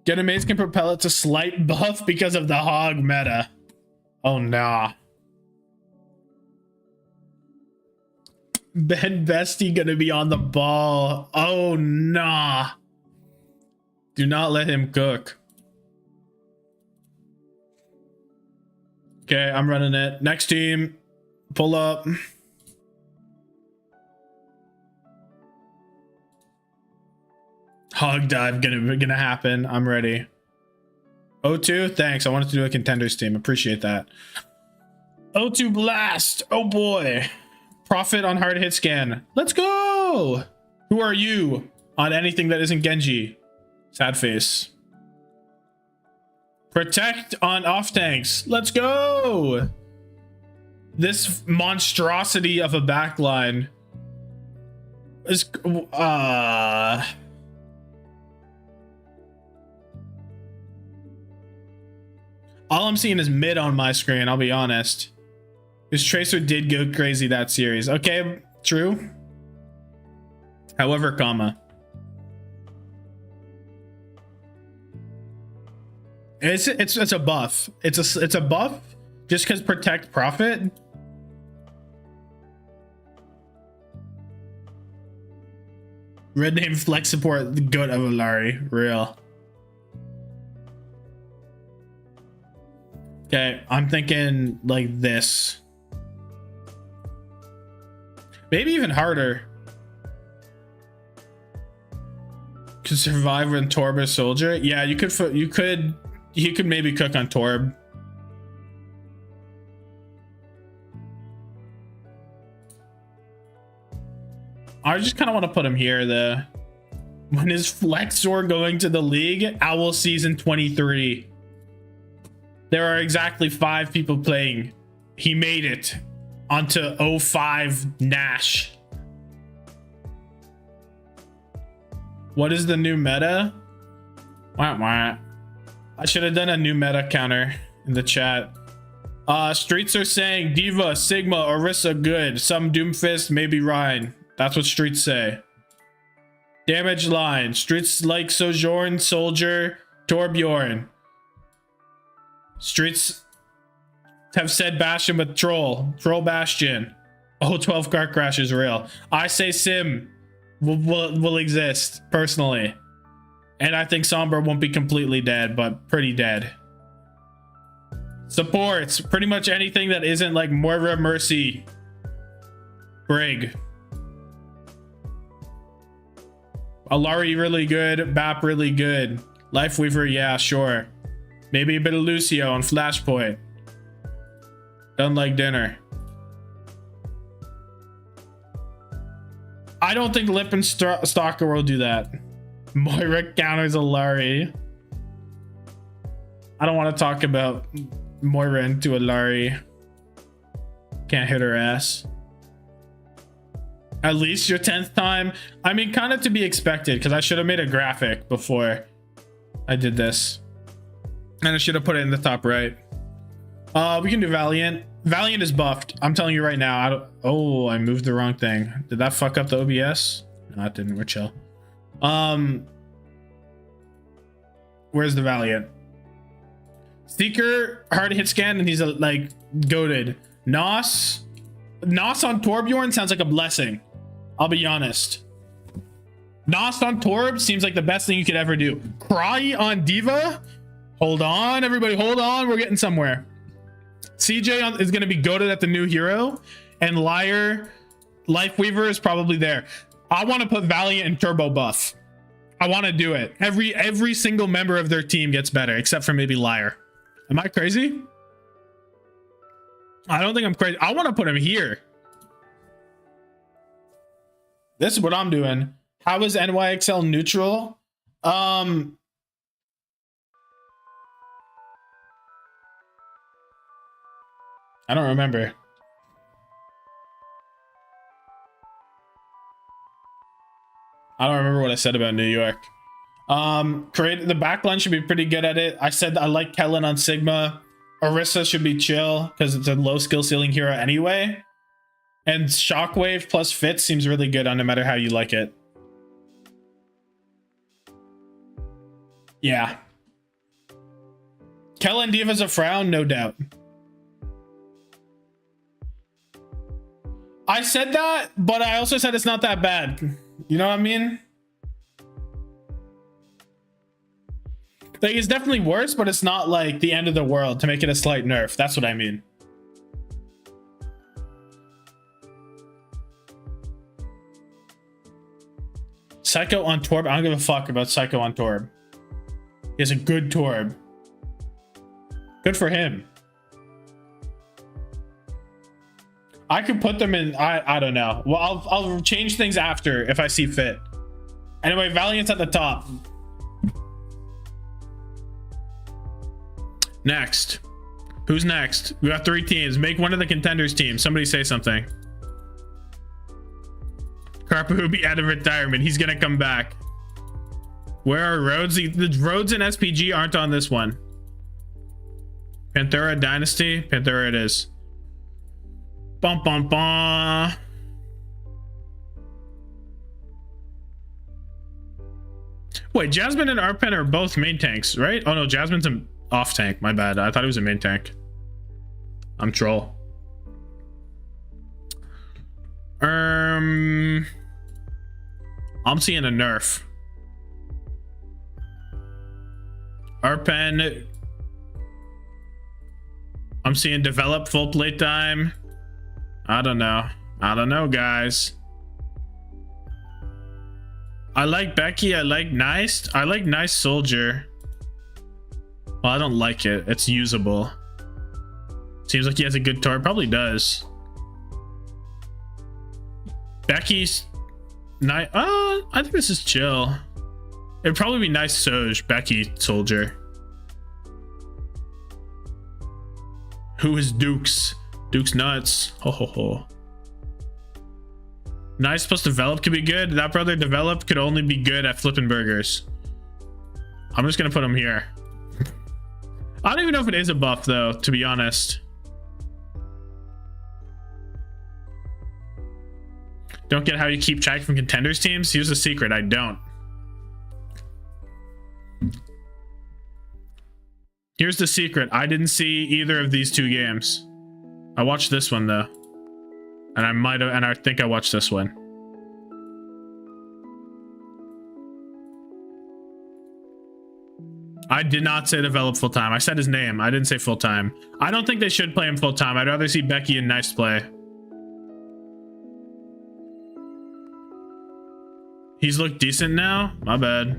Get Amaze can propel it to slight buff because of the hog meta. Oh nah. Ben Bestie gonna be on the ball. Oh nah. Do not let him cook. Okay, I'm running it. Next team. Pull up. Hog dive gonna happen. I'm ready. O2, thanks. I wanted to do a contenders team. Appreciate that. O2 Blast. Oh boy. Profit on hard hit scan. Let's go. Who are you on anything that isn't Genji? Sad face. Protect on off tanks. Let's go. This monstrosity of a backline is All I'm seeing is mid on my screen, I'll be honest. His Tracer did go crazy that series. Okay, true. However, comma. It's a buff. It's a buff just because protect profit. Red name flex support the goat of Alari. Real. Okay, I'm thinking like this. Maybe even harder. Could Survivor and Torb or Soldier? Yeah, you could maybe cook on Torb. I just kind of want to put him here though. When is Flexor going to the league? Owl season 23. There are exactly 5 people playing. He made it onto 05 Nash. What is the new meta? Wah, wah. I should have done a new meta counter in the chat. Streets are saying Diva, Sigma, Orisa good. Some Doomfist, maybe Ryan. That's what streets say. Damage line. Streets like Sojourn, Soldier, Torbjorn. Streets have said Bastion with Troll. Troll Bastion. Oh, 12 car crash is real. I say Sim will exist, personally. And I think Sombra won't be completely dead, but pretty dead. Supports. Pretty much anything that isn't like Moira, Mercy, Brig. Alari really good. Bap really good. Lifeweaver, yeah, sure. Maybe a bit of Lucio on Flashpoint. Done like dinner. I don't think Lip and Stalker will do that. Moira counters Alari. I don't want to talk about Moira into Alari. Can't hit her ass. At least your 10th time. I mean, kind of to be expected, because I should have made a graphic before I did this. And I should have put it in the top right. We can do Valiant. Valiant is buffed. I'm telling you right now. Oh, I moved the wrong thing. Did that fuck up the OBS? No, it didn't. We're chill. Where's the Valiant? Seeker, hard hit scan, and he's like goated. Nos on Torbjorn sounds like a blessing. I'll be honest. Nos on Torb seems like the best thing you could ever do. Cry on Diva. Hold on, everybody. Hold on. We're getting somewhere. CJ is going to be goated at the new hero, and Liar, Lifeweaver is probably there. I want to put Valiant in turbo buff. I want to do it. Every single member of their team gets better, except for maybe Liar. Am I crazy? I don't think I'm crazy. I want to put him here. This is what I'm doing. How is NYXL neutral? I don't remember. I don't remember what I said about New York. The backline should be pretty good at it. I said I like Kellen on Sigma. Orisa should be chill because it's a low skill ceiling hero anyway. And Shockwave plus Fit seems really good on no matter how you like it. Yeah. Kellen Diva's a frown, no doubt. I said that, but I also said it's not that bad. You know what I mean? Like, it's definitely worse, but it's not like the end of the world to make it a slight nerf. That's what I mean. Psycho on Torb. I don't give a fuck about Psycho on Torb. He has a good Torb. Good for him. I could put them in. I don't know. Well, I'll change things after if I see fit. Anyway, Valiant's at the top. Next. Who's next? We got 3 teams. Make one of the contenders team. Somebody say something. Carpa will be out of retirement. He's gonna come back. Where are Rhodes? The Rhodes and SPG aren't on this one. Panthera Dynasty. Panthera it is. Bum bum bum. Wait, Jasmine and Arpen are both main tanks, right? Oh no, Jasmine's an off tank. My bad. I thought he was a main tank. I'm troll. I'm seeing a nerf. Arpen. I'm seeing develop full playtime. I don't know. I don't know, guys. I like Becky. I like Nice. I like Nice Soldier. Well, I don't like it. It's usable. Seems like he has a good turret. Probably does. Becky's nice. I think this is chill. It'd probably be Nice Soj, Becky Soldier. Who is Dukes? Dukes nuts. Ho ho ho. Nice plus develop could be good. That brother develop could only be good at flipping burgers. I'm just gonna put him here. I don't even know if it is a buff though, to be honest. Don't get how you keep track from contenders teams. Here's the secret. I don't. Here's the secret. I didn't see either of these two games. I watched this one though. And I might have, and I think I watched this one. I did not say develop full time. I said his name. I didn't say full time. I don't think they should play him full time. I'd rather see Becky and Nice play. He's looked decent now. My bad.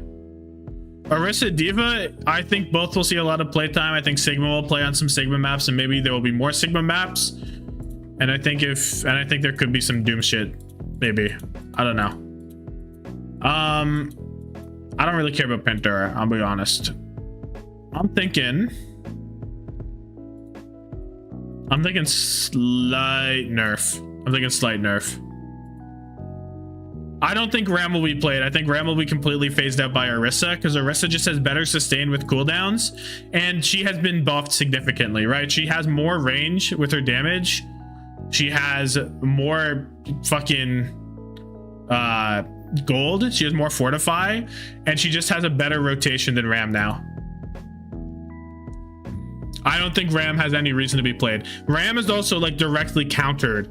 Orisa Diva, I think both will see a lot of playtime. I think Sigma will play on some Sigma maps, and maybe there will be more Sigma maps. And I think there could be some Doom shit. Maybe. I don't know. I don't really care about Panthera, I'll be honest. I'm thinking slight nerf. I don't think Ram will be played. I think Ram will be completely phased out by Orisa, because Orisa just has better sustain with cooldowns, and she has been buffed significantly, right? She has more range with her damage. She has more fucking gold. She has more fortify, and she just has a better rotation than Ram now. I don't think Ram has any reason to be played. Ram is also like directly countered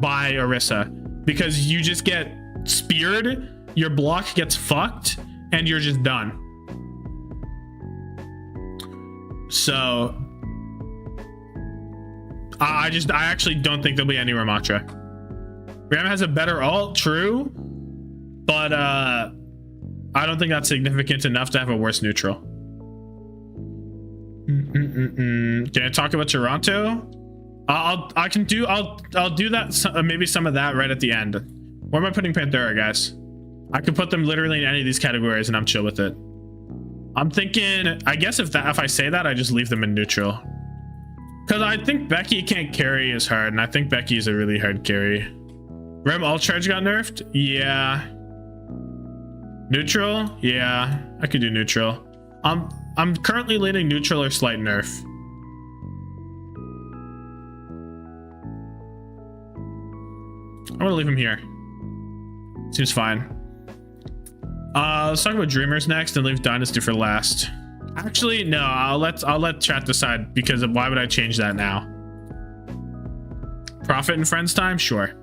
by Orisa, because you just get speared, your block gets fucked, and you're just done. So I actually don't think there'll be any Ramatra. Ram has a better ult, true, but I don't think that's significant enough to have a worse neutral. Can I talk about Toronto? I'll do that, maybe some of that right at the end. Where am I putting Panthera, guys? I could put them literally in any of these categories and I'm chill with it. I'm thinking, I guess if I say that, I just leave them in neutral. Because I think Becky can't carry as hard, and I think Becky is a really hard carry. Rem Ult Charge got nerfed? Yeah. Neutral? Yeah, I could do neutral. I'm currently leaning neutral or slight nerf. I'm gonna leave him here. Seems fine. Let's talk about Dreamers next and leave Dynasty for last. Actually, no, I'll let chat decide, because why would I change that now? Profit and Friends time? Sure.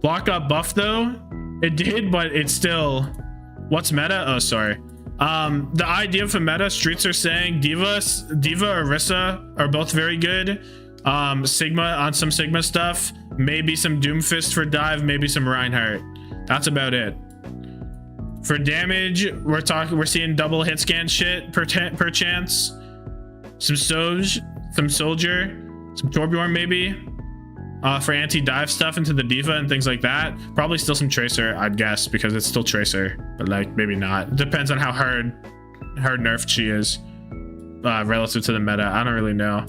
Block got buffed though. It did, but it's still, what's meta? Oh, sorry. The idea for meta, streets are saying Diva, Orisa are both very good. Sigma on some Sigma stuff, maybe some Doomfist for dive, maybe some Reinhardt. That's about it. For damage, we're seeing double hit scan shit per chance. Some Soj, some Soldier, some Torbjorn maybe. For anti-dive stuff into the Diva and things like that. Probably still some Tracer, I'd guess, because it's still Tracer, but like maybe not. It depends on how hard nerfed she is relative to the meta. I don't really know.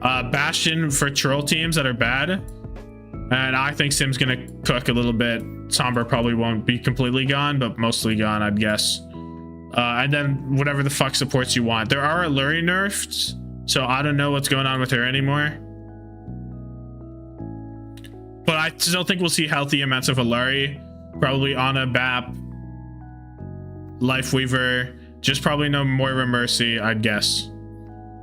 Bastion for troll teams that are bad, and I think Sim's gonna cook a little bit. Sombra probably won't be completely gone, but mostly gone, I'd guess. And then whatever the fuck supports you want. There are Alluri nerfs, So I don't know what's going on with her anymore. But I still think we'll see healthy amounts of Alari. Probably Ana, Bap, Lifeweaver. Just probably no Moira Mercy, I'd guess.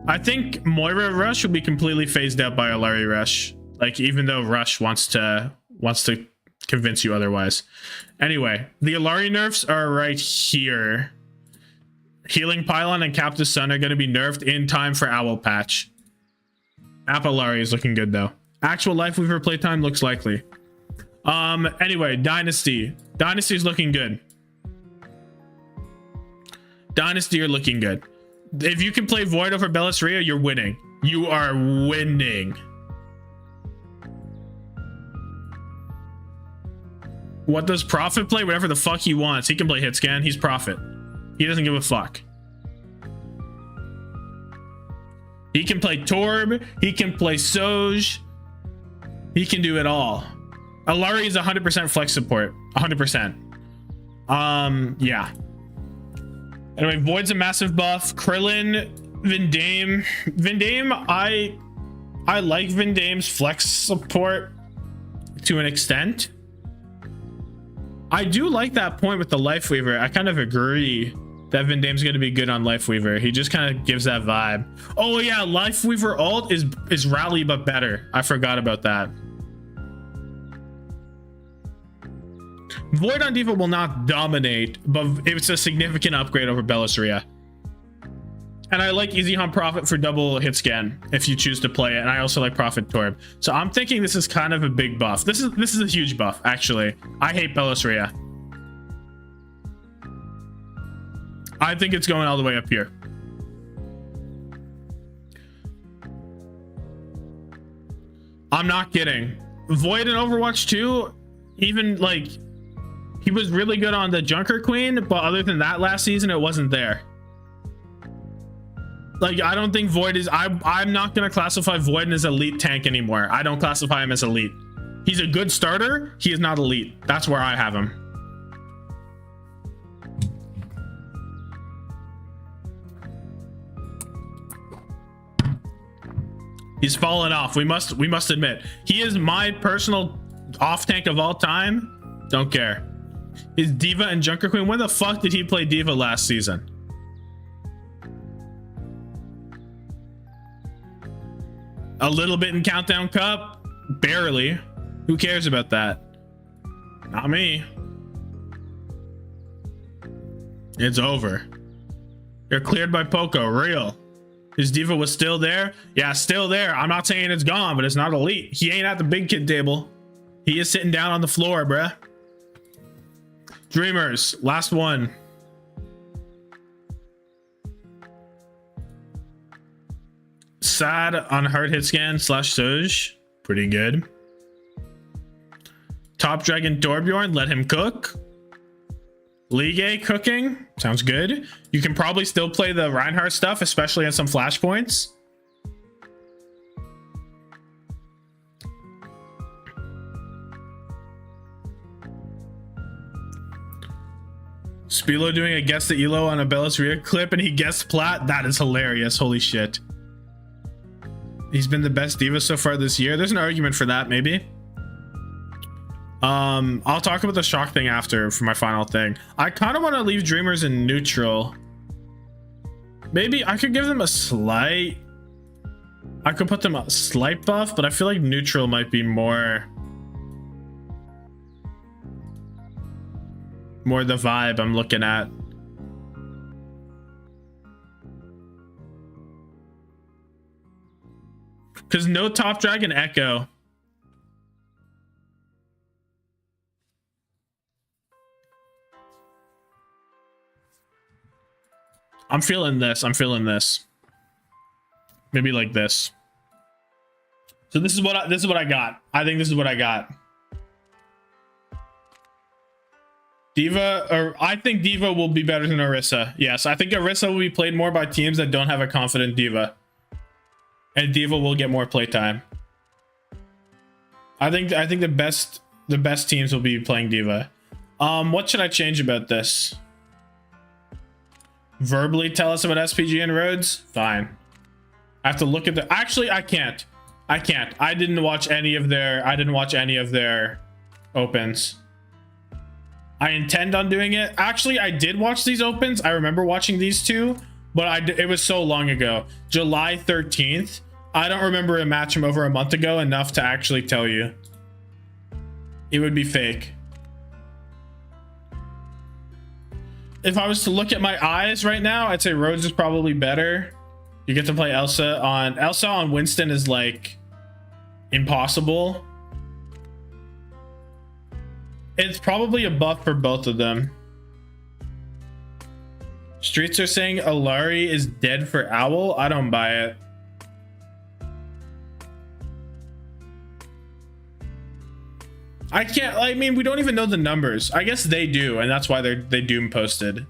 I think Moira Rush will be completely phased out by Alari Rush. Like, even though Rush wants to convince you otherwise. Anyway, the Alari nerfs are right here. Healing Pylon and Captive Sun are going to be nerfed in time for Owl Patch. App Alari is looking good, though. Actual Lifeweaver playtime looks likely. Anyway, Dynasty. Dynasty's looking good. Dynasty are looking good. If you can play Void over Bellisria, you're winning. You are winning. What does Prophet play? Whatever the fuck he wants. He can play Hitscan. He's Prophet. He doesn't give a fuck. He can play Torb. He can play Soj. He can do it all. Alari is 100% flex support. 100%. Yeah. Anyway, Void's a massive buff. Krillin, Vindame. Vindame, I like Vindame's flex support to an extent. I do like that point with the Lifeweaver. I kind of agree that Vindame's going to be good on Lifeweaver. He just kind of gives that vibe. Oh yeah, Lifeweaver ult is Rally but better. I forgot about that. Void on D.Va will not dominate, but it's a significant upgrade over Bellisria. And I like Easy Hunt Prophet for double hit scan if you choose to play it. And I also like Prophet Torb. So I'm thinking this is kind of a big buff. This is a huge buff, actually. I hate Bellisria. I think it's going all the way up here. I'm not kidding. Void in Overwatch 2, even like, he was really good on the Junker Queen, but other than that last season, it wasn't there. Like, I don't think Void is... I'm not going to classify Void as elite tank anymore. I don't classify him as elite. He's a good starter. He is not elite. That's where I have him. He's fallen off. We must admit. He is my personal off tank of all time. Don't care. Is D.Va and Junker Queen? When the fuck did he play D.Va last season? A little bit in Countdown Cup? Barely. Who cares about that? Not me. It's over. You're cleared by Poco. Real. His D.Va was still there? Yeah, still there. I'm not saying it's gone, but it's not elite. He ain't at the big kid table. He is sitting down on the floor, bruh. Dreamers, last one. Sad on hard hit scan / Soj. Pretty good. Top Dragon Torbjorn, let him cook. League A cooking, sounds good. You can probably still play the Reinhardt stuff, especially on some flashpoints. Spilo doing a guess the Elo on a Bellisria clip and he guessed Plat. That is hilarious. Holy shit. He's been the best D.Va so far this year. There's an argument for that, maybe. I'll talk about the shock thing after for my final thing. I kind of want to leave Dreamers in neutral. Maybe I could give them a slight... I could put them a slight buff, but I feel like neutral might be more the vibe I'm looking at. Because no Top Dragon Echo. I'm feeling this. I'm feeling this. Maybe like this. So this is what I got. I think this is what I got. D.Va, or I think D.Va will be better than Orisa. Yes, I think Orisa will be played more by teams that don't have a confident D.Va. And D.Va will get more playtime. I think the best teams will be playing D.Va. What should I change about this? Verbally tell us about SPG and Rhodes? Fine. I have to look at the, actually I can't. I didn't watch any of their opens. I intend on doing it. Actually, I did watch these opens. I remember watching these two, but it was so long ago. July 13th. I don't remember a match from over a month ago enough to actually tell you. It would be fake. If I was to look at my eyes right now, I'd say Rhodes is probably better. You get to play Elsa on Winston is like impossible. It's probably a buff for both of them. Streets are saying Alari is dead for Owl. I don't buy it. I can't, I mean, we don't even know the numbers. I guess they do, and that's why they Doom posted.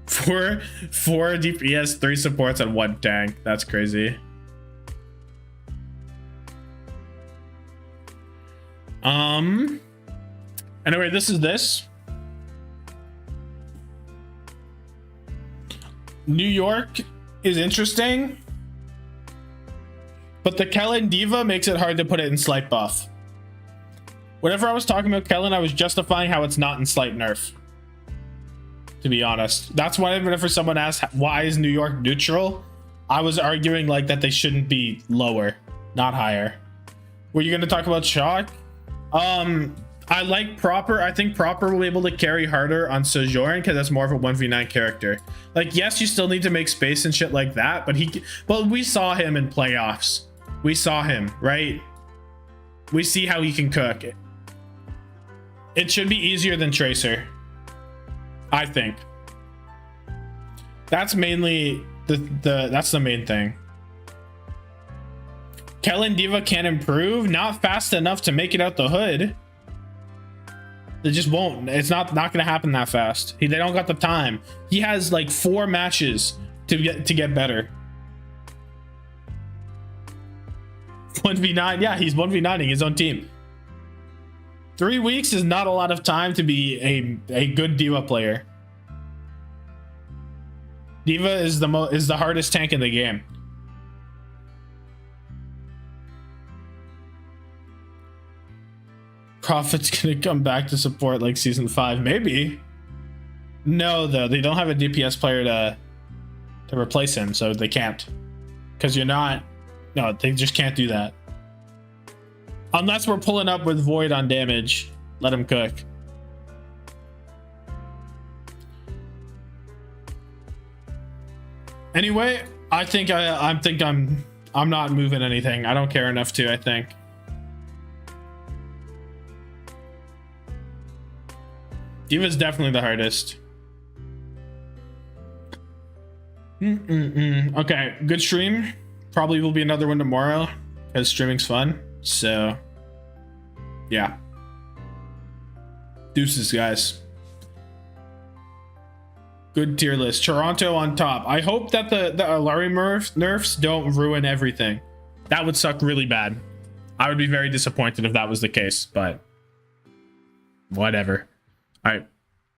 Four DPS, 3 supports, and 1 tank. That's crazy. Anyway, this is this. New York is interesting, but the Kellen Diva makes it hard to put it in slight buff. Whenever I was talking about Kellen, I was justifying how it's not in slight nerf. To be honest, that's why whenever someone asks why is New York neutral, I was arguing like that they shouldn't be lower, not higher. Were you going to talk about Shock? I like Proper. I think Proper will be able to carry harder on Sojourn because that's more of a 1v9 character. Like, yes, you still need to make space and shit like that, but we saw him in playoffs. We saw him, right? We see how he can cook. It should be easier than Tracer, I think. That's mainly that's the main thing. Kellen Diva can improve, not fast enough to make it out the hood. It just won't. It's not gonna happen that fast. They don't got the time. He has like 4 matches to get better. 1v9, yeah, he's 1v9ing his own team. 3 weeks is not a lot of time to be a good Diva player. Diva is the hardest tank in the game. Prophet's gonna come back to support like season 5, maybe. No, though, they don't have a DPS player to replace him, so they can't. Because you're not. No, they just can't do that. Unless we're pulling up with Void on damage. Let him cook. Anyway, I think I'm not moving anything. I don't care enough to, I think. Diva's definitely the hardest. Okay, good stream. Probably will be another one tomorrow because streaming's fun. So, yeah. Deuces, guys. Good tier list. Toronto on top. I hope that the Alari nerfs don't ruin everything. That would suck really bad. I would be very disappointed if that was the case, but whatever. All right.